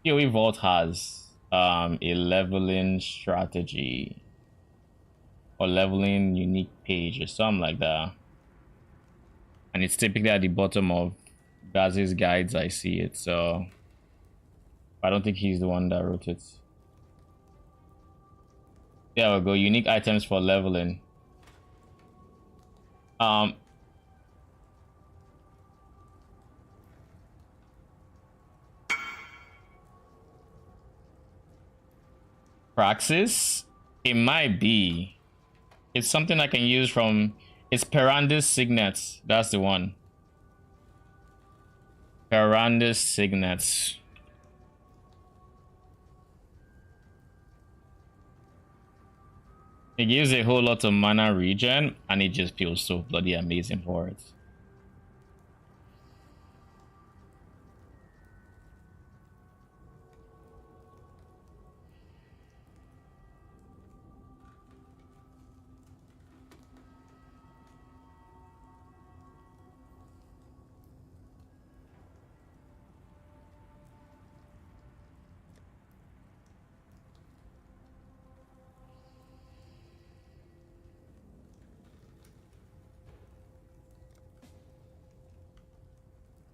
PoE Vault has a leveling strategy or leveling unique page or something like that, and it's typically at the bottom of Gazi's guides. I see it, so I don't think he's the one that wrote it. There we go. Unique items for leveling. Praxis? It might be. It's something I can use from. It's Perandus Signets. That's the one. Perandus Signets. It gives a whole lot of mana regen, and it just feels so bloody amazing for it.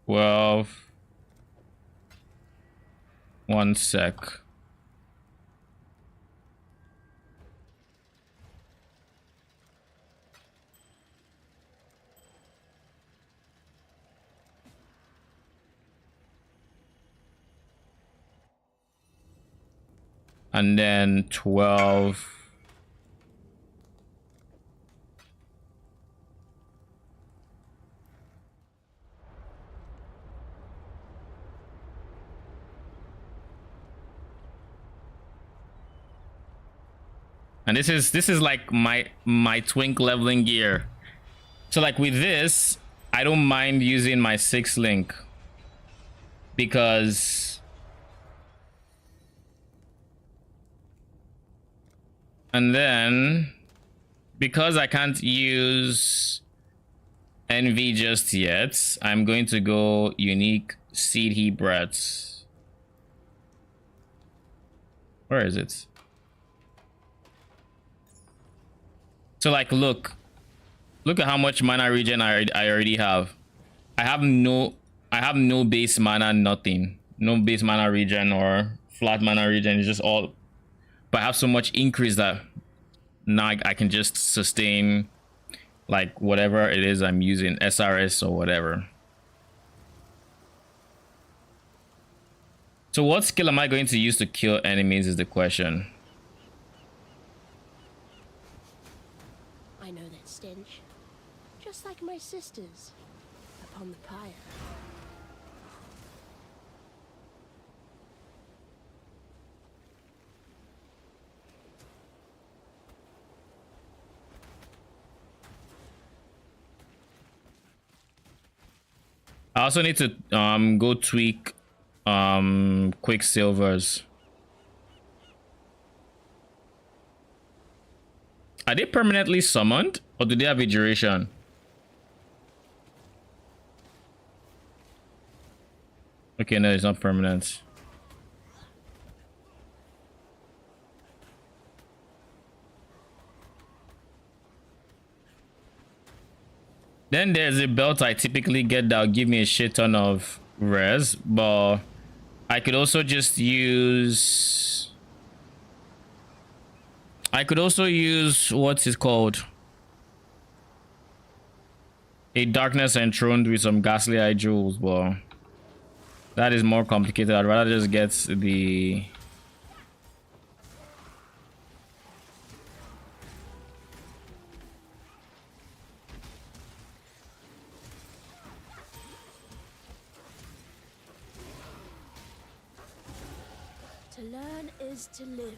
Well, 1 sec. And then 12. And this is like my twink leveling gear. So like with this, I don't mind using my 6 link because and then because I can't use NV just yet, I'm going to go unique seed heap breaths. Where is it? So like look at how much mana regen I already have. I have no base mana, nothing. No base mana regen or flat mana regen. It's just all, but I have so much increase that now I can just sustain like whatever it is I'm using, SRS or whatever. So what skill am I going to use to kill enemies is the question. I know that stench, just like my sisters upon the pyre. I also need to go tweak Quicksilvers. Are they permanently summoned or do they have a duration? Okay, no, it's not permanent. Then there's a belt I typically get that'll give me a shit ton of res, but I could also just use... I could also use, what's it called? A darkness enthroned with some ghastly eye jewels, but that is more complicated. I'd rather just get the... To learn is to live.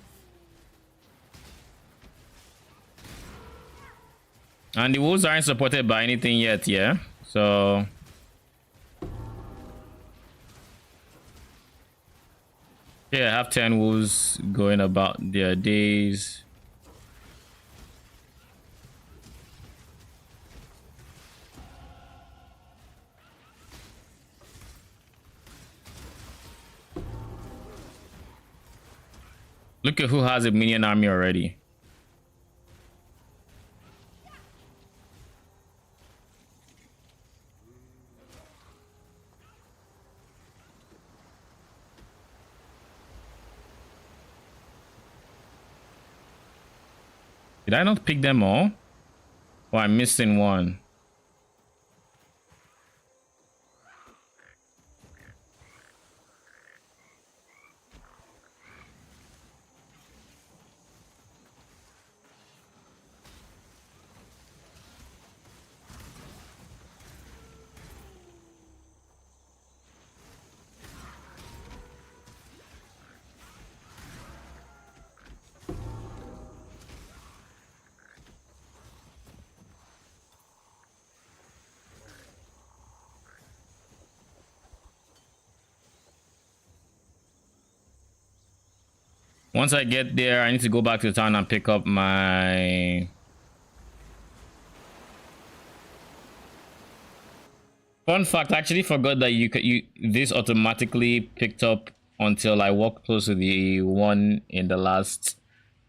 And the wolves aren't supported by anything yet, yeah? So... yeah, I have 10 wolves going about their days. Look at who has a minion army already. Did I not pick them all? Oh, I'm missing one. Once I get there, I need to go back to the town and pick up my... Fun fact, I actually forgot that this automatically picked up until I walked close to the one in the last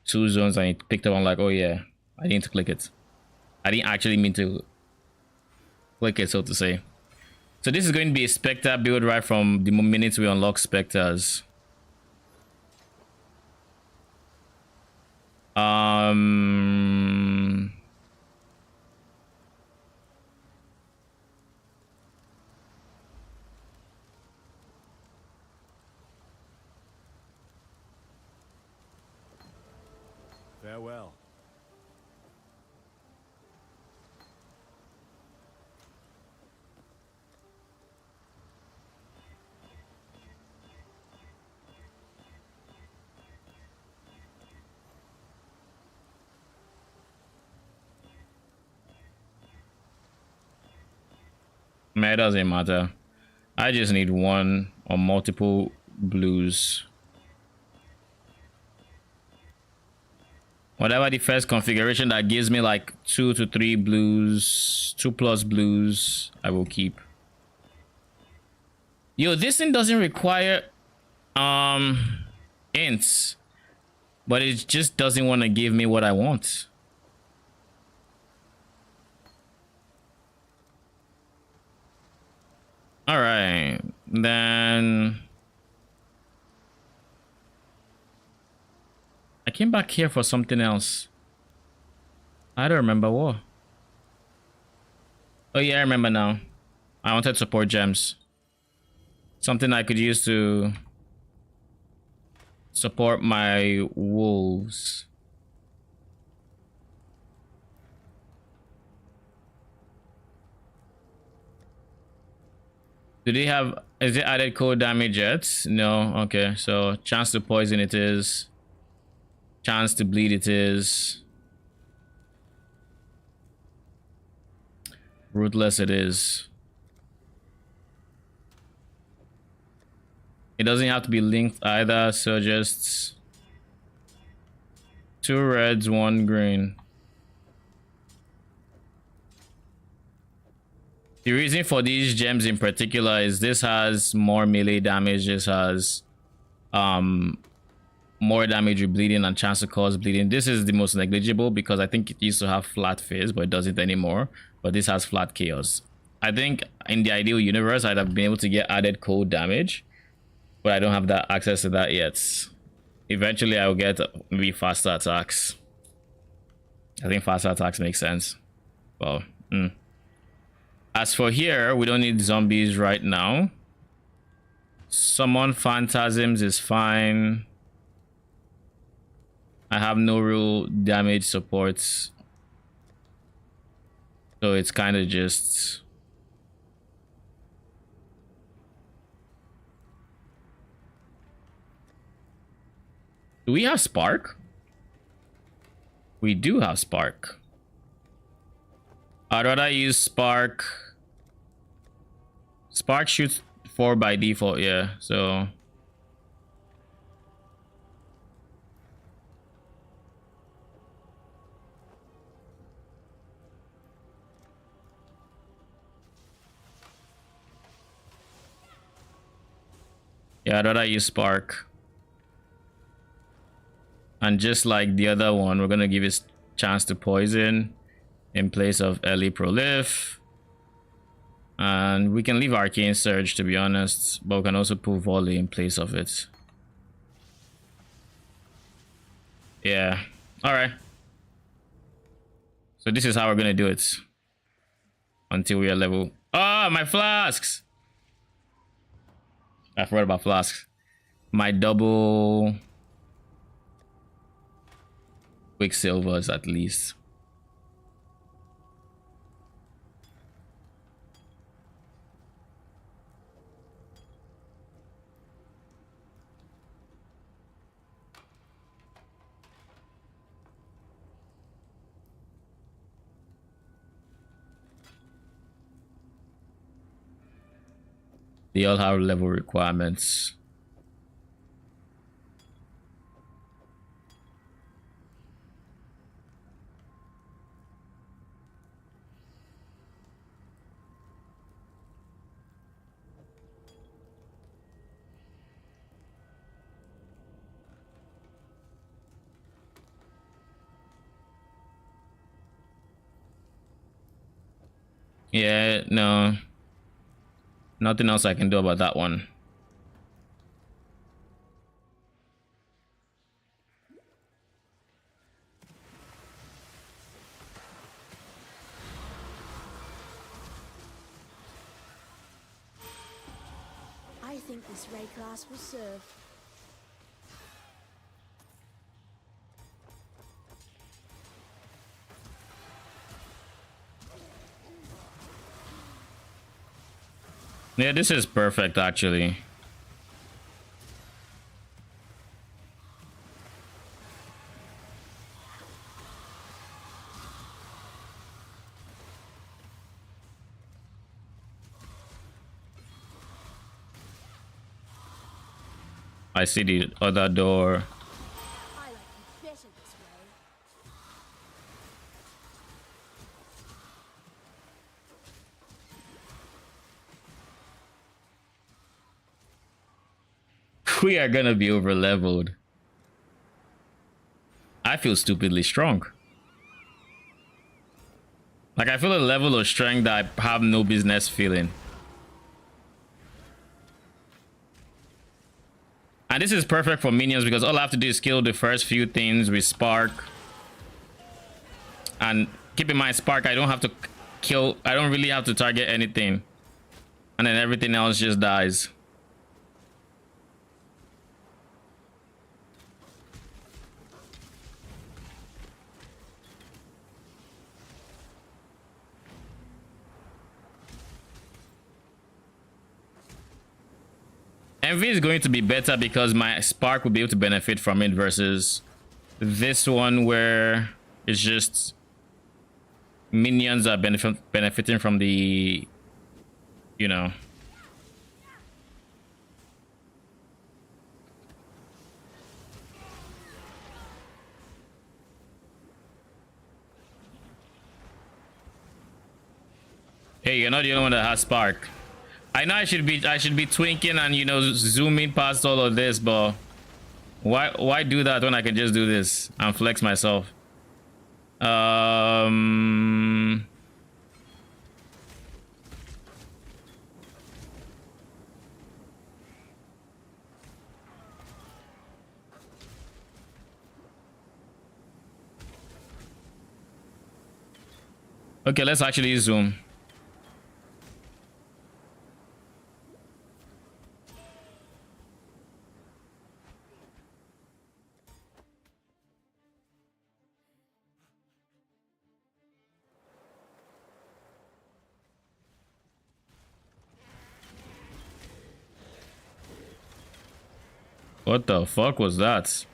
2 zones and it picked up. I'm like, oh yeah, I didn't click it. I didn't actually mean to click it, so to say. So this is going to be a Spectre build right from the minute we unlock Spectres. Farewell. Man, it doesn't matter. I just need one or multiple blues. Whatever the first configuration that gives me like 2 to 3 blues, 2+ blues, I will keep. Yo, this thing doesn't require ints, but it just doesn't want to give me what I want. All right, then I came back here for something else. I don't remember what. Oh yeah, I remember now. I wanted support gems. Something I could use to support my wolves. Do they have, is it added cold damage yet? No, okay, so chance to poison it is. Chance to bleed it is. Ruthless it is. It doesn't have to be linked either, so just 2 reds, 1 green. The reason for these gems in particular is this has more melee damage, this has more damage with bleeding and chance to cause bleeding. This is the most negligible because I think it used to have flat phase, but it doesn't anymore. But this has flat chaos. I think in the ideal universe, I'd have been able to get added cold damage, but I don't have that access to that yet. Eventually, I will get maybe faster attacks. I think faster attacks make sense. Well, as for here, we don't need zombies right now. Summon phantasms is fine. I have no real damage supports, so it's kind of just do we have spark? We do have spark. I'd rather use spark. Spark shoots 4 by default, yeah, so yeah, I'd rather use spark. And just like the other one, we're gonna give it chance to poison in place of early prolif. And we can leave arcane surge, to be honest, but we can also put volley in place of it. Yeah, all right. So this is how we're gonna do it until we are level. Ah, my flasks! I forgot about flasks. My double quicksilvers at least. They all have level requirements. Yeah, no. Nothing else I can do about that one. I think this ray class will serve. Yeah, this is perfect actually. I see the other door. I like it better this way. We are gonna be over leveled. I feel stupidly strong. Like I feel a level of strength that I have no business feeling. And this is perfect for minions because all I have to do is kill the first few things with spark. And keep in mind, spark, I don't have to kill, I don't really have to target anything. And then everything else just dies. Envy is going to be better because my spark will be able to benefit from it versus this one where it's just minions are benefiting from the, you know. Hey, you're not the only one that has spark. I know I should be twinking and, you know, zooming past all of this, but Why do that when I can just do this and flex myself? Okay, let's actually zoom. What the fuck was that?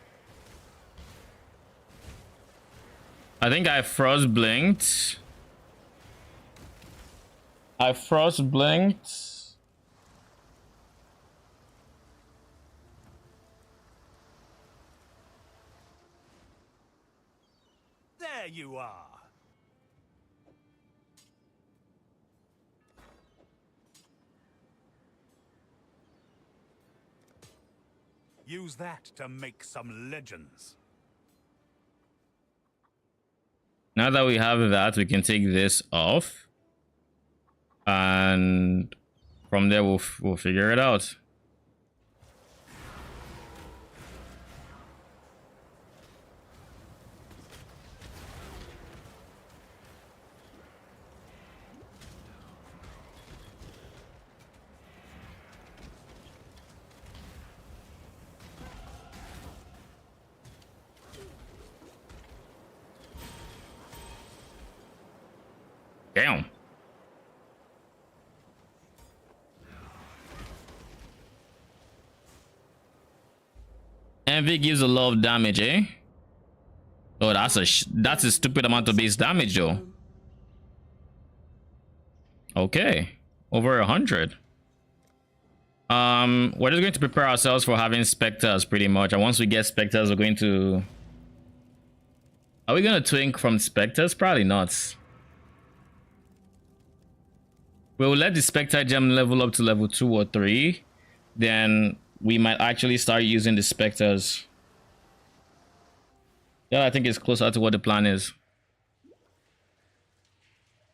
I think I frost blinked. I frost blinked. There you are. Use that to make some legends. Now that we have that, we can take this off, and from there we'll figure it out. Damn. Envy gives a lot of damage, eh? Oh, that's a stupid amount of base damage, though. Okay, over 100. We're just going to prepare ourselves for having specters, pretty much. And once we get specters, we're going to. Are we gonna twink from specters? Probably not. We'll let the Spectre gem level up to level 2 or 3. Then we might actually start using the Spectres. Yeah, I think it's closer to what the plan is.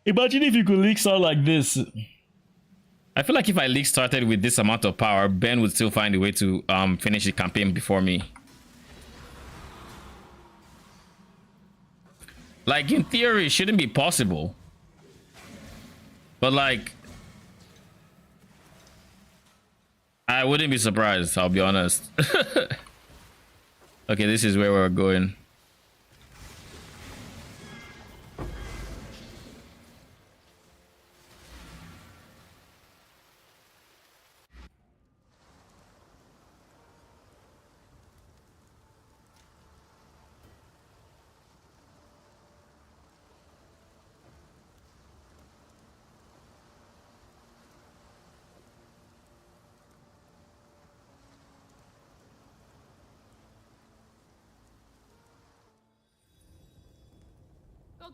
Imagine if you could league start like this. I feel like if I league started with this amount of power, Ben would still find a way to finish the campaign before me. Like, in theory, it shouldn't be possible. But like, I wouldn't be surprised, I'll be honest. Okay, this is where we're going.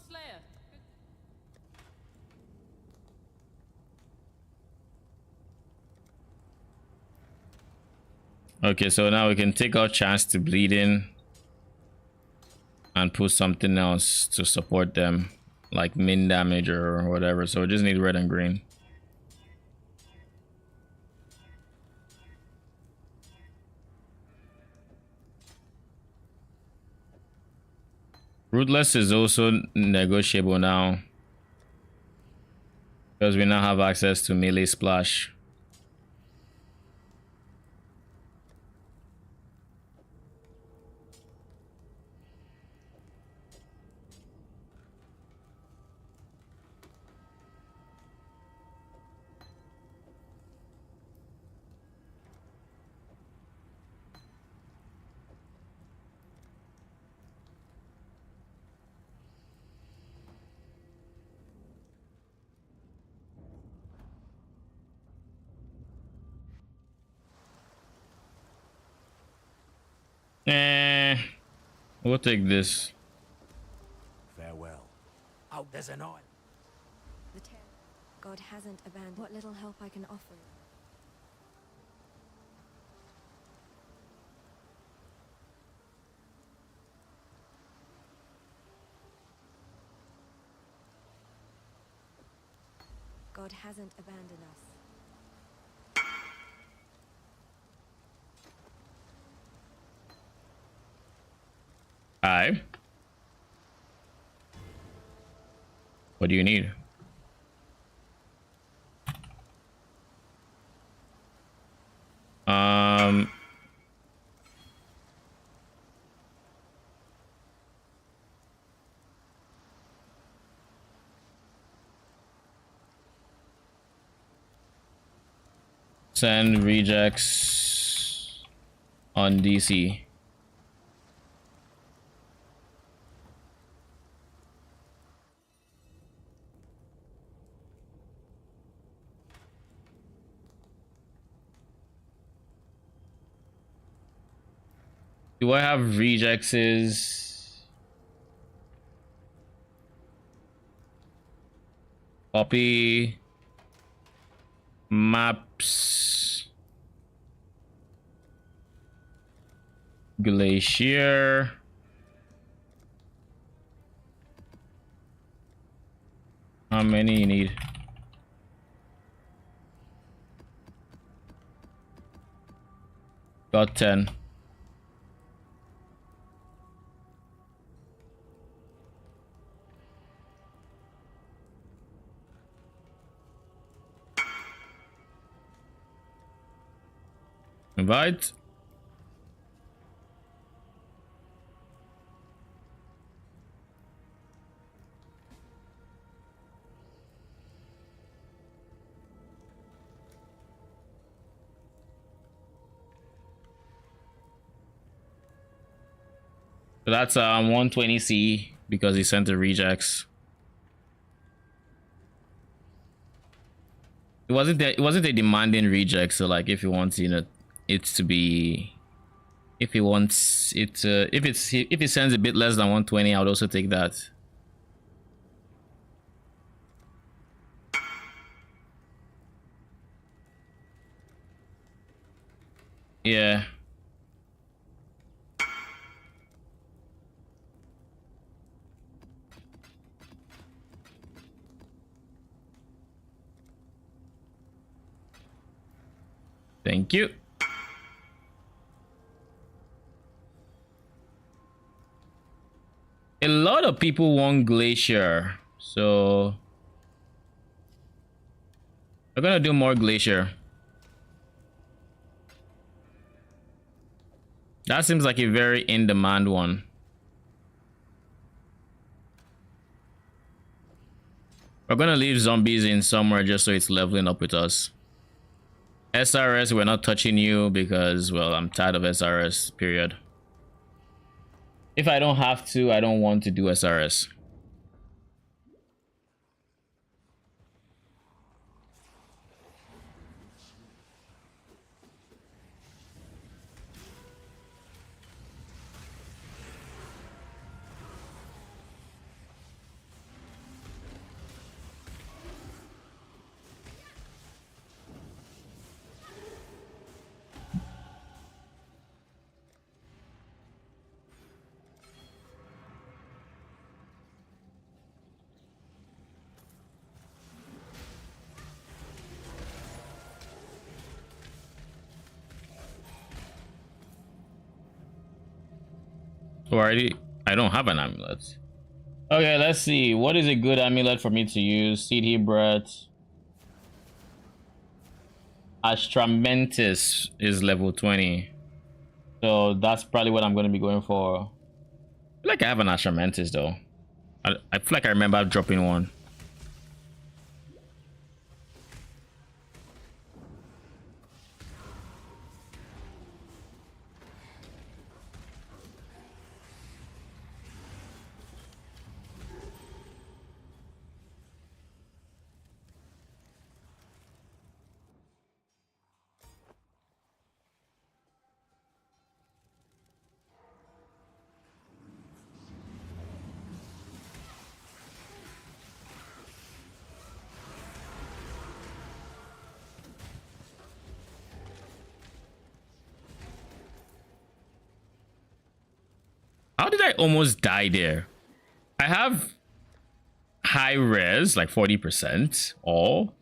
Slayer. Okay, so now we can take our chance to bleed in and put something else to support them, like min damage or whatever. So we just need red and green. Ruthless is also negotiable now, because we now have access to melee splash. We'll take this. Farewell. Oh, there's an island. The God hasn't abandoned what little help I can offer. God hasn't abandoned us. Hi. What do you need? Send rejects on DC. Do I have rejects? Copy maps. Glacier. How many you need? Got 10. Invite. So that's 120C because he sent the rejects. It wasn't a demanding reject, so like if he wants, you know, it to be, if he wants it to, if it sends a bit less than 120, I would also take that. Yeah. Thank you. A lot of people want Glacier, so we're gonna do more Glacier. That seems like a very in-demand one. We're gonna leave zombies in somewhere just so it's leveling up with us. SRS, we're not touching you because, well, I'm tired of SRS, period. If I don't have to, I don't want to do SRS. Already, I don't have an amulet. Okay, let's see. What is a good amulet for me to use? Seed Hebret. Astramentis is level 20. So that's probably what I'm going to be going for. I feel like I have an Astramentis though. I feel like I remember dropping one. How did I almost die there? I have high res, like 40%, all,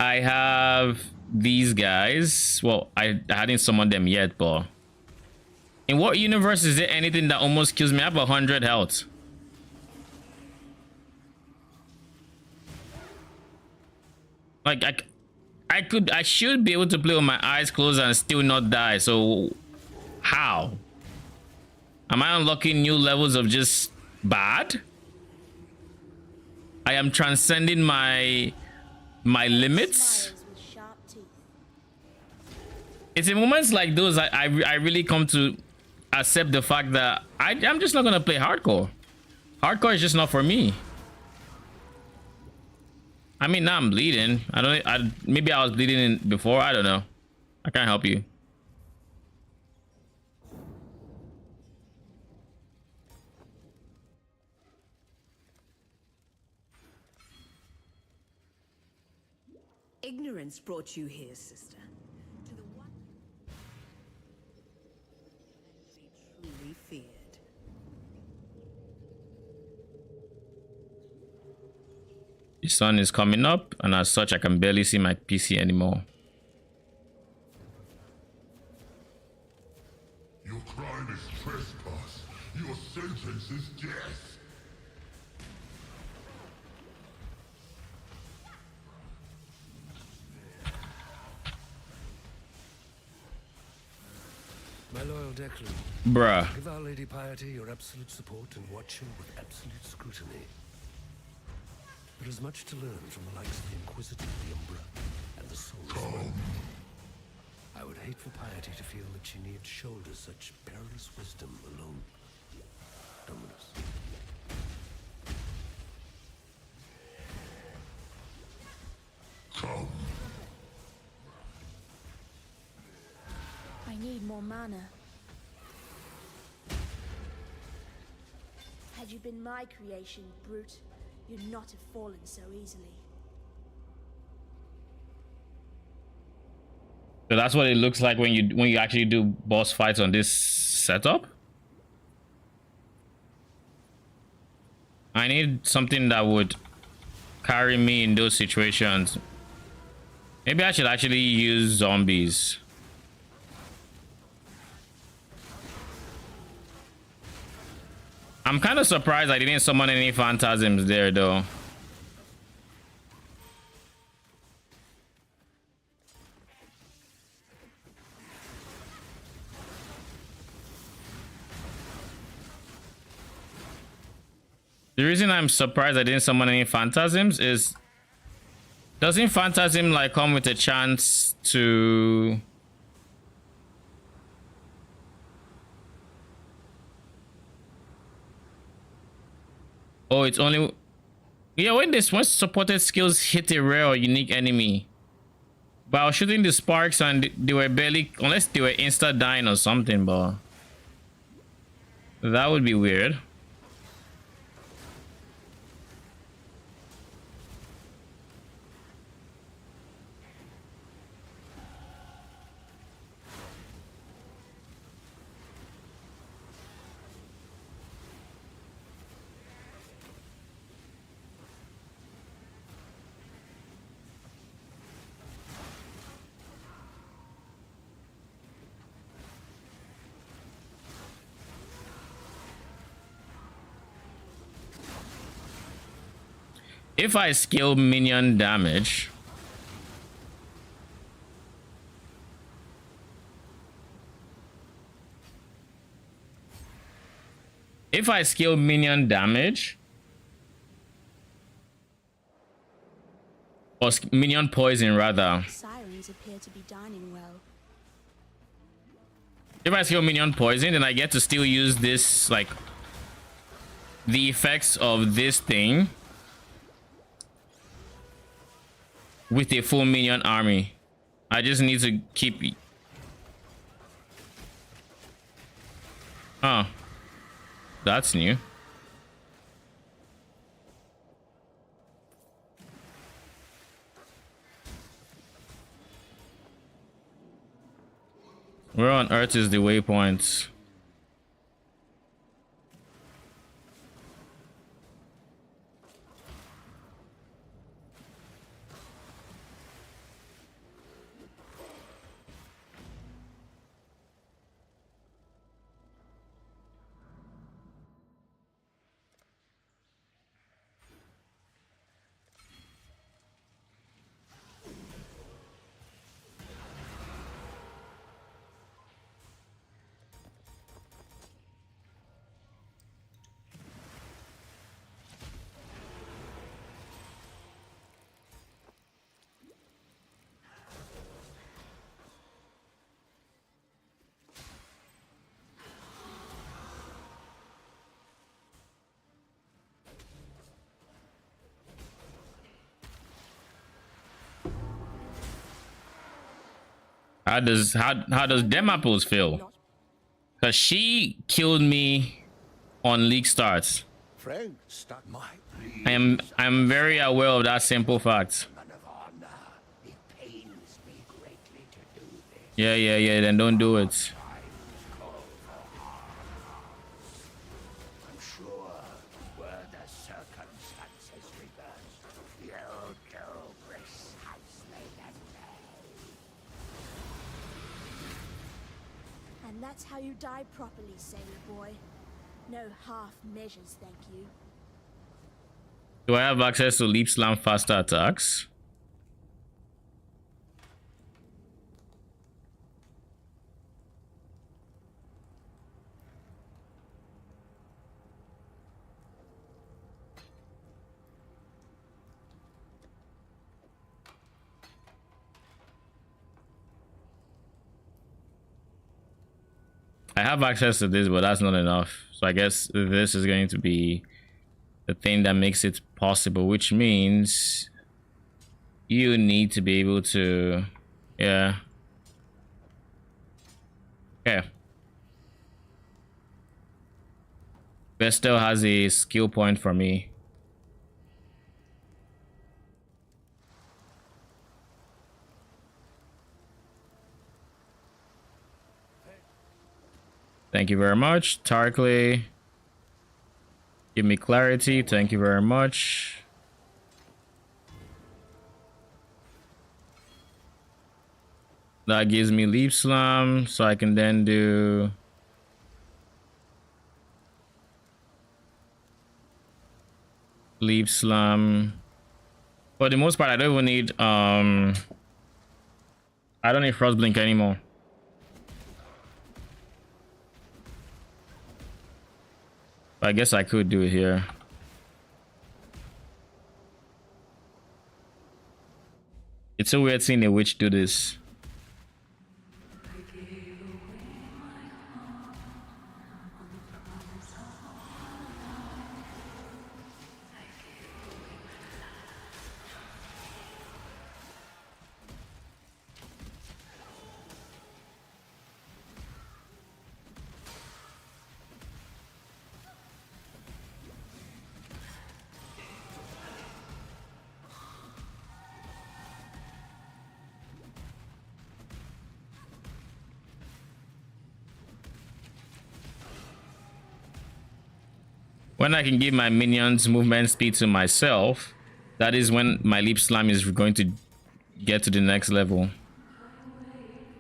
I have these guys. Well, I hadn't summoned them yet, but in what universe is there anything that almost kills me? I have 100 health. Like I should be able to play with my eyes closed and still not die. So how? Am I unlocking new levels of just bad? I am transcending my limits. It's in moments like those I really come to accept the fact that I'm just not gonna play hardcore. Hardcore is just not for me. I mean, now I'm bleeding. Maybe I was bleeding before. I don't know. I can't help you. Ignorance brought you here, sister. To the one they truly feared. The sun is coming up, and as such, I can barely see my PC anymore. Your crime is trespass. Your sentence is death. My loyal Declan. Bruh. Give Our Lady Piety your absolute support and watch him with absolute scrutiny. There is much to learn from the likes of the Inquisitor, the Umbra, and the Soul. I would hate for Piety to feel that she need shoulder such perilous wisdom alone. Dominus. Come. I need more mana. Had you been my creation, brute, you'd not have fallen so easily. So that's what it looks like when you actually do boss fights on this setup. I need something that would carry me in those situations. Maybe I should actually use zombies. I'm kind of surprised I didn't summon any phantasms there though. The reason I'm surprised I didn't summon any phantasms is, doesn't phantasm like come with a chance to oh, it's only yeah, when supported skills hit a rare or unique enemy. But I was shooting the sparks and they were barely, unless they were insta dying or something, but that would be weird. If I scale minion damage, or minion poison rather. Sirens appear to be dining well. If I scale minion poison, then I get to still use this, like the effects of this thing with a full minion army. I just need to keep. Oh, that's new. Where on earth is the waypoint? How does them apples feel? Cause she killed me on league starts. Friend, start my. I'm very aware of that simple fact. Yeah. Then don't do it. I'm sure were the circumstances reversed, you'll do precisely the same. And that's how you die properly, sailor boy. No half measures, thank you. Do I have access to leap slam faster attacks? I have access to this, but that's not enough. So I guess this is going to be the thing that makes it possible, which means you need to be able to, yeah. Okay. Vestel has a skill point for me. Thank you very much. Tarkley. Give me clarity. Thank you very much. That gives me leap slam, so I can then do leap slam. For the most part, I don't even need I don't need frost blink anymore. I guess I could do it here. It's so weird seeing a witch do this. When I can give my minions movement speed to myself, that is when my leap slam is going to get to the next level.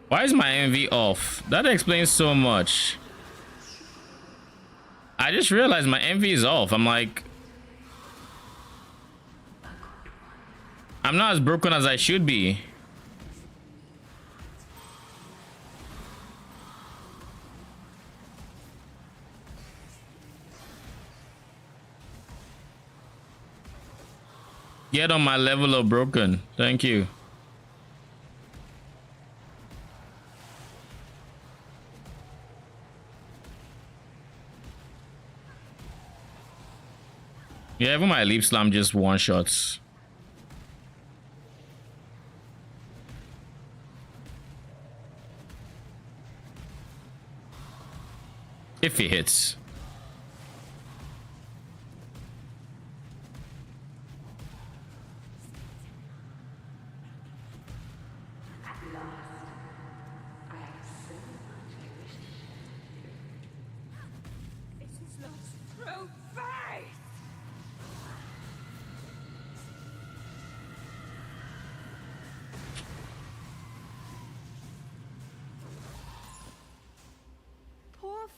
Why is my envy off? That explains so much. I just realized my envy is off. I'm like, I'm not as broken as I should be. Get on my level of broken. Thank you. Yeah, even my leap slam just one shots. If he hits.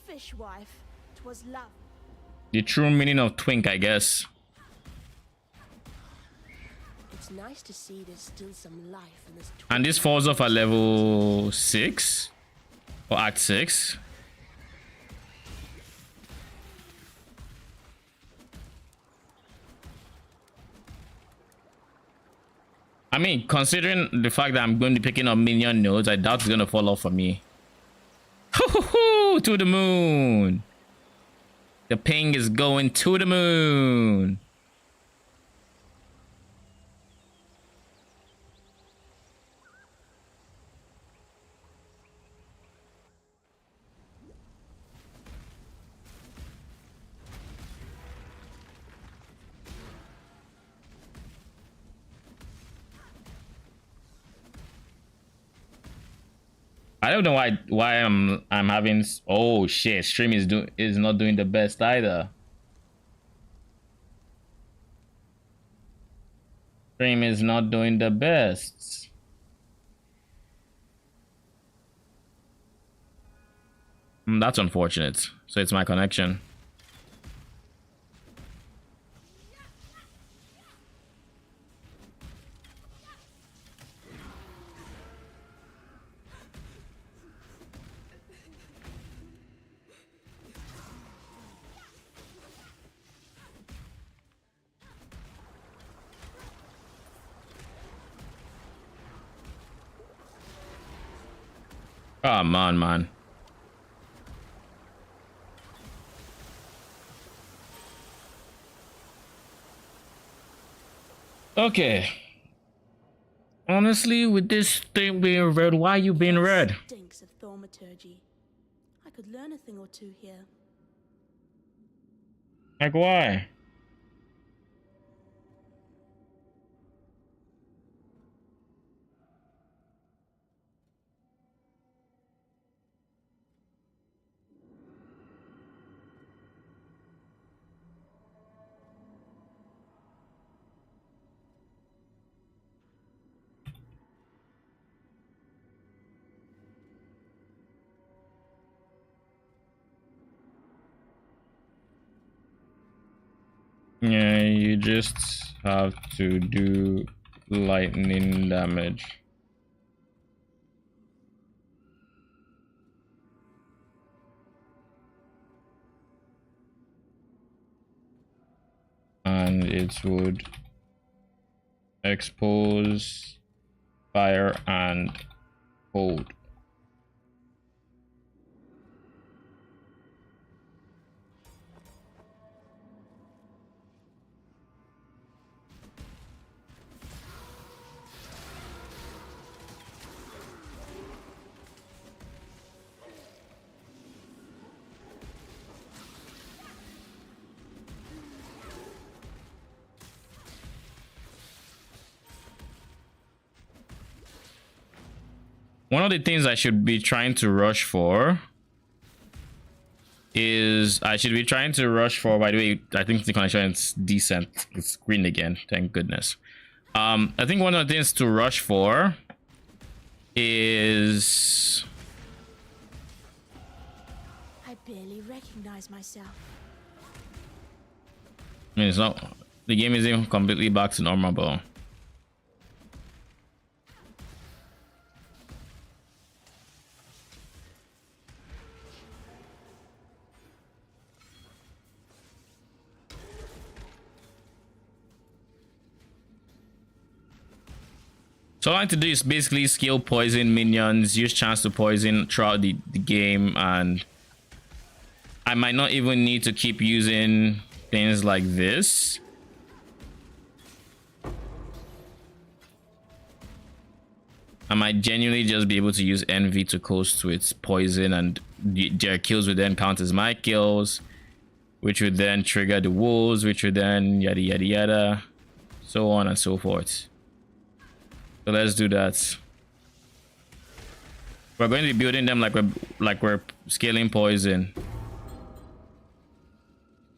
Fishwife, 'twas love. The true meaning of twink, I guess. It's nice to see there's still some life in this. And this falls off at level 6 or Act 6. I mean, considering the fact that I'm going to be picking up minion nodes, I doubt it's going to fall off for me. To the moon. The ping is going to the moon. I don't know why I'm having. Oh shit! Stream is not doing the best either. Stream is not doing the best. That's unfortunate. So it's my connection. Come on, man. Okay. Honestly, with this thing being red, why you being red? Stinks of thaumaturgy. I could learn a thing or two here. Like why? Yeah, you just have to do lightning damage. And it would expose fire and cold. One of the things I should be trying to rush for is by the way, I think the connection is decent. It's green again, thank goodness. I think one of the things to rush for is I barely recognize myself. I mean, it's not, the game isn't completely back to normal, but so all I like to do is basically skill poison minions, use chance to poison throughout the game, and I might not even need to keep using things like this. I might genuinely just be able to use envy to coast to its poison, and their kills would then count as my kills, which would then trigger the wolves, which would then yada yada yada, so on and so forth. So let's do that. We're going to be building them like we're scaling poison.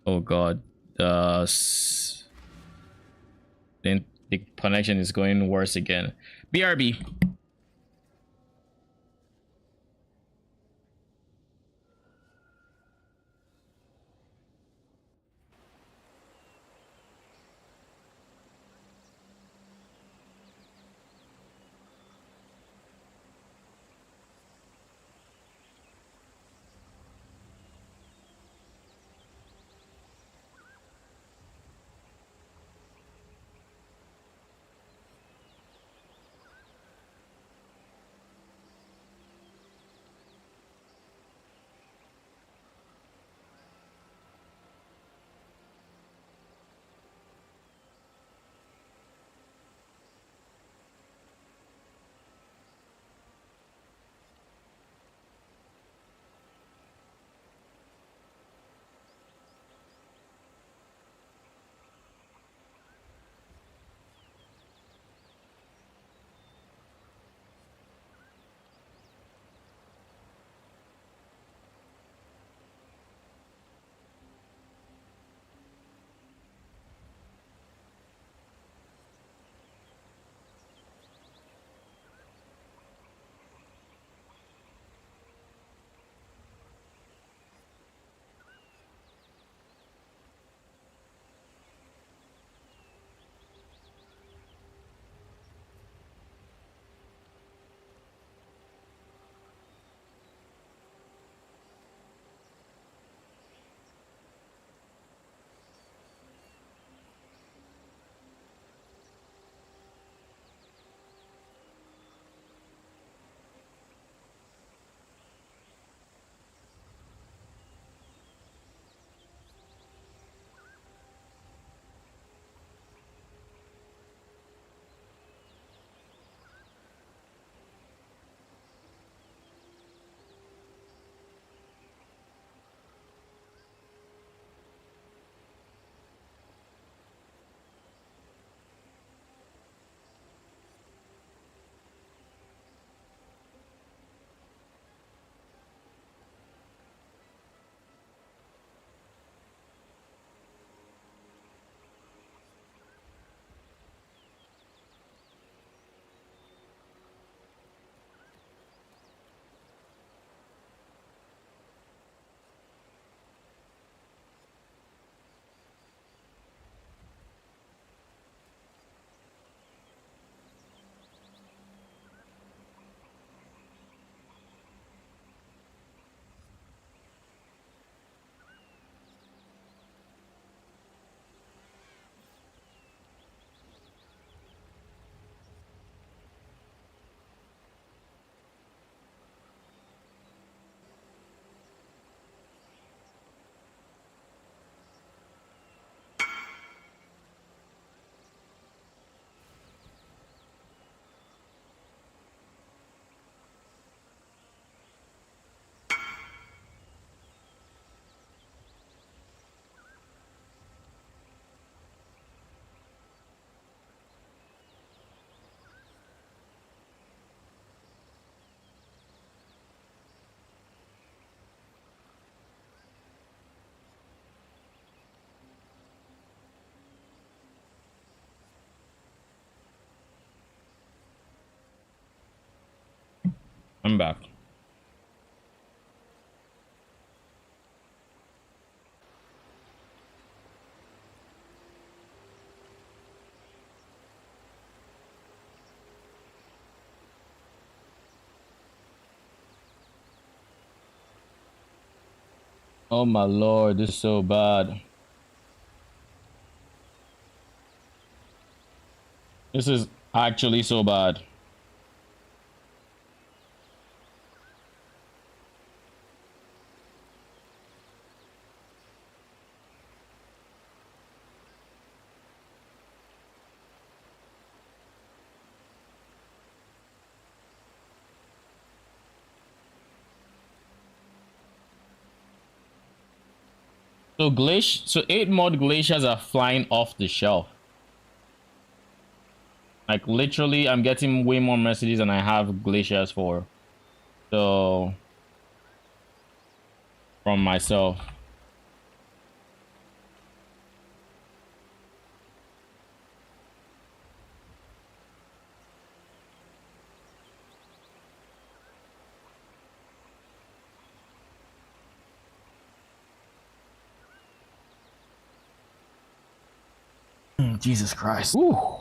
Oh god, the connection is going worse again. BRB. I'm back. Oh my lord, this is so bad. This is actually so bad. So 8 mod glaciers are flying off the shelf. Like literally, I'm getting way more messages than I have glaciers for. So from myself. Jesus Christ. Whew.